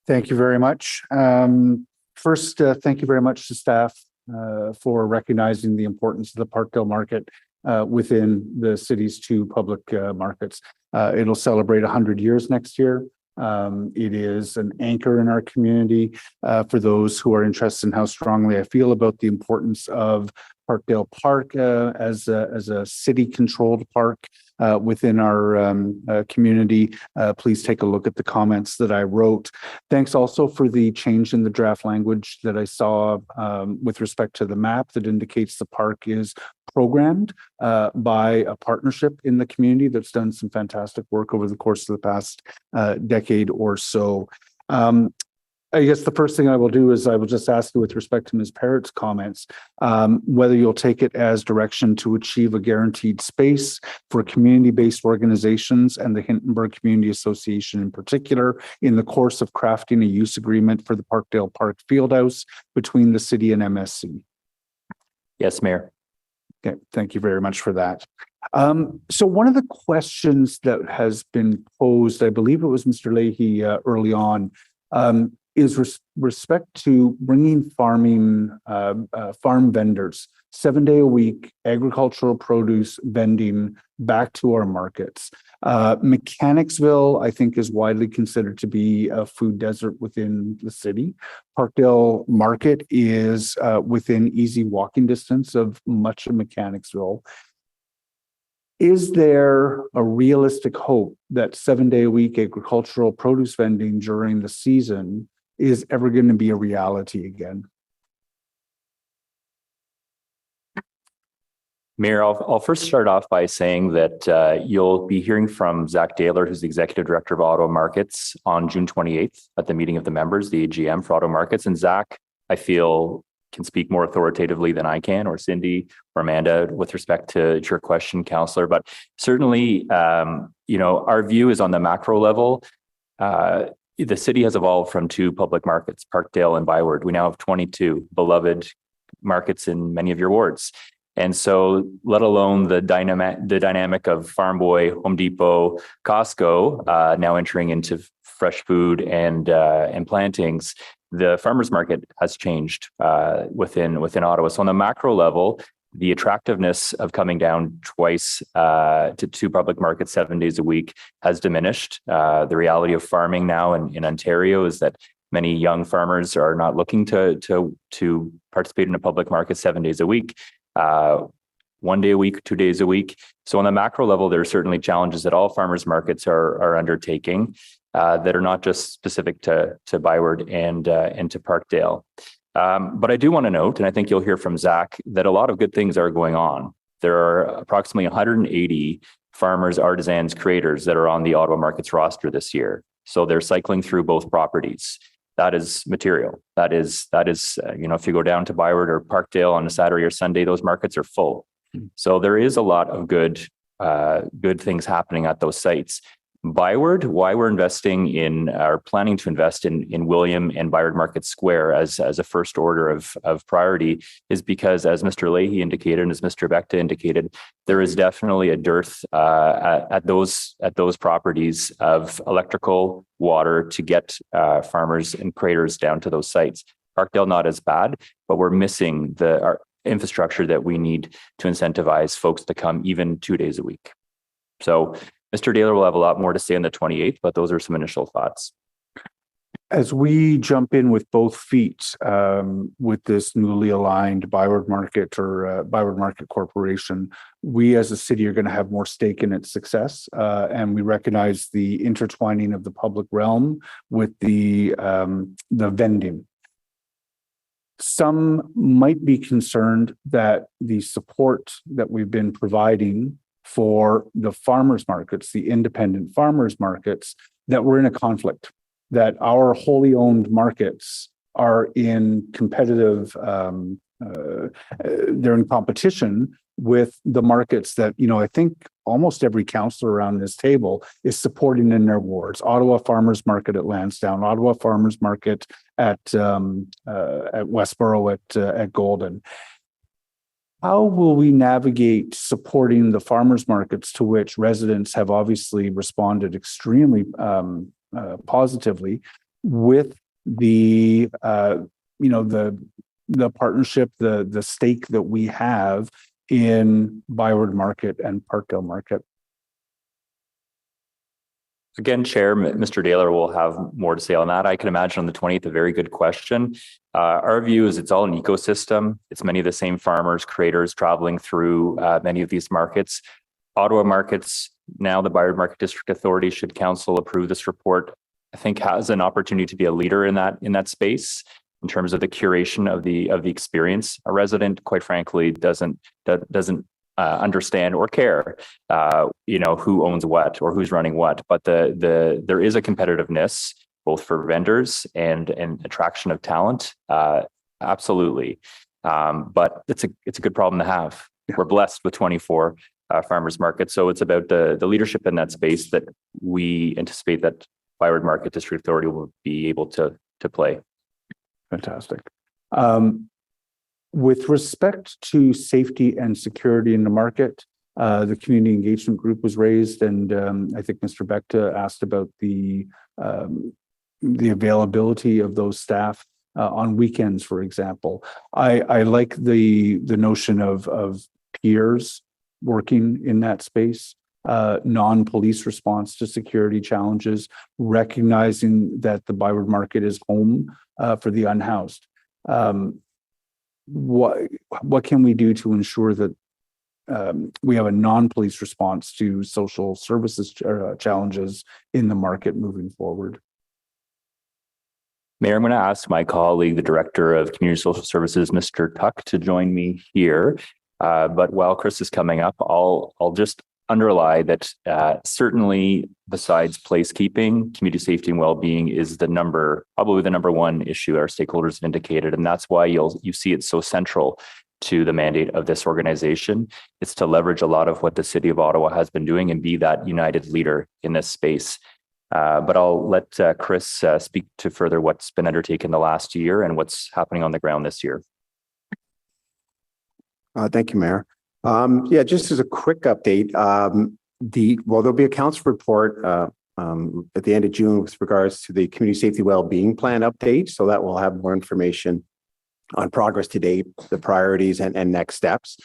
Thank you very much. First, thank you very much to staff for recognizing the importance of the Parkdale Market within the city's two public markets. It'll celebrate 100 years next year. It is an anchor in our community for those who are interested in how strongly I feel about the importance of Parkdale Park as a city-controlled park within our community. Please take a look at the comments that I wrote. Thanks also for the change in the draft language that I saw with respect to the map that indicates the park is programmed by a partnership in the community that's done some fantastic work over the course of the past decade or so. I guess the first thing I will do is I will just ask you with respect to Ms. Parrott's comments, whether you'll take it as direction to achieve a guaranteed space for community-based organizations and the Hintonburg Community Association in particular in the course of crafting a use agreement for the Parkdale Park Fieldhouse between the city and MSC. Yes, Mayor. Okay, thank you very much for that. So one of the questions that has been posed, I believe it was Mr. Leahy early on, is respect to bringing farm vendors, 7-day-a-week agricultural produce vending back to our markets. Mechanicsville, I think, is widely considered to be a food desert within the city. Parkdale Market is within easy walking distance of much of Mechanicsville. Is there a realistic hope that 7-day-a-week agricultural produce vending during the season is ever going to be a reality again? Mayor, I'll first start off by saying that you'll be hearing from Zach Daler, who's the Executive Director of Auto Markets, on June 28th at the meeting of the members, the AGM for Auto Markets. And Zach, I feel, can speak more authoritatively than I can, or Cindy or Amanda, with respect to your question, Councillor. But certainly, our view is on the macro level. The city has evolved from two public markets, Parkdale and Byward. We now have 22 beloved markets in many of your wards. And so, let alone the dynamic of Farm Boy, Home Depot, Costco now entering into fresh food and plantings, the farmers market has changed within Ottawa. So on the macro level, the attractiveness of coming down twice to two public markets 7 days a week has diminished. The reality of farming now in Ontario is that many young farmers are not looking to participate in a public market 7 days a week, 1 day a week, 2 days a week. So on the macro level, there are certainly challenges that all farmers markets are undertaking that are not just specific to Byward and to Parkdale. But I do want to note, and I think you'll hear from Zach, that a lot of good things are going on. There are approximately 180 farmers, artisans, creators that are on the Ottawa Markets roster this year. So they're cycling through both properties. That is material. That is, if you go down to Byward or Parkdale on a Saturday or Sunday, those markets are full. So there is a lot of good things happening at those sites. Byward, why we're investing in or planning to invest in William and Byward Market Square as a first order of priority is because, as Mr. Leahy indicated and as Mr. Becta indicated, there is definitely a dearth at those properties of electrical, water to get farmers and creators down to those sites. Parkdale not as bad, but we're missing our infrastructure that we need to incentivize folks to come even 2 days a week. So Mr. Daler will have a lot more to say on the 28th, but those are some initial thoughts. As we jump in with both feet with this newly aligned Byward Market or Byward Market Corporation, we as a city are going to have more stake in its success. And we recognize the intertwining of the public realm with the vending. Some might be concerned that the support that we've been providing for the farmers markets, the independent farmers markets, that we're in a conflict, that our wholly owned markets are in competitive, they're in competition with the markets that, I think almost every councillor around this table is supporting in their wards. Ottawa Farmers Market at Lansdowne, Ottawa Farmers Market at Westboro at Golden. How will we navigate supporting the farmers markets to which residents have obviously responded extremely positively with the partnership, the stake that we have in Byward Market and Parkdale Market? Again, Chair, Mr. Daler will have more to say on that. I can imagine on the 20th, a very good question. Our view is it's all an ecosystem. It's many of the same farmers, creators traveling through many of these markets. Ottawa Markets, now the Byward Market District Authority, should council approve this report, I think has an opportunity to be a leader in that space in terms of the curation of the experience. A resident, quite frankly, doesn't understand or care, who owns what or who's running what. But there is a competitiveness both for vendors and attraction of talent. Absolutely. But it's a good problem to have. Yeah. We're blessed with 24 farmers markets. So it's about the leadership in that space that we anticipate that Byward Market District Authority will be able to play. Fantastic. With respect to safety and security in the market, the community engagement group was raised, and I think Mr. Becta asked about the availability of those staff on weekends, for example. I like the notion of peers working in that space, non-police response to security challenges, recognizing that the Byward Market is home for the unhoused. What can we do to ensure that we have a non-police response to social services challenges in the market moving forward? Mayor, I'm going to ask my colleague, the Director of Community Social Services, Mr. Tuck, to join me here. But while Chris is coming up, I'll just underlie that certainly besides placekeeping, community safety and well-being is probably the number one issue our stakeholders have indicated. And that's why you see it so central to the mandate of this organization. It's to leverage a lot of what the City of Ottawa has been doing and be that united leader in this space. But I'll let Chris speak to further what's been undertaken the last year and what's happening on the ground this year. Thank you, Mayor. Just as a quick update, there'll be a council report at the end of June with regards to the community safety well-being plan update. So that will have more information on progress to date, the priorities and next steps.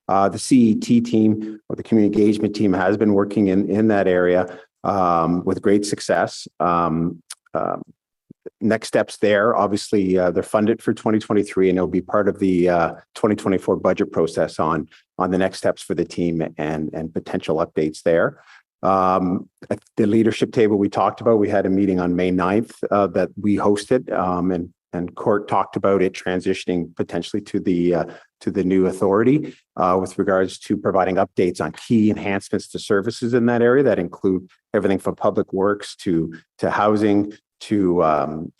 The CET team or the community engagement team has been working in that area with great success. Next steps there, obviously, they're funded for 2023, and it'll be part of the 2024 budget process on the next steps for the team and potential updates there. At the leadership table we talked about, we had a meeting on May 9th that we hosted, and Court talked about it transitioning potentially to the new authority with regards to providing updates on key enhancements to services in that area that include everything from public works to housing, to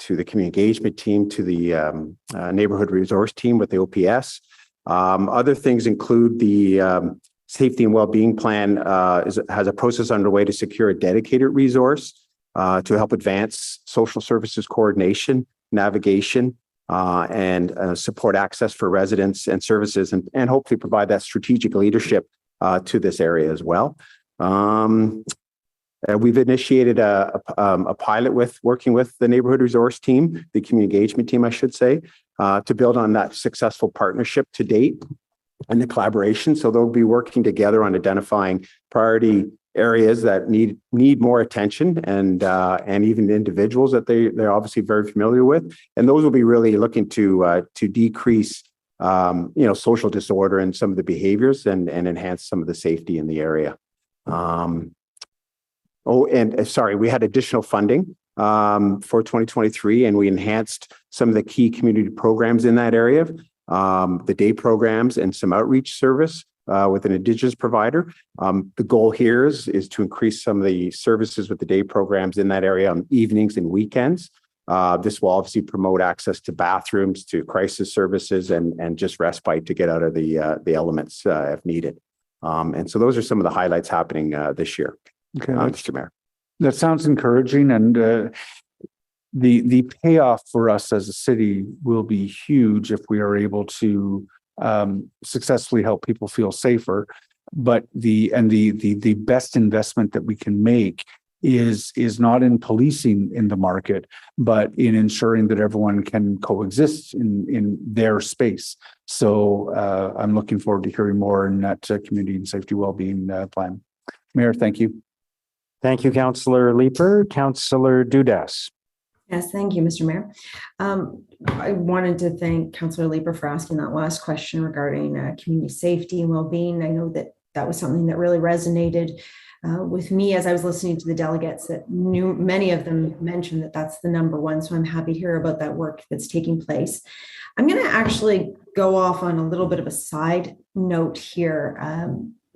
the community engagement team, to the neighborhood resource team with the OPS. Other things include the safety and well-being plan has a process underway to secure a dedicated resource to help advance social services coordination, navigation, and support access for residents and services, and hopefully provide that strategic leadership to this area as well. We've initiated a pilot working with the neighborhood resource team, the community engagement team, I should say, to build on that successful partnership to date and the collaboration. So they'll be working together on identifying priority areas that need more attention and even individuals that they're obviously very familiar with. And those will be really looking to decrease social disorder and some of the behaviors and enhance some of the safety in the area. We had additional funding for 2023, and we enhanced some of the key community programs in that area, the day programs and some outreach service with an Indigenous provider. The goal here is to increase some of the services with the day programs in that area on evenings and weekends. This will obviously promote access to bathrooms, to crisis services, and just respite to get out of the elements if needed. And so those are some of the highlights happening this year. Okay, Mr. Mayor. That sounds encouraging, and the payoff for us as a city will be huge if we are able to successfully help people feel safer. But the best investment that we can make is not in policing in the market, but in ensuring that everyone can coexist in their space. So I'm looking forward to hearing more in that community and safety wellbeing plan. Mayor, thank you. Thank you, Councillor Leeper. Councillor Dudas. Yes, thank you, Mr. Mayor. I wanted to thank Councillor Leeper for asking that last question regarding community safety and well-being. I know that was something that really resonated with me as I was listening to the delegates, that many of them mentioned that that's the number one. So I'm happy to hear about that work that's taking place. I'm going to actually go off on a little bit of a side note here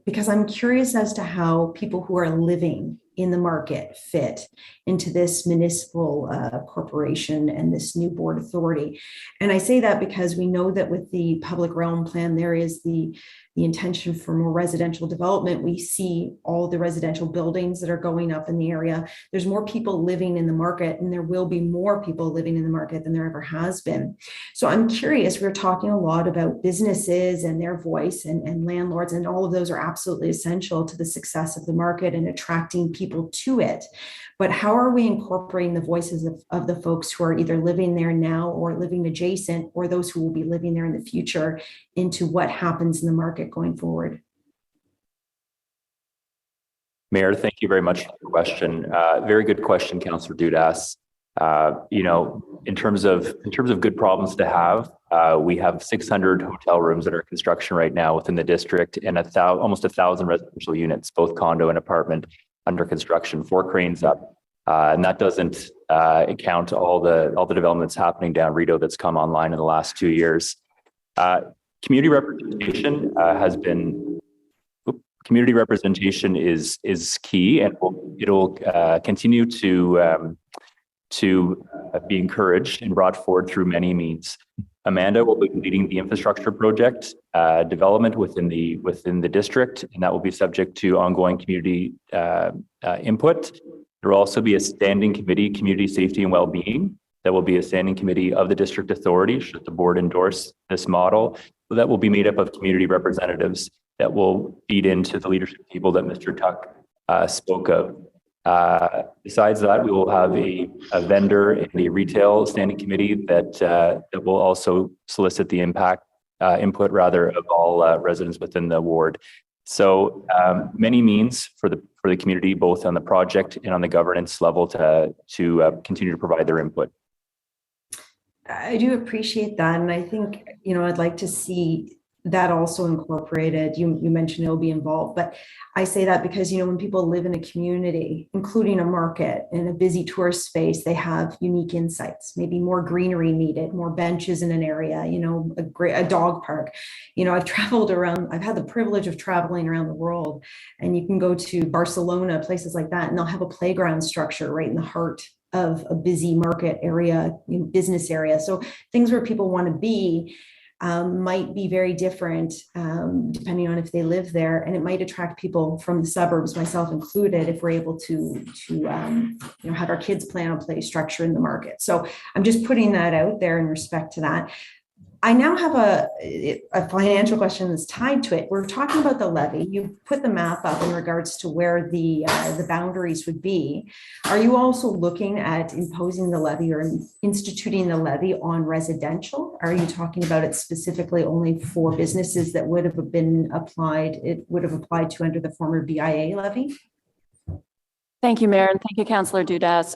because I'm curious as to how people who are living in the market fit into this municipal corporation and this new board authority. And I say that because we know that with the public realm plan, there is the intention for more residential development. We see all the residential buildings that are going up in the area. There's more people living in the market, and there will be more people living in the market than there ever has been. So I'm curious, we're talking a lot about businesses and their voice and landlords, and all of those are absolutely essential to the success of the market and attracting people to it. But how are we incorporating the voices of the folks who are either living there now or living adjacent, or those who will be living there in the future, into what happens in the market going forward? Mayor, thank you very much for the question. Very good question, Councillor Dudas. In terms of good problems to have, we have 600 hotel rooms that are in construction right now within the district, and almost 1,000 residential units, both condo and apartment, under construction, 4 cranes up. And that doesn't account all the developments happening down Rideau that's come online in the last 2 years. Community representation is key, and it'll continue to be encouraged and brought forward through many means. Amanda will be leading the infrastructure project development within the district, and that will be subject to ongoing community input. There will also be a standing committee, community safety and well-being, that will be a standing committee of the district authority should the board endorse this model. So that will be made up of community representatives that will feed into the leadership people that Mr. Tuck spoke of. Besides that, we will have a vendor and a retail standing committee that will also solicit the impact input rather of all residents within the ward. So many means for the community, both on the project and on the governance level, to continue to provide their input. I do appreciate that. And I think, I'd like to see that also incorporated. You mentioned it'll be involved, but I say that because, when people live in a community, including a market in a busy tourist space, they have unique insights, maybe more greenery needed, more benches in an area, a dog park. I've traveled around, I've had the privilege of traveling around the world, and you can go to Barcelona, places like that, and they'll have a playground structure right in the heart of a busy market area, business area. So things where people want to be might be very different depending on if they live there, and it might attract people from the suburbs, myself included, if we're able to have our kids plan on play structure in the market. So I'm just putting that out there in respect to that. I now have a financial question that's tied to it. We're talking about the levy. You put the map up in regards to where the boundaries would be. Are you also looking at imposing the levy or instituting the levy on residential? Are you talking about it specifically only for businesses that would have been applied, it would have applied to under the former BIA levy? Thank you, Mayor, and thank you, Councillor Dudas.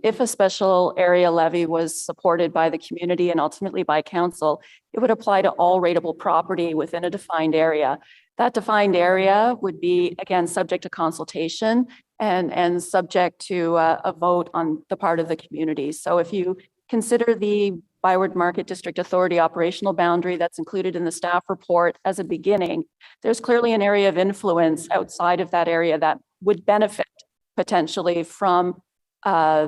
If a special area levy was supported by the community and ultimately by council, it would apply to all rateable property within a defined area. That defined area would be, again, subject to consultation and subject to a vote on the part of the community. So if you consider the Byward Market District Authority operational boundary that's included in the staff report as a beginning, there's clearly an area of influence outside of that area that would benefit potentially from a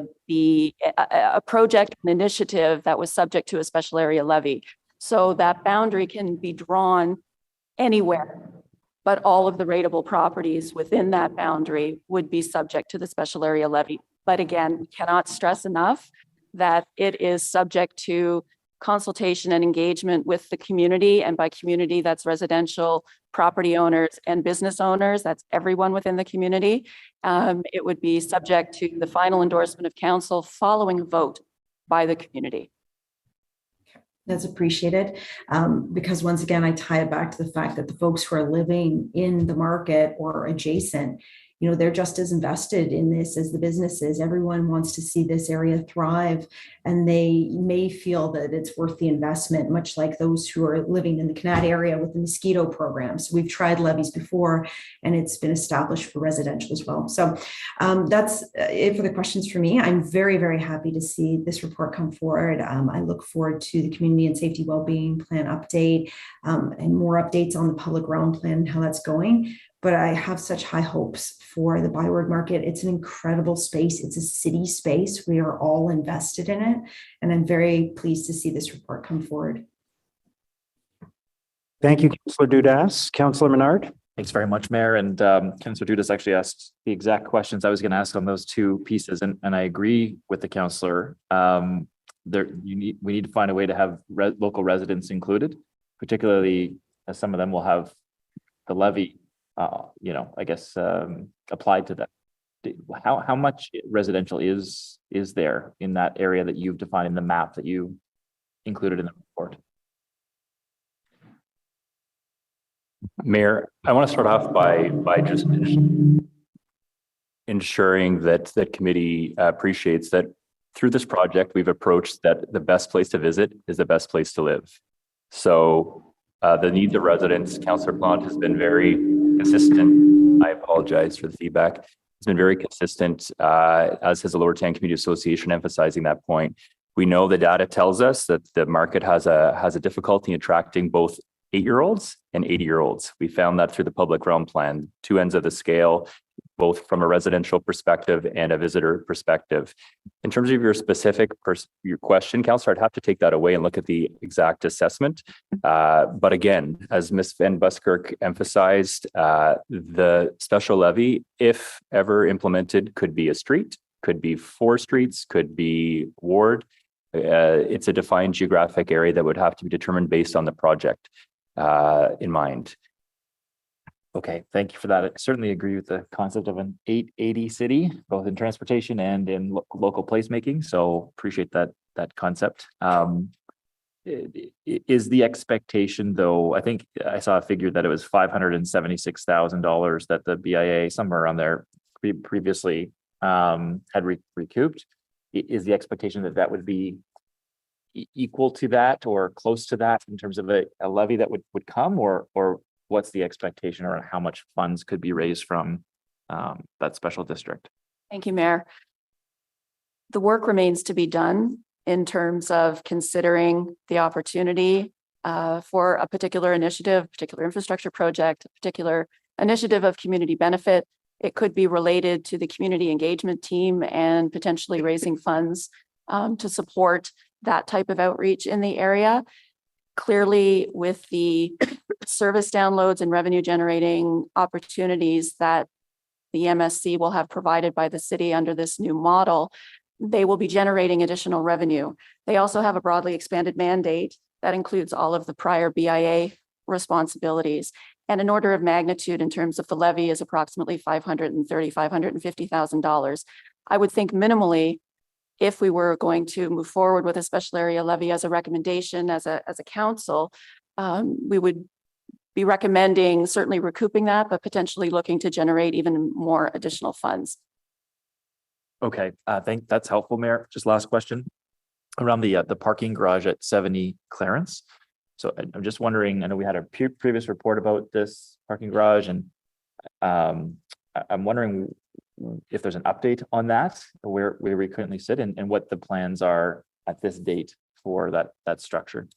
project, an initiative that was subject to a special area levy. So that boundary can be drawn anywhere, but all of the rateable properties within that boundary would be subject to the special area levy. But again, we cannot stress enough that it is subject to consultation and engagement with the community. And by community, that's residential property owners and business owners. That's everyone within the community. It would be subject to the final endorsement of council following a vote by the community. That's appreciated because once again, I tie it back to the fact that the folks who are living in the market or adjacent, they're just as invested in this as the businesses. Everyone wants to see this area thrive, and they may feel that it's worth the investment, much like those who are living in the Canad area with the mosquito programs. We've tried levies before, and it's been established for residential as well. So that's it for the questions for me. I'm very, very happy to see this report come forward. I look forward to the community and safety wellbeing plan update and more updates on the public realm plan and how that's going. But I have such high hopes for the Byward Market. It's an incredible space. It's a city space. We are all invested in it. And I'm very pleased to see this report come forward. Thank you, Councillor Dudas. Councillor Menard. Thanks very much, Mayor. And Councillor Dudas actually asked the exact questions I was going to ask on those two pieces. And I agree with the councillor. We need to find a way to have local residents included, particularly as some of them will have the levy applied to them. How much residential is there in that area that you've defined in the map that you included in the report? Mayor, I want to start off by just ensuring that the committee appreciates that through this project, we've approached that the best place to visit is the best place to live. So the needs of residents, Councillor Plant has been very consistent. I apologize for the feedback. It's been very consistent, as has the Lower Town Community Association, emphasizing that point. We know the data tells us that the market has a difficulty attracting both 8-year-olds and 80-year-olds. We found that through the public realm plan, two ends of the scale, both from a residential perspective and a visitor perspective. In terms of your specific your question, Councillor, I'd have to take that away and look at the exact assessment. But again, as Ms. Van Buskirk emphasized, the special levy, if ever implemented, could be a street, could be 4 streets, could be ward. It's a defined geographic area that would have to be determined based on the project in mind. Okay, thank you for that. I certainly agree with the concept of an 880 city, both in transportation and in local placemaking. So appreciate that concept. is the expectation, though, I think I saw a figure that it was $576,000 that the BIA, somewhere around there, previously had recouped. Is the expectation that that would be equal to that or close to that in terms of a levy that would come, or what's the expectation, or how much funds could be raised from that special district? Thank you, Mayor. The work remains to be done in terms of considering the opportunity for a particular initiative, particular infrastructure project, a particular initiative of community benefit. It could be related to the community engagement team and potentially raising funds to support that type of outreach in the area. Clearly, with the service downloads and revenue generating opportunities that the MSC will have provided by the city under this new model, they will be generating additional revenue. They also have a broadly expanded mandate that includes all of the prior BIA responsibilities. And an order of magnitude in terms of the levy is approximately $550,000. I would think minimally, if we were going to move forward with a special area levy as a recommendation as a council, we would be recommending certainly recouping that, but potentially looking to generate even more additional funds. Okay, I think that's helpful, Mayor. Just last question around the parking garage at 70 Clarence. So I'm just wondering, I know we had a previous report about this parking garage, and I'm wondering if there's an update on that, where we currently sit, and what the plans are at this date for that structure.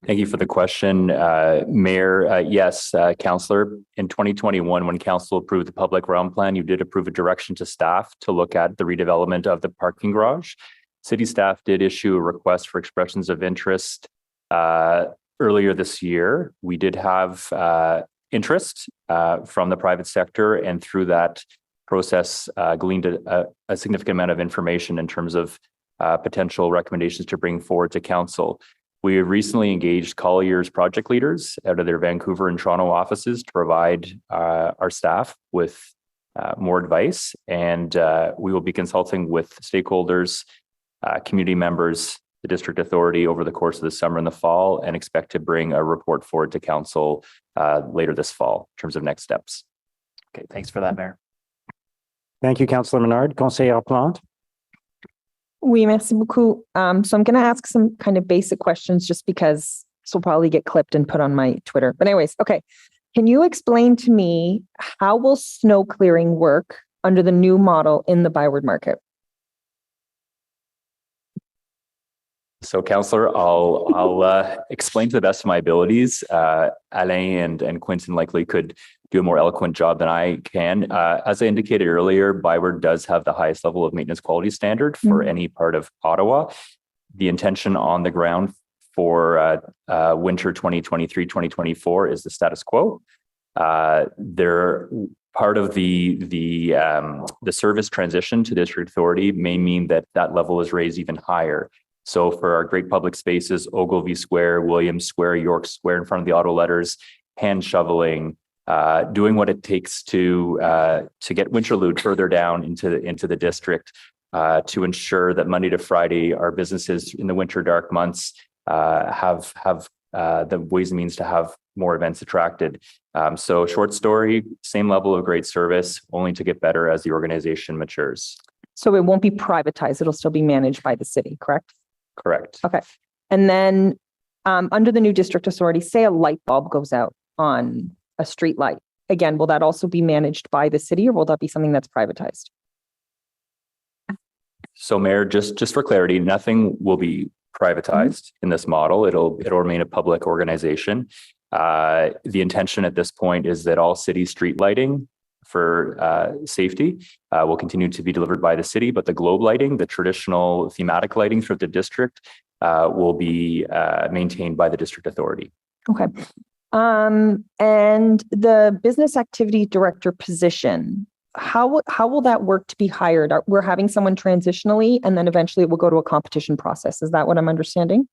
Thank you for the question, Mayor. Yes, Councillor, in 2021, when Council approved the public realm plan, you did approve a direction to staff to look at the redevelopment of the parking garage. City staff did issue a request for expressions of interest earlier this year. We did have interest from the private sector, and through that process gleaned a significant amount of information in terms of potential recommendations to bring forward to Council. We have recently engaged Collier's project leaders out of their Vancouver and Toronto offices to provide our staff with more advice, and we will be consulting with stakeholders, community members, the district authority over the course of the summer and the fall, and expect to bring a report forward to Council later this fall in terms of next steps. Okay, thanks for that, Mayor. Thank you, Councillor Menard. Conseillère Plante. Oui, merci beaucoup. So I'm going to ask some kind of basic questions just because this will probably get clipped and put on my Twitter. But anyways, okay. Can you explain to me how will snow clearing work under the new model in the Byward Market? So, Councillor, I'll explain to the best of my abilities. Alain and Quentin likely could do a more eloquent job than I can. As I indicated earlier, Byward does have the highest level of maintenance quality standard for any part of Ottawa. The intention on the ground for winter 2023-2024 is the status quo. Part of the service transition to district authority may mean that level is raised even higher. So for our great public spaces, Ogilvy Square, Williams Square, York Square in front of the auto letters, hand shoveling, doing what it takes to get Winterlude further down into the district, to ensure that Monday to Friday, our businesses in the winter dark months have the ways and means to have more events attracted. So short story, same level of great service, only to get better as the organization matures. So it won't be privatized. It'll still be managed by the city, correct? Correct. Okay. And then under the new district authority, say a light bulb goes out on a street light. Again, will that also be managed by the city, or will that be something that's privatized? So, Mayor, just for clarity, nothing will be privatized in this model. It'll remain a public organization. The intention at this point is that all city street lighting for safety will continue to be delivered by the city, but the globe lighting, the traditional thematic lighting throughout the district, will be maintained by the district authority. Okay. And the business activity director position, how will that work to be hired? We're having someone transitionally, and then eventually it will go to a competition process. Is that what I'm understanding?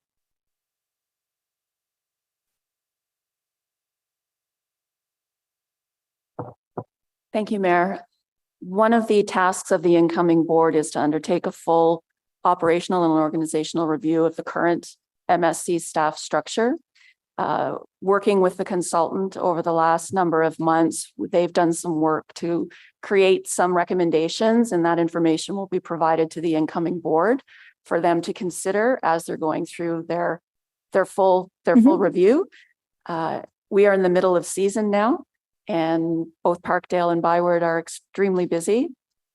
Thank you, Mayor. One of the tasks of the incoming board is to undertake a full operational and organizational review of the current MSC staff structure. Working with the consultant over the last number of months, they've done some work to create some recommendations, and that information will be provided to the incoming board for them to consider as they're going through their full review. We are in the middle of season now, and both Parkdale and Byward are extremely busy.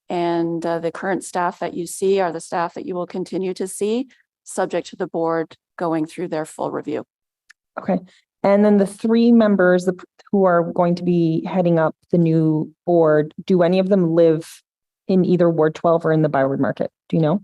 And the current staff that you see are the staff that you will continue to see, subject to the board going through their full review. Okay. And then the three members who are going to be heading up the new board, do any of them live in either Ward 12 or in the Byward Market? Do you know?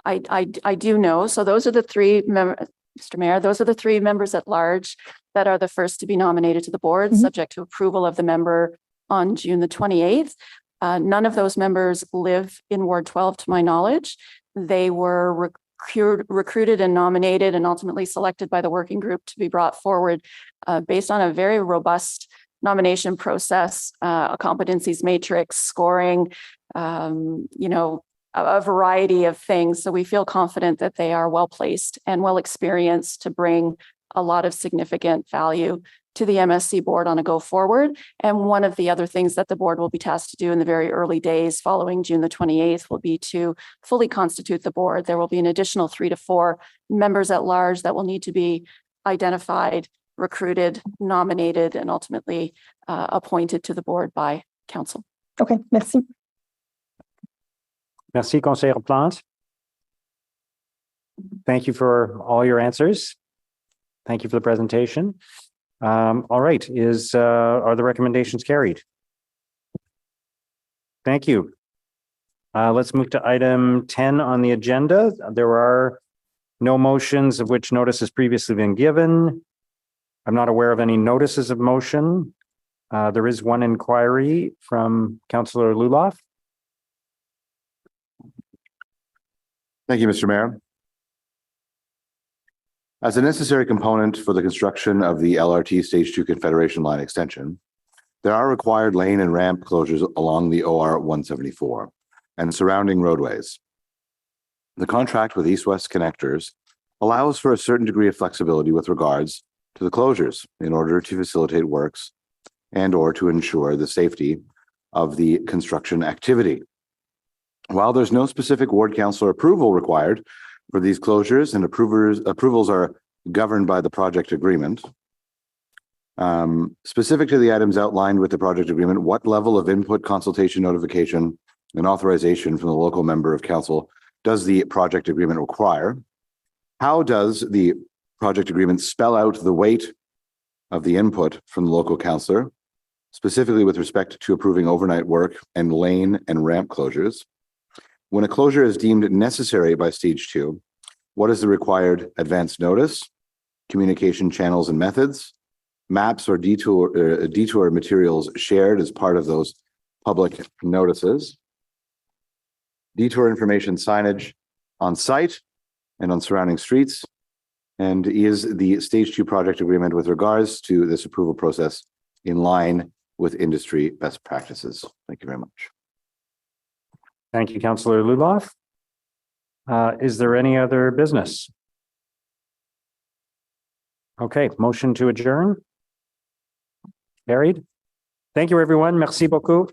I do know. So those are the three members, Mr. Mayor, those are the three members at large that are the first to be nominated to the board, subject to approval of the member on June the 28th. None of those members live in Ward 12, to my knowledge. They were recruited and nominated and ultimately selected by the working group to be brought forward based on a very robust nomination process, a competencies matrix, scoring, a variety of things. So we feel confident that they are well placed and well experienced to bring a lot of significant value to the MSC board on a go forward. And one of the other things that the board will be tasked to do in the very early days following June the 28th will be to fully constitute the board. There will be an additional 3 to 4 members at large that will need to be identified, recruited, nominated, and ultimately appointed to the board by council. Okay, merci. Merci, Conseillère Plante. Thank you for all your answers. Thank you for the presentation. All right, are the recommendations carried? Thank you. Let's move to item 10 on the agenda. There are no motions of which notice has previously been given. I'm not aware of any notices of motion. There is one inquiry from Councillor Luloff. Thank you, Mr. Mayor. As a necessary component for the construction of the LRT Stage 2 Confederation Line extension, there are required lane and ramp closures along the OR 174 and surrounding roadways. The contract with East-West Connectors allows for a certain degree of flexibility with regards to the closures in order to facilitate works and or to ensure the safety of the construction activity. While there's no specific ward councillor approval required for these closures, and approvals are governed by the project agreement, specific to the items outlined with the project agreement, what level of input, consultation, notification, and authorization from the local member of council does the project agreement require? How does the project agreement spell out the weight of the input from the local councillor, specifically with respect to approving overnight work and lane and ramp closures? When a closure is deemed necessary by Stage 2, what is the required advance notice, communication channels and methods, maps or detour materials shared as part of those public notices, detour information signage on site and on surrounding streets, and is the Stage 2 project agreement with regards to this approval process in line with industry best practices? Thank you very much. Thank you, Councillor Luloff. Is there any other business? Okay, motion to adjourn. Carried. Thank you, everyone. Merci beaucoup.